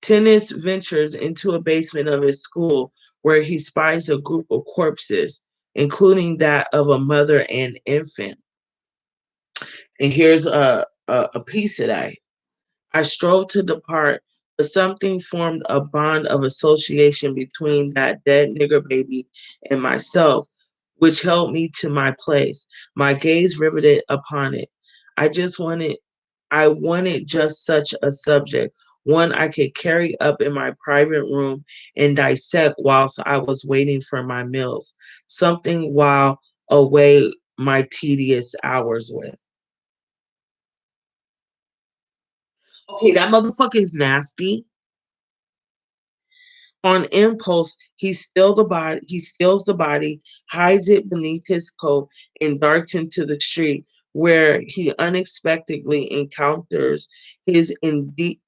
Tennis ventures into a basement of his school where he spies a group of corpses, including that of a mother and infant. And here's a piece of that. I strove to depart, but something formed a bond of association between that dead nigger baby and myself, which held me to my place, my gaze riveted upon it. I just wanted I wanted just such a subject, one I could carry up in my private room and dissect whilst I was waiting for my meals, something while away my tedious hours with. Okay, that motherfucker is nasty. On impulse, he steals the body, hides it beneath his coat, and darts into the street where he unexpectedly encounters his intended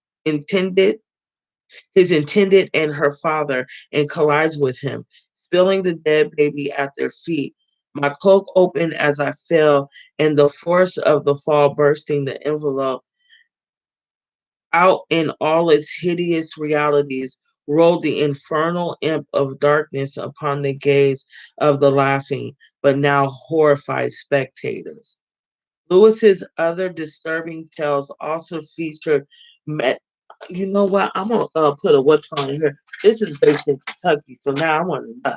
intended and her father and collides with him, spilling the dead baby at their feet. My cloak opened as I fell, and the force of the fall bursting the envelope out in all its hideous realities, rolled the infernal imp of darkness upon the gaze of the laughing, but now horrified spectators. Lewis's other disturbing tales also featured met. You know what? I'm gonna put a what's on here. This is based in Kentucky, so now I want to know.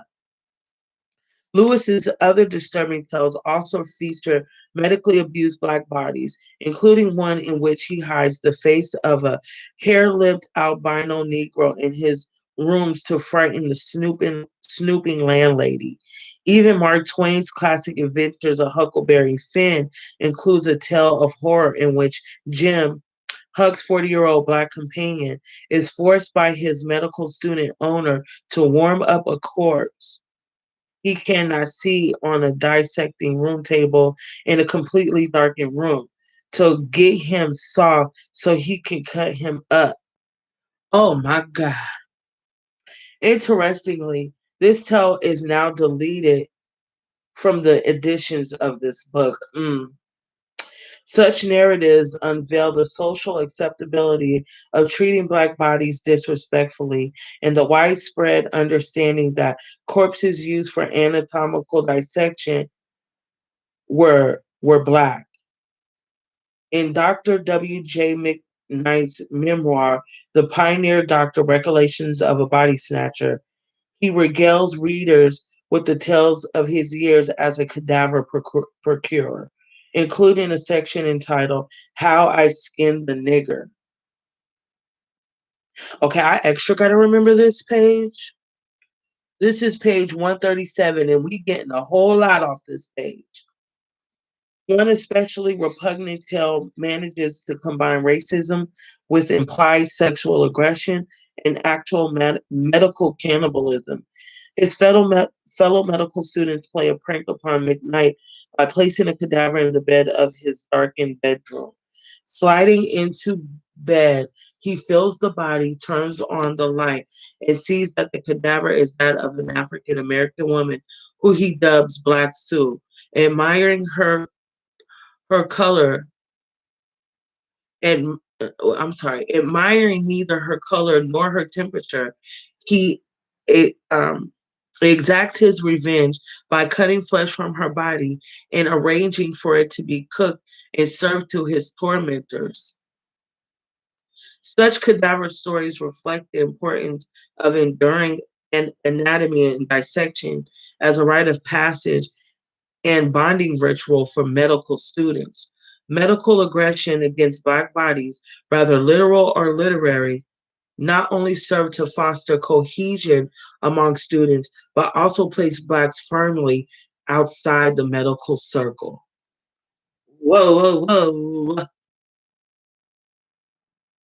Lewis's other disturbing tales also feature medically abused Black bodies, including one in which he hides the face of a hair-lipped albino Negro in his rooms to frighten the snooping landlady. Even Mark Twain's classic Adventures of Huckleberry Finn includes a tale of horror in which Jim, Huck's 40-year-old Black companion, is forced by his medical student owner to warm up a corpse he cannot see on a dissecting room table in a completely darkened room to get him soft so he can cut him up. Oh my God. Interestingly, this tale is now deleted from the editions of this book. Such narratives unveil the social acceptability of treating Black bodies disrespectfully and the widespread understanding that corpses used for anatomical dissection were Black. In Dr. W. J. McKnight's memoir, The Pioneer Doctor Recollections of a Body Snatcher, he regales readers with the tales of his years as a cadaver procurer, including a section entitled How I Skinned the Nigger. Okay, I extra gotta remember this page. This is page 137, and we getting a whole lot off this page. One especially repugnant tale manages to combine racism with implied sexual aggression and actual medical cannibalism. His fellow medical students play a prank upon McKnight by placing a cadaver in the bed of his darkened bedroom. Sliding into bed, he fills the body, turns on the light, and sees that the cadaver is that of an African American woman who he dubs Black Sue. Admiring her color and admiring neither her color nor her temperature, he it, exacts his revenge by cutting flesh from her body and arranging for it to be cooked and served to his tormentors. Such cadaver stories reflect the importance of enduring anatomy and dissection as a rite of passage and bonding ritual for medical students. Medical aggression against Black bodies, whether literal or literary, not only served to foster cohesion among students, but also placed Blacks firmly outside the medical circle. Whoa, whoa, whoa.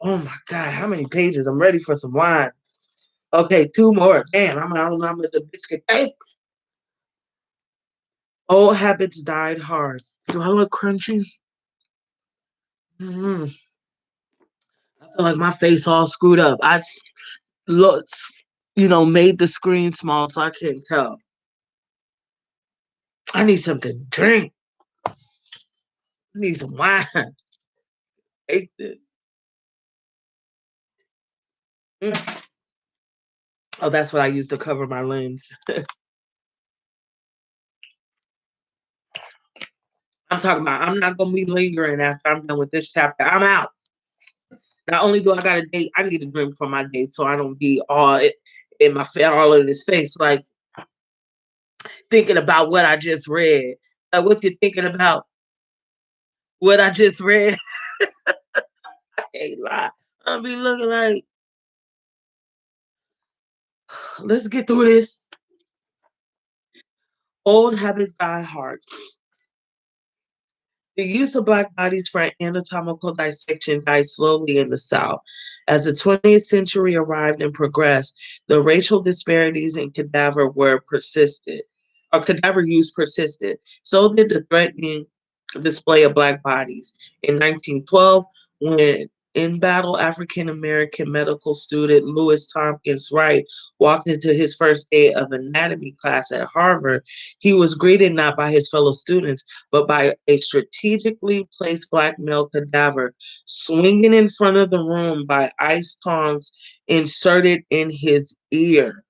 Oh my God, how many pages? I'm ready for some wine. Okay, two more. Damn, I'm out on with the biscuit. Hey. Old habits died hard. Do I look crunchy? I feel like my face all screwed up. Looks, made the screen small so I can't tell. I need something to drink. I need some wine. Hate this. Mm. Oh, that's what I use to cover my lens. I'm talking about I'm not gonna be lingering after I'm done with this chapter. I'm out. Not only do I got a date, I need a drink for my date so I don't be all in my all in his face, like thinking about what I just read. What you thinking about? What I just read? I can't lie. I'll be looking like, let's get through this. Old habits die hard. The use of Black bodies for anatomical dissection died slowly in the South. As the 20th century arrived and progressed, the racial disparities in cadaver use persisted. So did the threatening display of Black bodies. In 1912, when in battle African American medical student Louis Tompkins Wright walked into his first day of anatomy class at Harvard, he was greeted not by his fellow students, but by a strategically placed Black male cadaver swinging in front of the room by ice tongs inserted in his ears.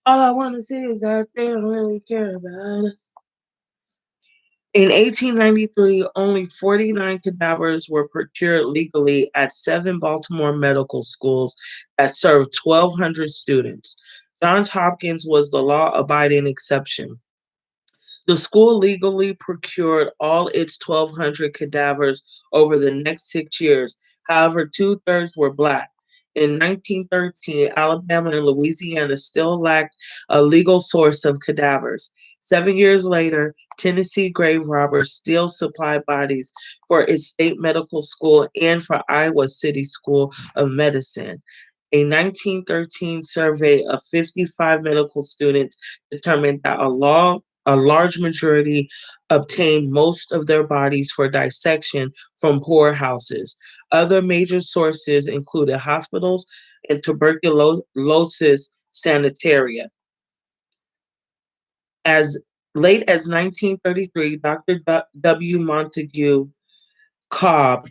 All I want to see is that they don't really care about us. In 1893, only 49 cadavers were procured legally at 7 Baltimore medical schools that served 1,200 students. Johns Hopkins was the law abiding exception. The school legally procured all its 1,200 cadavers over the next 6 years. However, two-thirds were Black. In 1913, Alabama and Louisiana still lacked a legal source of cadavers. 7 years later, Tennessee grave robbers still supplied bodies for its state medical school and for Iowa City School of Medicine. A 1913 survey of 55 medical students determined that a large majority obtained most of their bodies for dissection from poorhouses. Other major sources included hospitals and tuberculosis sanitaria. As late as 1933, Dr. W. Montague Cobb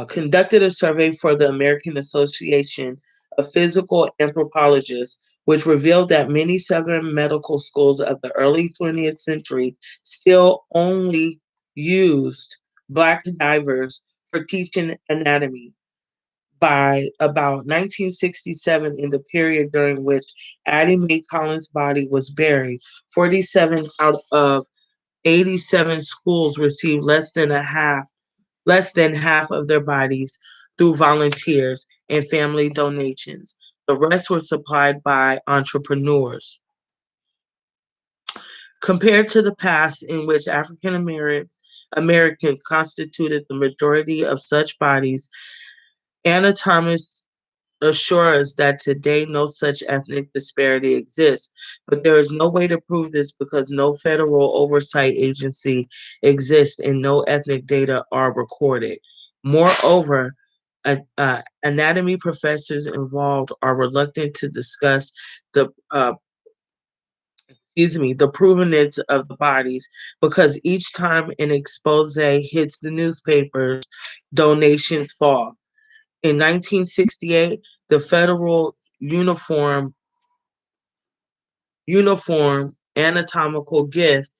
conducted a survey for the American Association of Physical Anthropologists, which revealed that many Southern medical schools of the early 20th century still only used Black divers for teaching anatomy. By about 1967, in the period during which Addie Mae Collins' body was buried, 47 out of 87 schools received less than half of their bodies through volunteers and family donations. The rest were supplied by entrepreneurs. Compared to the past, in which African Americans constituted the majority of such bodies, anatomists assure us that today no such ethnic disparity exists. But there is no way to prove this because no federal oversight agency exists and no ethnic data are recorded. Moreover, anatomy professors involved are reluctant to discuss the the provenness of the bodies because each time an expose hits the newspapers, donations fall. In 1968, the federal uniform anatomical gift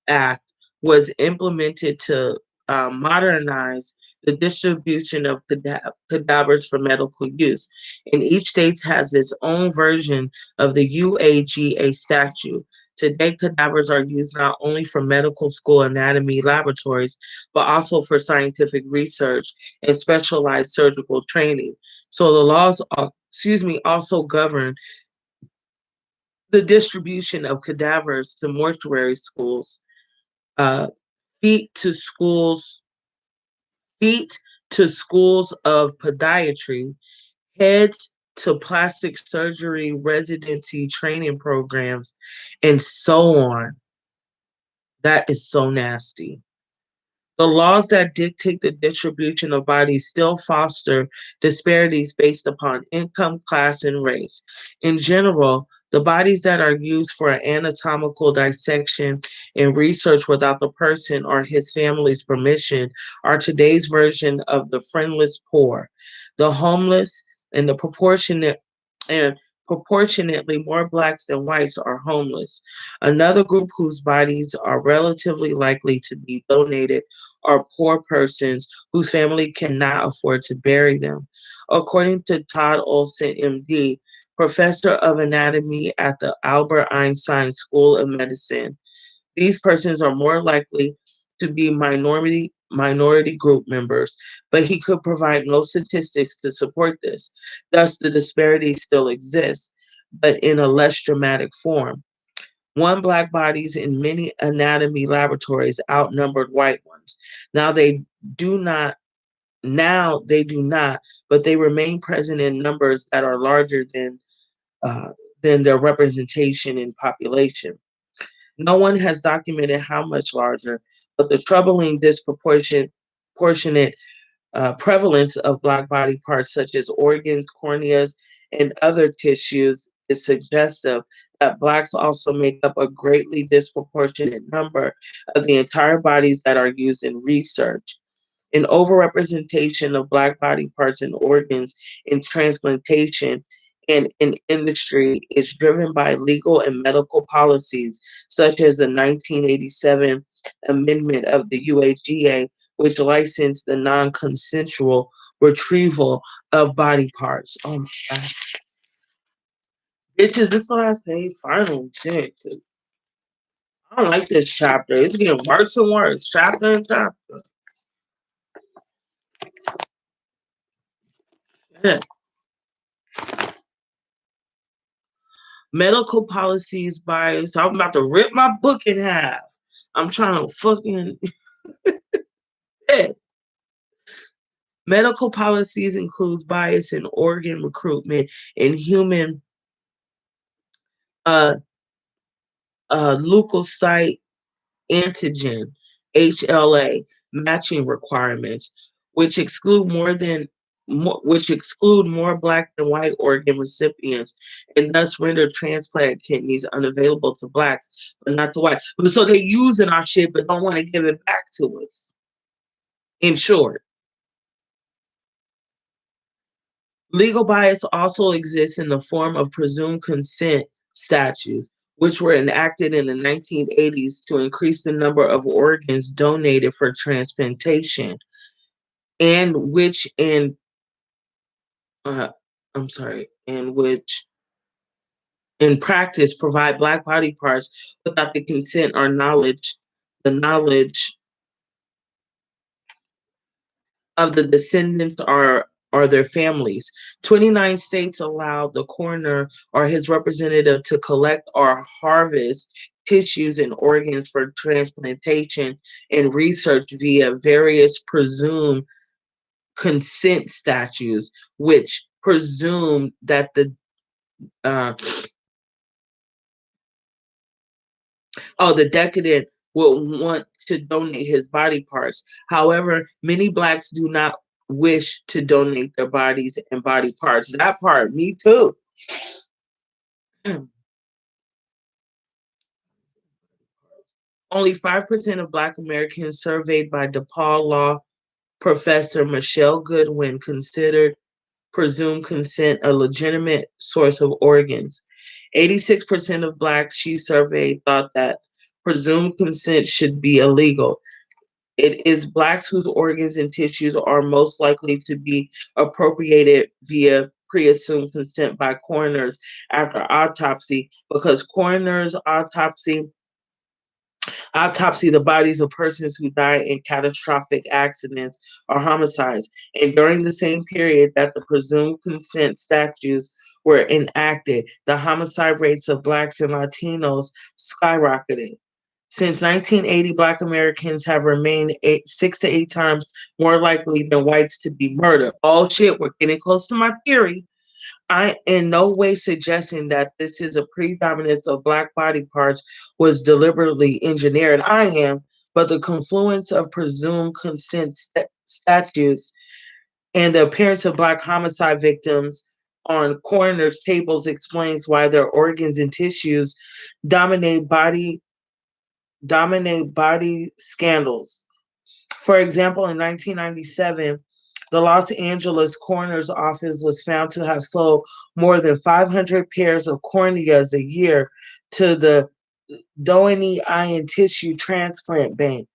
act was implemented to modernize the distribution of cadavers for medical use. And each state has its own version of the UAGA statute. Today, cadavers are used not only for medical school anatomy laboratories, but also for scientific research and specialized surgical training. So the laws, also govern the distribution of cadavers to mortuary schools, uh, feet to schools, feet to schools of podiatry, heads to plastic surgery residency training programs, and so on. That is so nasty. The laws that dictate the distribution of bodies still foster disparities based upon income, class, and race. In general, the bodies that are used for anatomical dissection and research without the person or his family's permission are today's version of the friendless poor, the homeless, and the proportionately more blacks than whites are homeless. Another group whose bodies are relatively likely to be donated are poor persons whose family cannot afford to bury them. According to Todd Olson, MD, professor of anatomy at the Albert Einstein School of Medicine, these persons are more likely to be minority group members, but he could provide no statistics to support this. Thus, the disparity still exists, but in a less dramatic form. One black bodies in many anatomy laboratories outnumbered white ones. Now they do not now they do not, but they remain present in numbers that are larger uh, than their representation in population. No one has documented how much larger, but the troubling disproportionate prevalence of Black body parts such as organs, corneas, and other tissues is suggestive that Blacks also make up a greatly disproportionate number of the entire bodies that are used in research. An overrepresentation of Black body parts and organs in transplantation and in industry is driven by legal and medical policies, such as the 1987 amendment of the UAGA, which licensed the non consensual retrieval of body parts. Oh my God. Bitches, this is the last page. Finally, shit. I don't like this chapter. It's getting worse and worse, chapter and chapter. Yeah. Medical policies bias. I'm about to rip my book in half. I'm trying to fucking. Yeah. Medical policies includes bias in organ recruitment and human uh, leukocyte antigen (HLA) matching requirements, which exclude more Black than white organ recipients, and thus render transplant kidneys unavailable to Blacks, but not to white. So they're using our shit, but don't want to give it back to us. In short, legal bias also exists in the form of presumed consent statutes, which were enacted in the 1980s to increase the number of organs donated for transplantation, and which uh, in practice provide Black body parts without the consent or the knowledge of the descendants or their families. 29 states allow the coroner or his representative to collect or harvest tissues and organs for transplantation and research via various presumed consent statutes, which presume that uh, the decedent will want to donate his body parts. However, many Blacks do not wish to donate their bodies and body parts. That part, me too. Only 5% of Black Americans surveyed by DePaul law professor Michelle Goodwin considered presumed consent a legitimate source of organs. 86% of Blacks she surveyed thought that presumed consent should be illegal. It is Blacks whose organs and tissues are most likely to be appropriated via pre-assumed consent by coroners after autopsy, because coroners autopsy the bodies of persons who die in catastrophic accidents or homicides. And during the same period that the presumed consent statutes were enacted, the homicide rates of Blacks and Latinos skyrocketed. Since 1980, Black Americans have remained 6 to 8 times more likely than whites to be murdered. Oh shit, we're getting close to my theory. I in no way suggesting that this is a predominance of Black body parts was deliberately engineered. I am, but the confluence of presumed consent statutes and the appearance of Black homicide victims on coroners' tables explains why their organs and tissues dominate body scandals. For example, in 1997, the Los Angeles coroner's office was found to have sold more than 500 pairs of corneas a year to the Doheny Eye and Tissue Transplant Bank.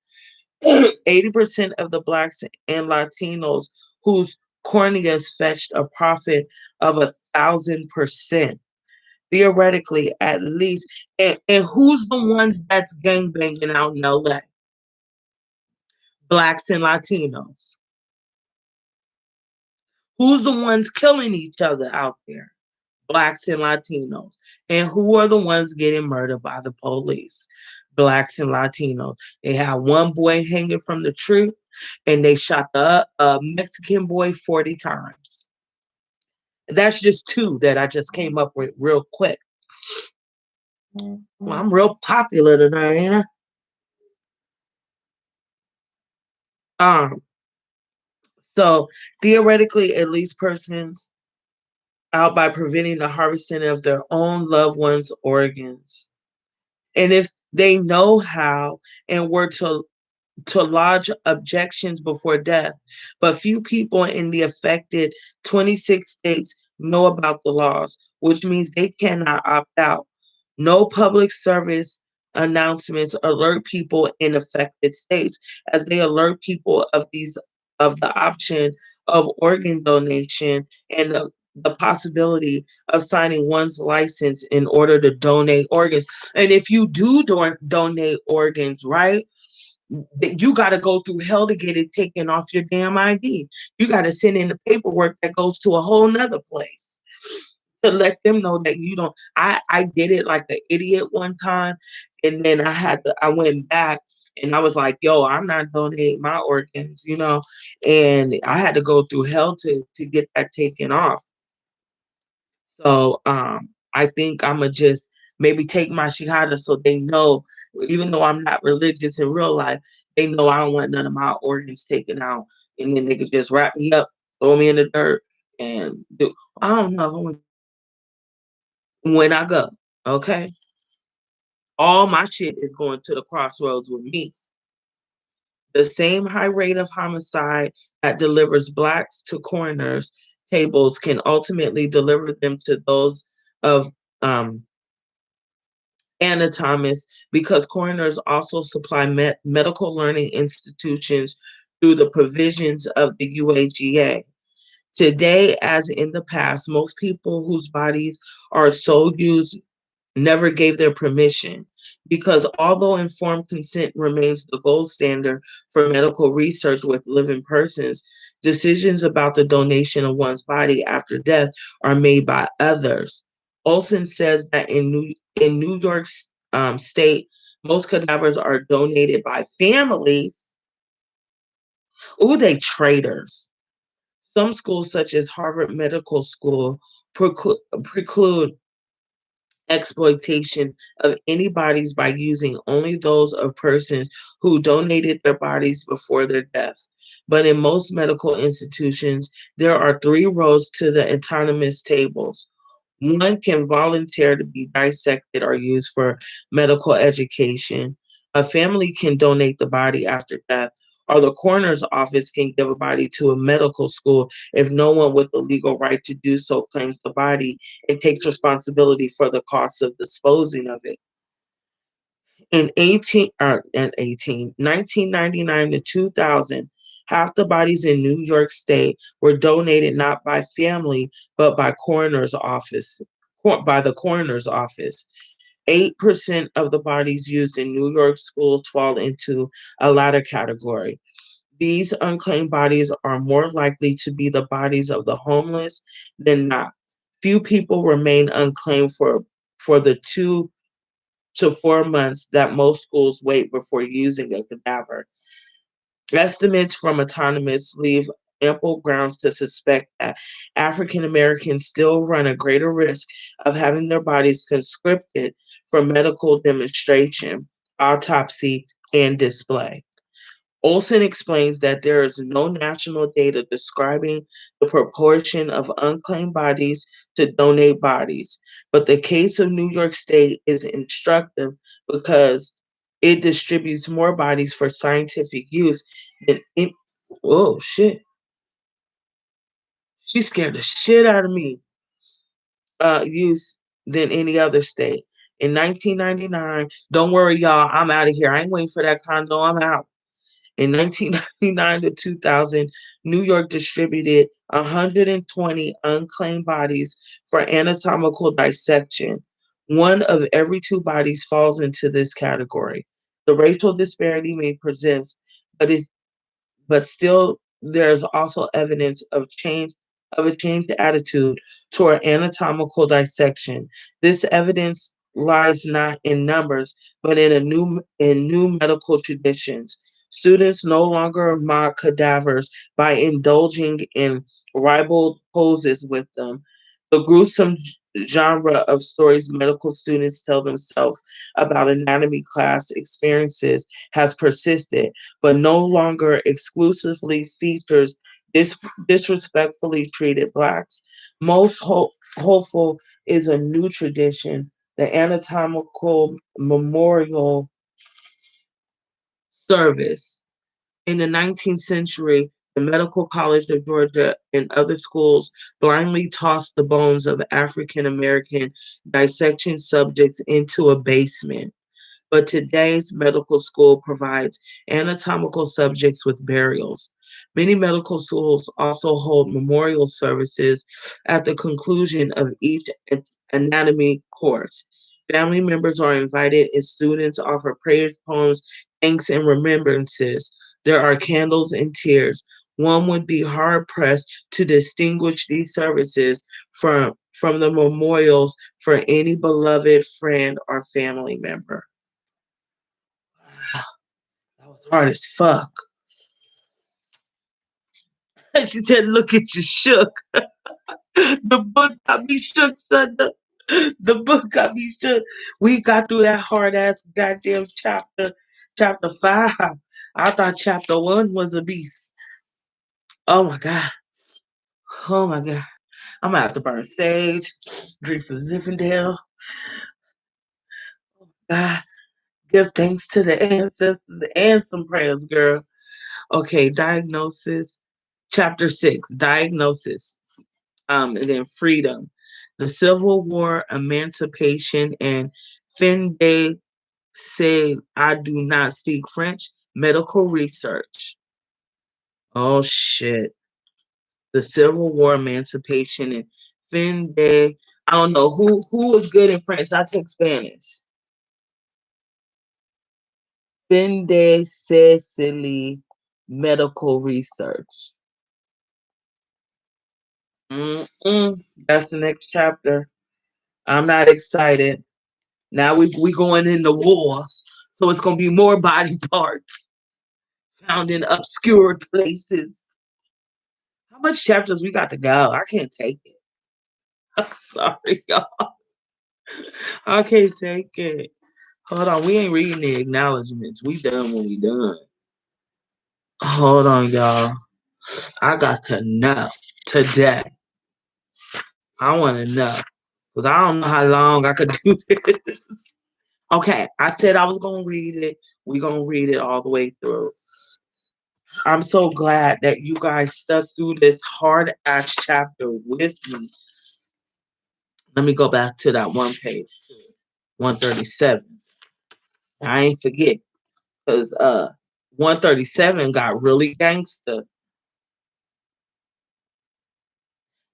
80% of the Blacks and Latinos whose corneas fetched a profit of 1,000%. Theoretically, at least. And who's the ones that's gangbanging out in LA? Blacks and Latinos. Who's the ones killing each other out there? Blacks and Latinos. And who are the ones getting murdered by the police? Blacks and Latinos. They had one boy hanging from the tree, and they shot the Mexican boy 40 times. That's just two that I just came up with real quick. Well, I'm real popular tonight, ain't I? So theoretically, at least persons out by preventing the harvesting of their own loved ones' organs. And if they know how and were to lodge objections before death, but few people in the affected 26 states know about the laws, which means they cannot opt out. No public service announcements alert people in affected states, as they alert people of the option of organ donation and the possibility of signing one's license in order to donate organs. And if you do donate organs, right, that you got to go through hell to get it taken off your damn ID. You got to send in the paperwork that goes to a whole nother place to let them know that you don't. I did it like an idiot one time, and then I went back and I was like, yo, I'm not donating my organs, and I had to go through hell to get that taken off. So I think I'm gonna just maybe take my shahada so they know, even though I'm not religious in real life, they know I don't want none of my organs taken out, and then they could just wrap me up, throw me in the dirt, and do. I don't know when I go. Okay, all my shit is going to the crossroads with me. The same high rate of homicide that delivers Blacks to coroners' tables can ultimately deliver them to those of anatomists, because coroners also supply medical learning institutions through the provisions of the UAGA. Today, as in the past, most people whose bodies are so used never gave their permission, because although informed consent remains the gold standard for medical research with living persons, decisions about the donation of one's body after death are made by others. Olson says that in New York State, most cadavers are donated by families. Ooh, they traitors. Some schools, such as Harvard Medical School, preclude exploitation of any bodies by using only those of persons who donated their bodies before their deaths. But in most medical institutions, there are 3 rows to the autonomous tables. One can volunteer to be dissected or used for medical education. A family can donate the body after death, or the coroner's office can give a body to a medical school if no one with the legal right to do so claims the body and takes responsibility for the costs of disposing of it. In 1999 to 2000, Half the bodies in New York State were donated not by family, but by the coroner's office. 8% of the bodies used in New York schools fall into a latter category. These unclaimed bodies are more likely to be the bodies of the homeless than not. Few people remain unclaimed for the 2 to 4 months that most schools wait before using a cadaver. Estimates from Autonomous leave ample grounds to suspect that African Americans still run a greater risk of having their bodies conscripted for medical demonstration, autopsy, and display. Olson explains that there is no national data describing the proportion of unclaimed bodies to donate bodies, but the case of New York State is instructive because it distributes more bodies for scientific use than oh shit. She scared the shit out of me. Use than any other state. In 1999, don't worry, y'all, I'm out of here. I ain't waiting for that condo. I'm out. In 1999 to 2000, New York distributed 120 unclaimed bodies for anatomical dissection. One of every 2 bodies falls into this category. The racial disparity may persist, but still there's also evidence of a changed attitude toward anatomical dissection. This evidence lies not in numbers, but in new medical traditions. Students no longer mock cadavers by indulging in ribald poses with them. The gruesome genre of stories medical students tell themselves about anatomy class experiences has persisted, but no longer exclusively features disrespectfully treated Blacks. Most hopeful is a new tradition, the anatomical memorial service. In the 19th century, the Medical College of Georgia and other schools blindly tossed the bones of African American dissection subjects into a basement. But today's medical school provides anatomical subjects with burials. Many medical schools also hold memorial services at the conclusion of each anatomy course. Family members are invited and students offer prayers, poems, thanks, and remembrances. There are candles and tears. One would be hard pressed to distinguish these services from the memorials for any beloved friend or family member. That was hard as fuck. And she said, look at you shook. The book got me shook, son. The book got me shook. We got through that hard ass goddamn chapter 5. I thought chapter 1 was a beast. Oh my God. Oh my God. I'm gonna have to burn sage, drink some Zinfandel. God, give thanks to the ancestors and some prayers, girl. Okay, diagnosis. Chapter 6, diagnosis. And then freedom. The Civil War, emancipation, and fin de say I do not speak French. Medical research. Oh shit. The Civil War, emancipation, and fin de. I don't know who was good in French. I took Spanish. Fin de Cecily, medical research. That's the next chapter. I'm not excited. Now we going into war, so it's gonna be more body parts found in obscure places. How much chapters we got to go? I can't take it. I'm sorry, y'all. I can't take it. Hold on, we ain't reading the acknowledgments. We done when we done. Hold on, y'all. I got to know today. I want to know because I don't know how long I could do this. Okay, I said I was gonna read it. We gonna read it all the way through. I'm so glad that you guys stuck through this hard ass chapter with me. Let me go back to that one page, 137. I ain't forget because 137 got really gangster.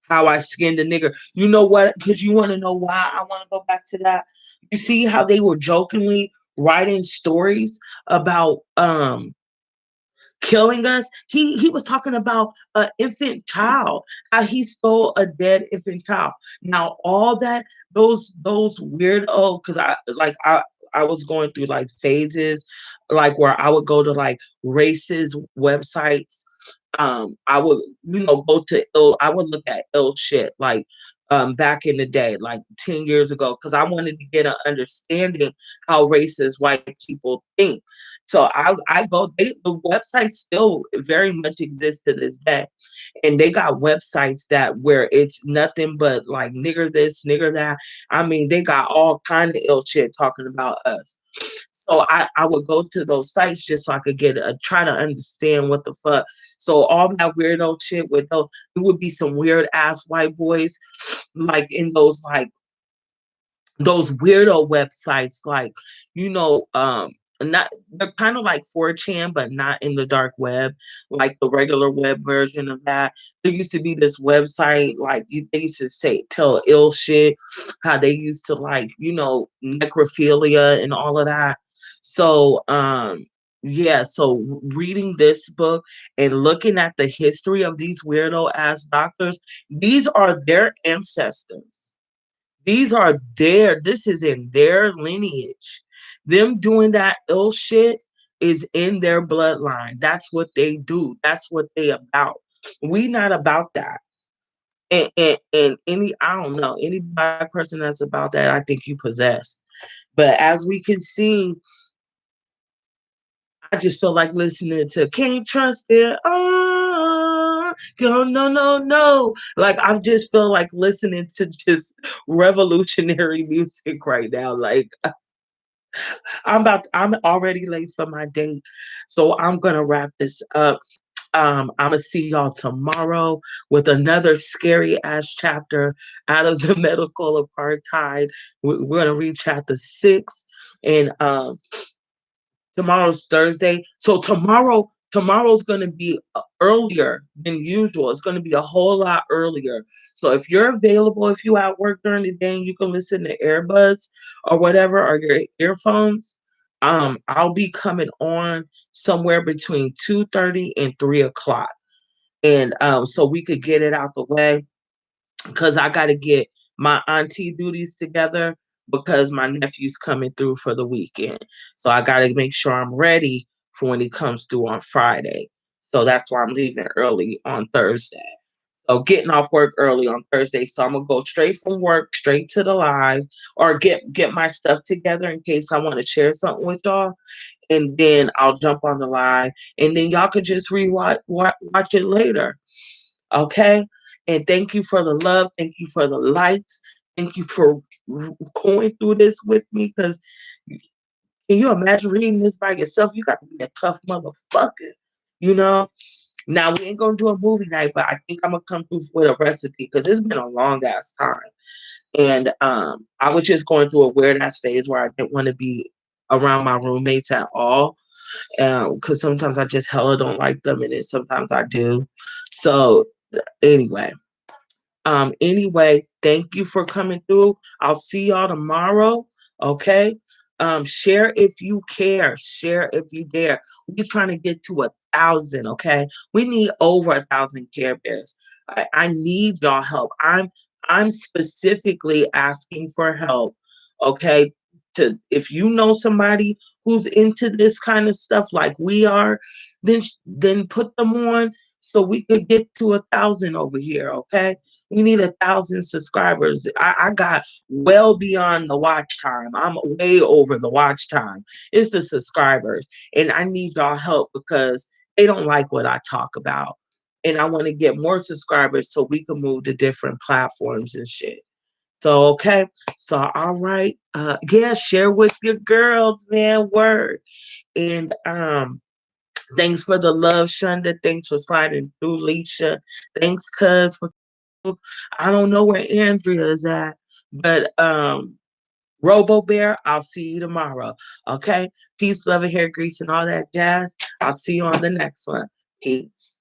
How I skinned a nigger. You know what? Because you want to know why I want to go back to that. You see how they were jokingly writing stories about killing us. He was talking about an infant child, how he stole a dead infant child. Now all that those weirdo, because I was going through like phases, like where I would go to like racist websites. I would, go to I would look at ill shit like back in the day, like 10 years ago, because I wanted to get an understanding how racist white people think. So I go, the website still very much exists to this day. And they got websites that where it's nothing but like nigger this, nigger that. I mean, they got all kind of ill shit talking about us. So I would go to those sites just so I could get try to understand what the fuck. So all that weirdo shit with those, it would be some weird ass white boys like in those weirdo websites, like, not, they're kind of like 4chan, but not in the dark web, like the regular web version of that. There used to be this website, like they used to say tell ill shit, how they used to like, necrophilia and all of that. So yeah, so reading this book and looking at the history of these weirdo ass doctors, these are their ancestors. This is in their lineage. Them doing that ill shit is in their bloodline. That's what they do. That's what they about. We not about that. And any, I don't know, any black person that's about that, I think you possess. But as we can see, I just feel like listening to Can't Trust It. Oh, go, no, no, no. Like, I just feel like listening to just revolutionary music right now. Like, I'm already late for my date. So I'm going to wrap this up. I'm gonna see y'all tomorrow with another scary ass chapter out of the medical apartheid. We're gonna read chapter 6, and tomorrow's Thursday. So tomorrow's going to be earlier than usual. It's going to be a whole lot earlier. So if you're available, if you at work during the day and you can listen to earbuds or whatever, or your earphones, I'll be coming on somewhere between 2:30 and 3 o'clock. And so we could get it out the way, because I got to get my auntie duties together, because my nephew's coming through for the weekend. So I got to make sure I'm ready for when he comes through on Friday. So that's why I'm leaving early on Thursday. So getting off work early on Thursday. So I'm gonna go straight from work straight to the live, or get my stuff together in case I want to share something with y'all, and then I'll jump on the live, and then y'all could just rewatch watch it later. Okay. And thank you for the love. Thank you for the likes. Thank you for going through this with me. Because can you imagine reading this by yourself? You got to be a tough motherfucker. You know? Now, we ain't going to do a movie night, but I think I'm going to come through with a recipe, because it's been a long ass time. And I was just going through a weird ass phase where I didn't want to be around my roommates at all. Because sometimes I just hella don't like them, and then sometimes I do. So, anyway. Anyway, thank you for coming through. I'll see y'all tomorrow. Okay. Share if you care. Share if you dare. We're trying to get to 1,000. Okay. We need over 1,000 Care Bears. I need y'all help. I'm specifically asking for help. Okay. To, if you know somebody who's into this kind of stuff like we are, then put them on so we could get to 1,000 over here. Okay. We need 1,000 subscribers. I got well beyond the watch time. I'm way over the watch time. It's the subscribers. And I need y'all help, because they don't like what I talk about. And I want to get more subscribers so we can move to different platforms and shit. So, okay. So, all right. Yeah, share with your girls, man. Word. And thanks for the love, Shonda. Thanks for sliding through, Leisha. Thanks, cuz, for, I don't know where Andrea is at, but Robo Bear, I'll see you tomorrow. Okay? Peace, love, and hair grease, and all that jazz. I'll see you on the next one. Peace.